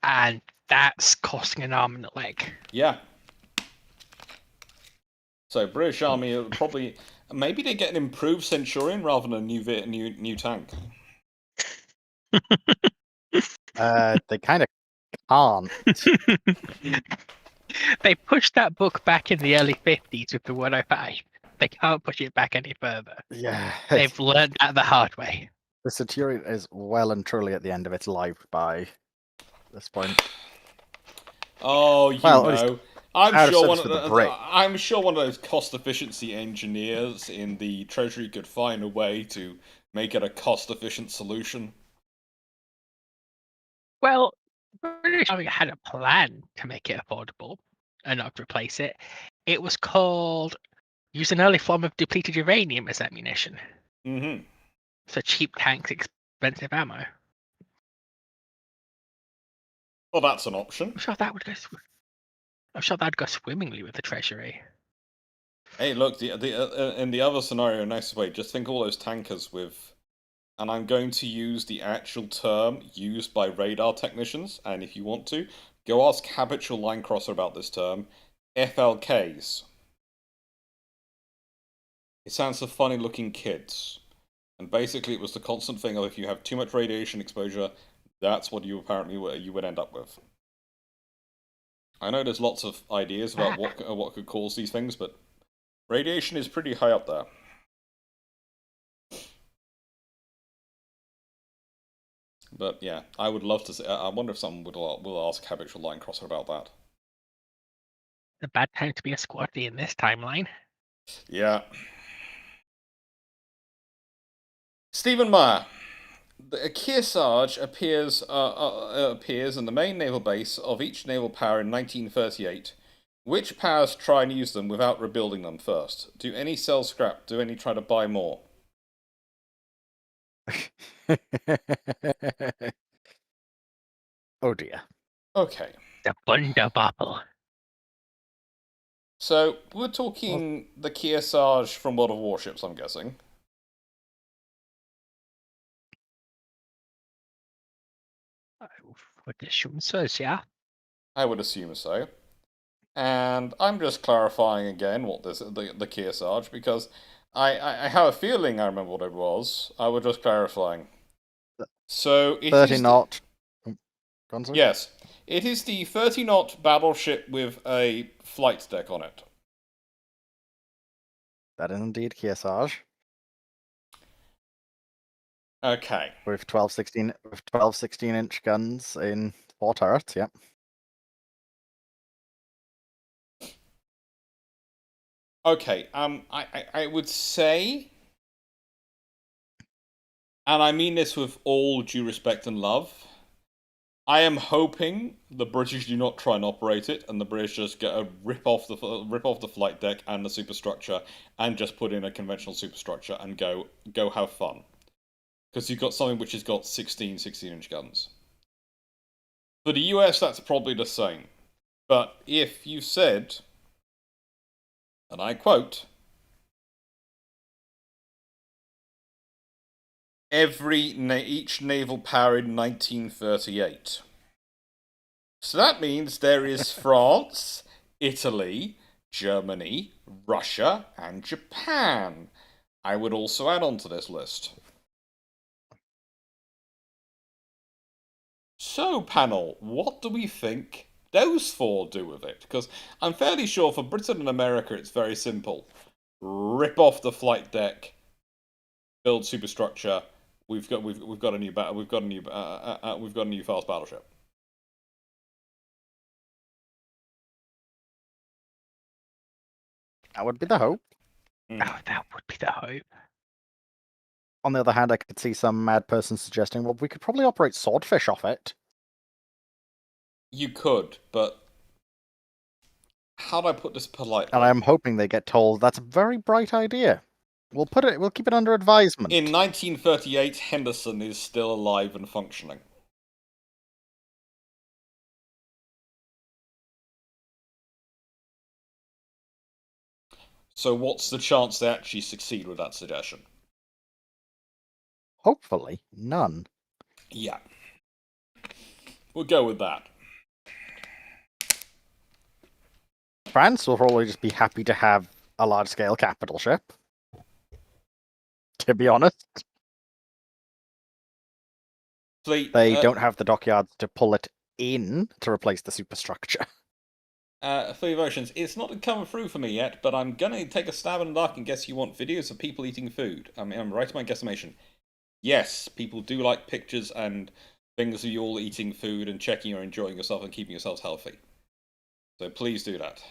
And that's costing an arm and a leg. Yeah. So British Army probably maybe they get an improved Centurion rather than a new tank. They kind of can't. They pushed that book back in the early 50s with the 105. They can't push it back any further. Yeah. They've learned that the hard way. The Centurion is well and truly at the end of its life by this point. Oh, out of service for the bridge. I'm sure one of those cost efficiency engineers in the Treasury could find a way to make it a cost efficient solution. Well, the British Army had a plan to make it affordable and not replace it. It was called use an early form of depleted uranium as ammunition. Mm-hmm. So cheap tanks, expensive ammo. Well, that's an option. I'm sure that would go. I'm sure that'd go swimmingly with the Treasury. Hey, look, in the other scenario, nice way, just think all those tankers with, and I'm going to use the actual term used by radar technicians, and if you want to, go ask Habitual Line Crosser about this term, FLKs. It stands for funny looking kids. And basically it was the constant thing of if you have too much radiation exposure, that's what you apparently would end up with. I know there's lots of ideas about what could cause these things, but radiation is pretty high up there. But yeah, I would love to see. I wonder if someone will ask Habitual Line Crosser about that. A bad time to be a squatty in this timeline. Yeah. Stephen Meyer. The Kearsarge appears in the main naval base of each naval power in 1938. Which powers try and use them without rebuilding them first? Do any sell scrap? Do any try to buy more? Oh dear. Okay. The Bundabobble. So, we're talking the Kearsarge from World of Warships, I'm guessing. I would assume so, yeah. I would assume so. And I'm just clarifying again what the Kearsarge, because I have a feeling I remember what it was. I was just clarifying. So, it 30 is knot. Yes. It is the 30-knot battleship with a flight deck on it. That is indeed Kearsarge. Okay. With 12, 16-inch guns in 4 turrets, yep. Okay, I would say, and I mean this with all due respect and love, I am hoping the British do not try and operate it, and the British just get a rip off the flight deck and the superstructure, and just put in a conventional superstructure and go have fun, because you've got something which has got 16-inch guns. For the US, that's probably the same, but if you said, and I quote, each naval power in 1938. So that means there is France, Italy, Germany, Russia, and Japan. I would also add on to this list. So, panel, what do we think those 4 do with it? Because I'm fairly sure for Britain and America it's very simple. Rip off the flight deck, build superstructure. We've got a new fast battleship. That would be the hope. Oh, that would be the hope. On the other hand, I could see some mad person suggesting, well, we could probably operate swordfish off it. You could, but how do I put this politely? And I'm hoping they get told that's a very bright idea. We'll keep it under advisement. In 1938, Henderson is still alive and functioning. So what's the chance they actually succeed with that suggestion? Hopefully, none. Yeah. We'll go with that. France will probably just be happy to have a large-scale capital ship. To be honest. They don't have the dockyards to pull it in to replace the superstructure. For your versions, it's not coming through for me yet, but I'm gonna take a stab in the dark and guess you want videos of people eating food. I mean, I'm right in my guesstimation. Yes, people do like pictures and things of you all eating food and checking you're enjoying yourself and keeping yourselves healthy. So please do that.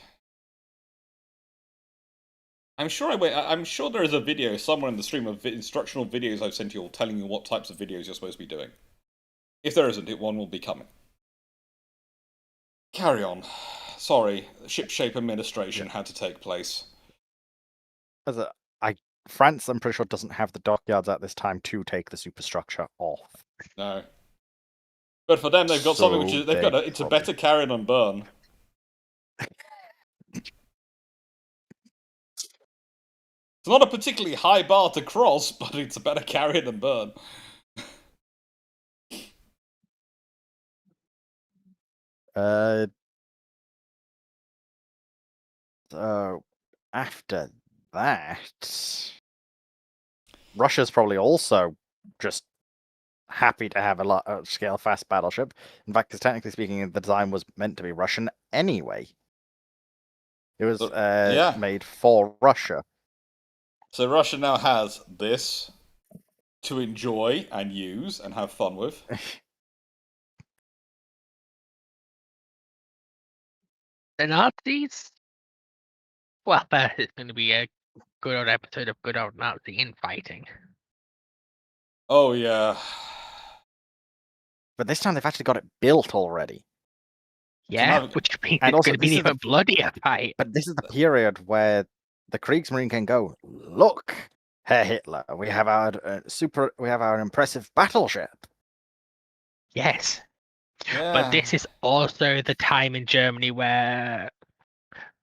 I'm sure there is a video somewhere in the stream of instructional videos I've sent you all telling you what types of videos you're supposed to be doing. If there isn't, one will be coming. Carry on. Sorry, shipshape administration had to take place. France, I'm pretty sure, doesn't have the dockyards at this time to take the superstructure off. No. But for them, they've got something which is it's a better carry than burn. It's not a particularly high bar to cross, but it's a better carry than burn. So after that, Russia's probably also just happy to have a large-scale fast battleship. In fact, because technically speaking, the design was meant to be Russian anyway. It was made for Russia. So Russia now has this to enjoy and use and have fun with. The Nazis? Well, that is going to be a good old episode of good old Nazi infighting. Oh, yeah. But this time they've actually got it built already. Yeah, which means it's going to be an even bloodier fight. But this is the period where the Kriegsmarine can go, look, Herr Hitler, we have our impressive battleship. Yes. Yeah. But this is also the time in Germany where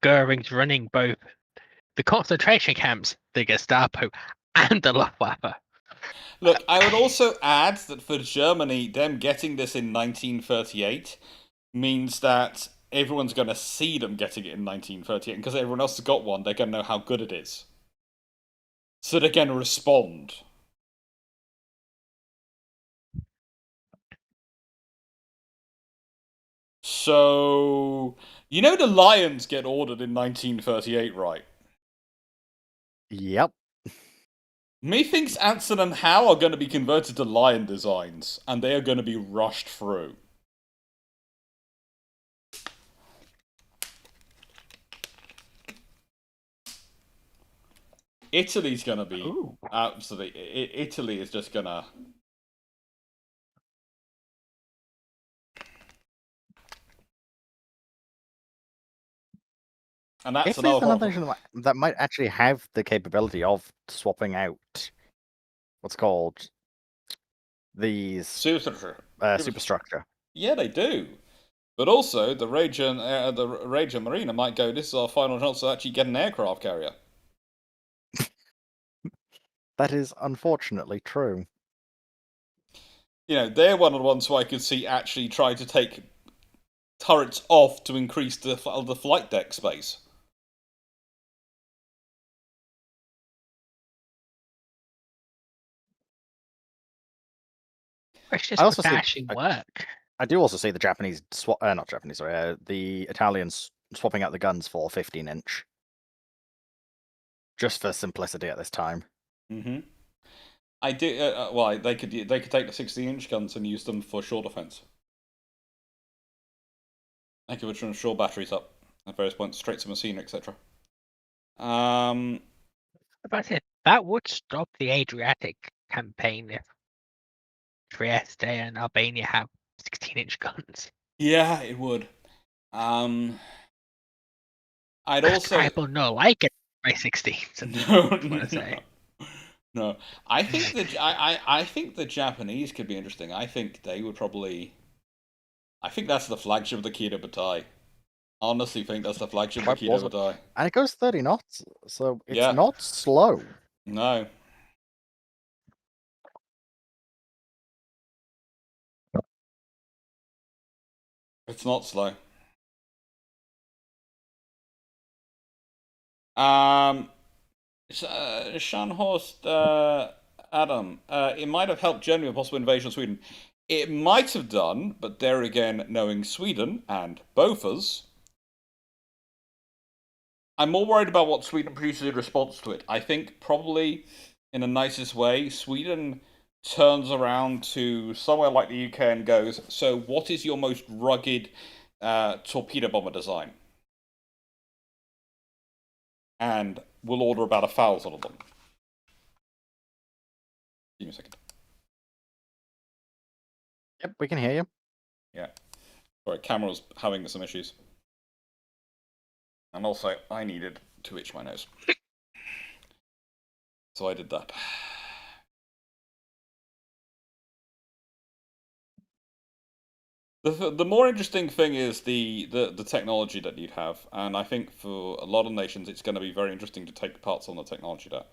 Goering's running both the concentration camps, the Gestapo, and the Luftwaffe. Look, I would also add that for Germany, them getting this in 1938 means that everyone's going to see them getting it in 1938, and because everyone else has got one, they're going to know how good it is. So they're going to respond. So, you know the Lions get ordered in 1938, right? Yep. Methinks Anson and Howe are going to be converted to Lion designs, and they are going to be rushed through. Italy's going to be absolutely... Italy is just going to... And that's if there's another nation that might actually have the capability of swapping out what's called these superstructure. Yeah, they do. But also, the Ranger Marina might go, this is our final chance to actually get an aircraft carrier. That is unfortunately true. You know, they're one of the ones who I could see actually try to take turrets off to increase the flight deck space. It's just bashing work. I do also see the Japanese the Italians swapping out the guns for 15-inch. Just for simplicity at this time. Mm-hmm. I do. Well, they could take the 16-inch guns and use them for shore defense. They could run shore batteries up at various points, straight to Messina, etc. That would stop the Adriatic campaign if Trieste and Albania have 16-inch guns. Yeah, it would. I'd also people no like it by 16s. No. I think the Japanese could be interesting. I think they would probably. I think that's the flagship of the Kido Butai. I honestly think that's the flagship of the Kido Butai. And it goes 30 knots, so it's not slow. No. It's not slow. Scharnhorst, Adam, it might have helped Germany with possible invasion of Sweden. It might have done, but there again, knowing Sweden and Bofors, I'm more worried about what Sweden produces in response to it. I think probably, in the nicest way, Sweden turns around to somewhere like the UK and goes, so what is your most rugged torpedo bomber design? and we'll order about 1,000 of them. Give me a second. Yep, we can hear you. Yeah. Sorry, camera's having some issues. And also, I needed to itch my nose. So I did that. The more interesting thing is the technology that you'd have, and I think for a lot of nations it's going to be very interesting to take parts on the technology there.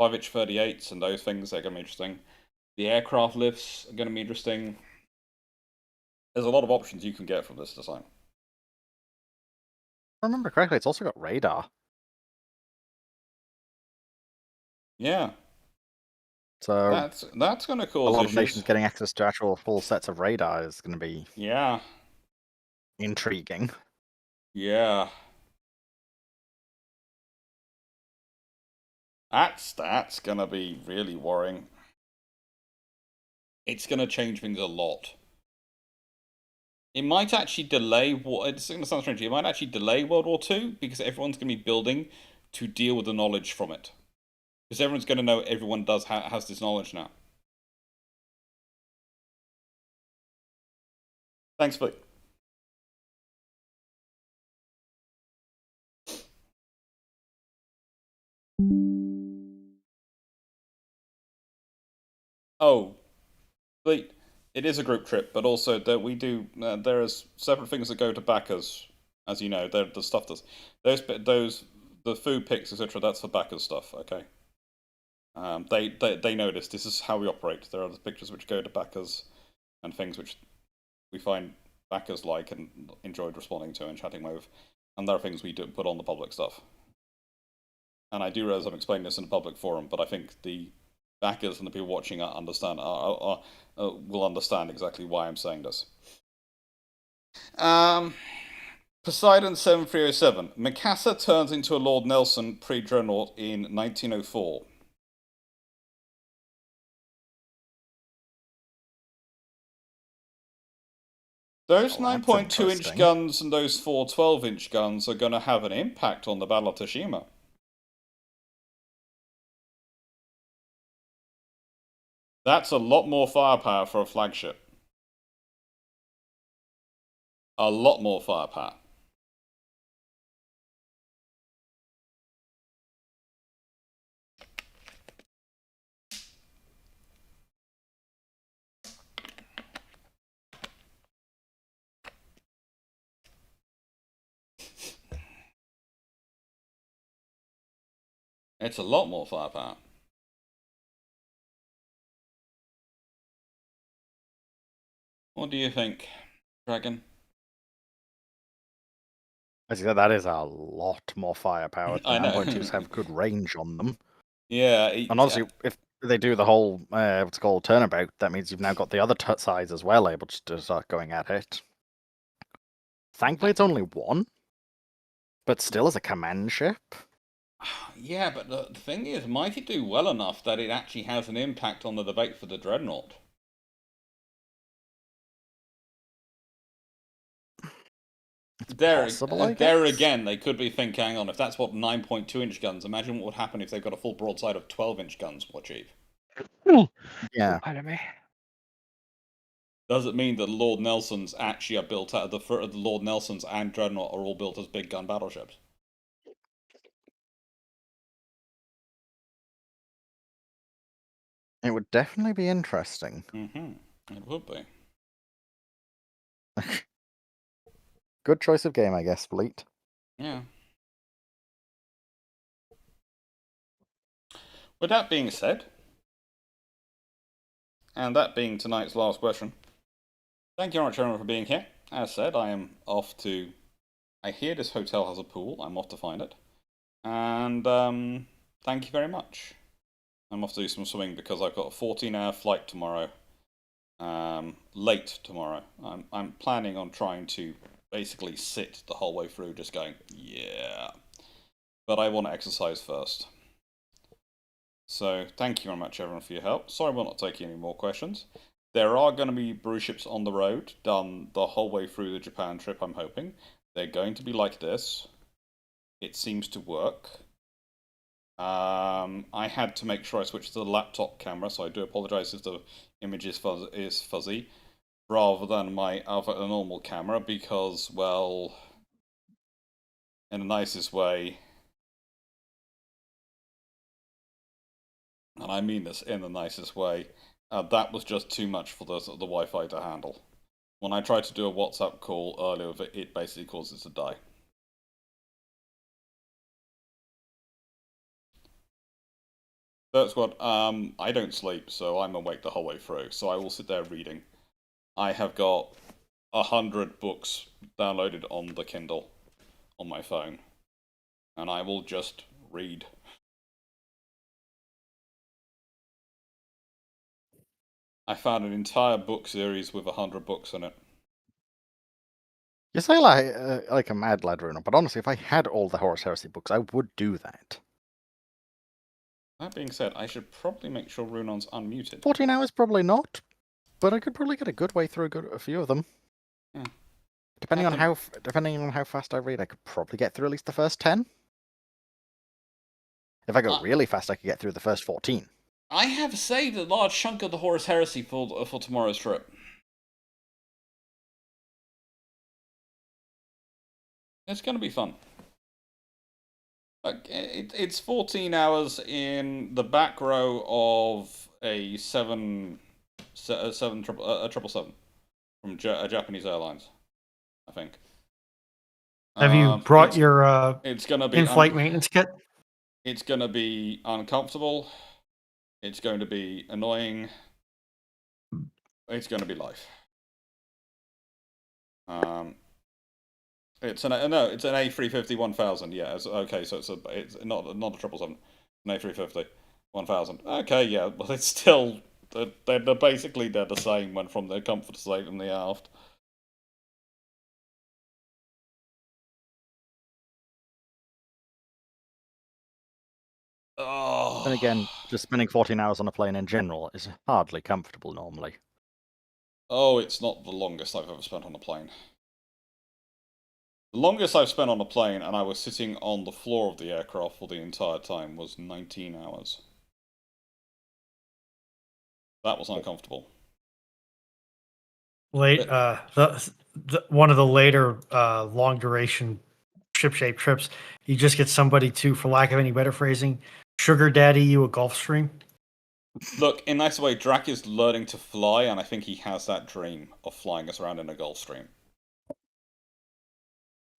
5-inch 38s and those things are going to be interesting. The aircraft lifts are going to be interesting. There's a lot of options you can get from this design. If I remember correctly, it's also got radar. Yeah. So that's going to cause a lot issues. of nations getting access to actual full sets of radar is going to be intriguing. Yeah. That's going to be really worrying. It's going to change things a lot. It might actually delay it's going to sound strange. It might actually delay World War II because everyone's going to be building to deal with the knowledge from it. Because everyone's going to know everyone has this knowledge now. Thanks, Vic. Oh, it is a group trip, but also that we do. There is separate things that go to backers, as you know. The stuff that's the food picks, etc. That's for backers stuff. Okay. They know this. This is how we operate. There are the pictures which go to backers, and things which we find backers like and enjoyed responding to and chatting with, and there are things we do put on the public stuff. And I do realize I'm explaining this in a public forum, but I think the backers and the people watching will understand exactly why I'm saying this. Poseidon 7307. Mikasa turns into a Lord Nelson pre-Dreadnought in 1904. Those 9.2-inch guns and those 4 12-inch guns are going to have an impact on the Battle of Tsushima. That's a lot more firepower for a flagship. A lot more firepower. It's a lot more firepower. What do you think, Dragon? As you said, that is a lot more firepower. The I know. 9.2s have good range on them. Yeah. And obviously, if they do the whole, what's called turnabout, that means you've now got the other sides as well able to start going at it. Thankfully, it's only one, but still as a command ship. Yeah, but the thing is, might it do well enough that it actually has an impact on the debate for the Dreadnought? There again, they could be thinking, hang on, if that's what 9.2-inch guns, imagine what would happen if they've got a full broadside of 12-inch guns will achieve. Yeah. Pardon me. Does it mean that Lord Nelsons actually are built out of the Lord Nelsons and Dreadnought are all built as big gun battleships? It would definitely be interesting. It would be. Good choice of game, I guess, Fleet. Yeah. With that being said, and that being tonight's last question, thank you very much, everyone, for being here. As said, I am off to... I hear this hotel has a pool. I'm off to find it. And thank you very much. I'm off to do some swimming because I've got a 14-hour flight tomorrow. Late tomorrow. I'm planning on trying to basically sit the whole way through, just going, yeah. But I want to exercise first. So thank you very much, everyone, for your help. Sorry we're not taking any more questions. There are going to be Bruships on the road, done the whole way through the Japan trip, I'm hoping. They're going to be like this. It seems to work. I had to make sure I switched to the laptop camera, so I do apologise if the image is fuzzy, rather than my other normal camera, because, well, in the nicest way, and I mean this in the nicest way, that was just too much for the Wi-Fi to handle. When I tried to do a WhatsApp call earlier with it, it basically causes it to die. Third Squad, I don't sleep, so I'm awake the whole way through, so I will sit there reading. I have got 100 books downloaded on the Kindle on my phone, and I will just read. I found an entire book series with 100 books in it. You say like a mad lad, Runa, but honestly, if I had all the Horus Heresy books, I would do that. That being said, I should probably make sure Runon's unmuted. 14 hours, probably not, but I could probably get a good way through a few of them. Yeah. Depending on how fast I read, I could probably get through at least the first 10. If I go really fast, I could get through the first 14. I have saved a large chunk of the Horus Heresy for tomorrow's trip. It's going to be fun. It's 14 hours in the back row of a 777 from Japanese Airlines, I think. Have you brought your it's gonna be in-flight maintenance kit? It's going to be uncomfortable. It's going to be annoying. It's going to be life. It's an A350 1000. Yeah. Okay. So it's not a 777. An A350 1000. Okay. Yeah. But it's still they're basically the same when from the comfort state and the aft. Oh. Then again, just spending 14 hours on a plane in general is hardly comfortable normally. Oh, it's not the longest I've ever spent on a plane. The longest I've spent on a plane, and I was sitting on the floor of the aircraft for the entire time, was 19 hours. That was uncomfortable. One of the later long duration ship-shaped trips, you just get somebody to, for lack of any better phrasing, sugar daddy you a Gulfstream. Look, in a nice way, Drac is learning to fly, and I think he has that dream of flying us around in a Gulfstream.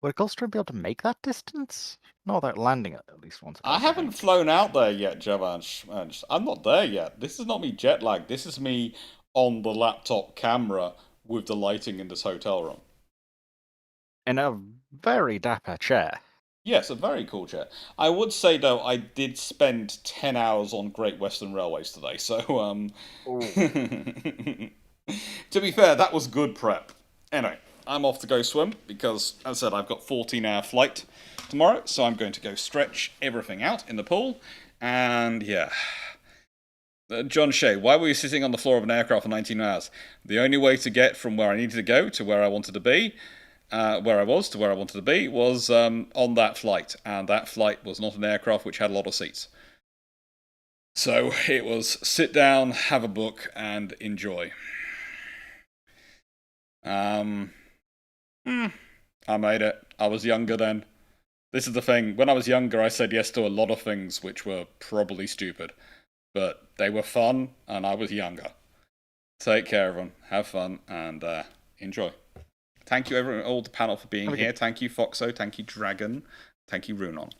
Would a Gulfstream be able to make that distance? Not without landing at least once. I haven't flown out there yet, Javansh. I'm not there yet. This is not me jet lag. This is me on the laptop camera with the lighting in this hotel room. In a very dapper chair. Yes, a very cool chair. I would say, though, I did spend 10 hours on Great Western Railways today, so, to be fair, that was good prep. Anyway, I'm off to go swim, because, as I said, I've got 14-hour flight tomorrow, so I'm going to go stretch everything out in the pool, and, yeah. John Shea, why were you sitting on the floor of an aircraft for 19 hours? The only way to get from where I needed to go to where I wanted to be where I was to where I wanted to be was on that flight, and that flight was not an aircraft which had a lot of seats. So it was sit down, have a book, and enjoy. I made it. I was younger then. This is the thing. When I was younger, I said yes to a lot of things which were probably stupid, but they were fun, and I was younger. Take care, everyone. Have fun, and enjoy. Thank you, everyone, all the panel, for being here. Thank you, Foxo. Thank you, Dragon. Thank you, Runon.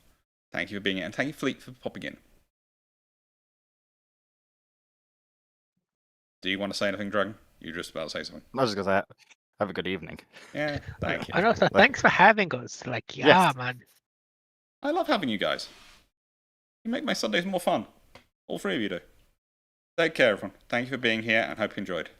Thank you for being here. And thank you, Fleet, for popping in. Do you want to say anything, Dragon? You were just about to say something. I was just going to say, have a good evening. Yeah, thank you. And also, thanks for having us. Like, yeah, man. I love having you guys. You make my Sundays more fun. All three of you do. Take care, everyone. Thank you for being here, and hope you enjoyed.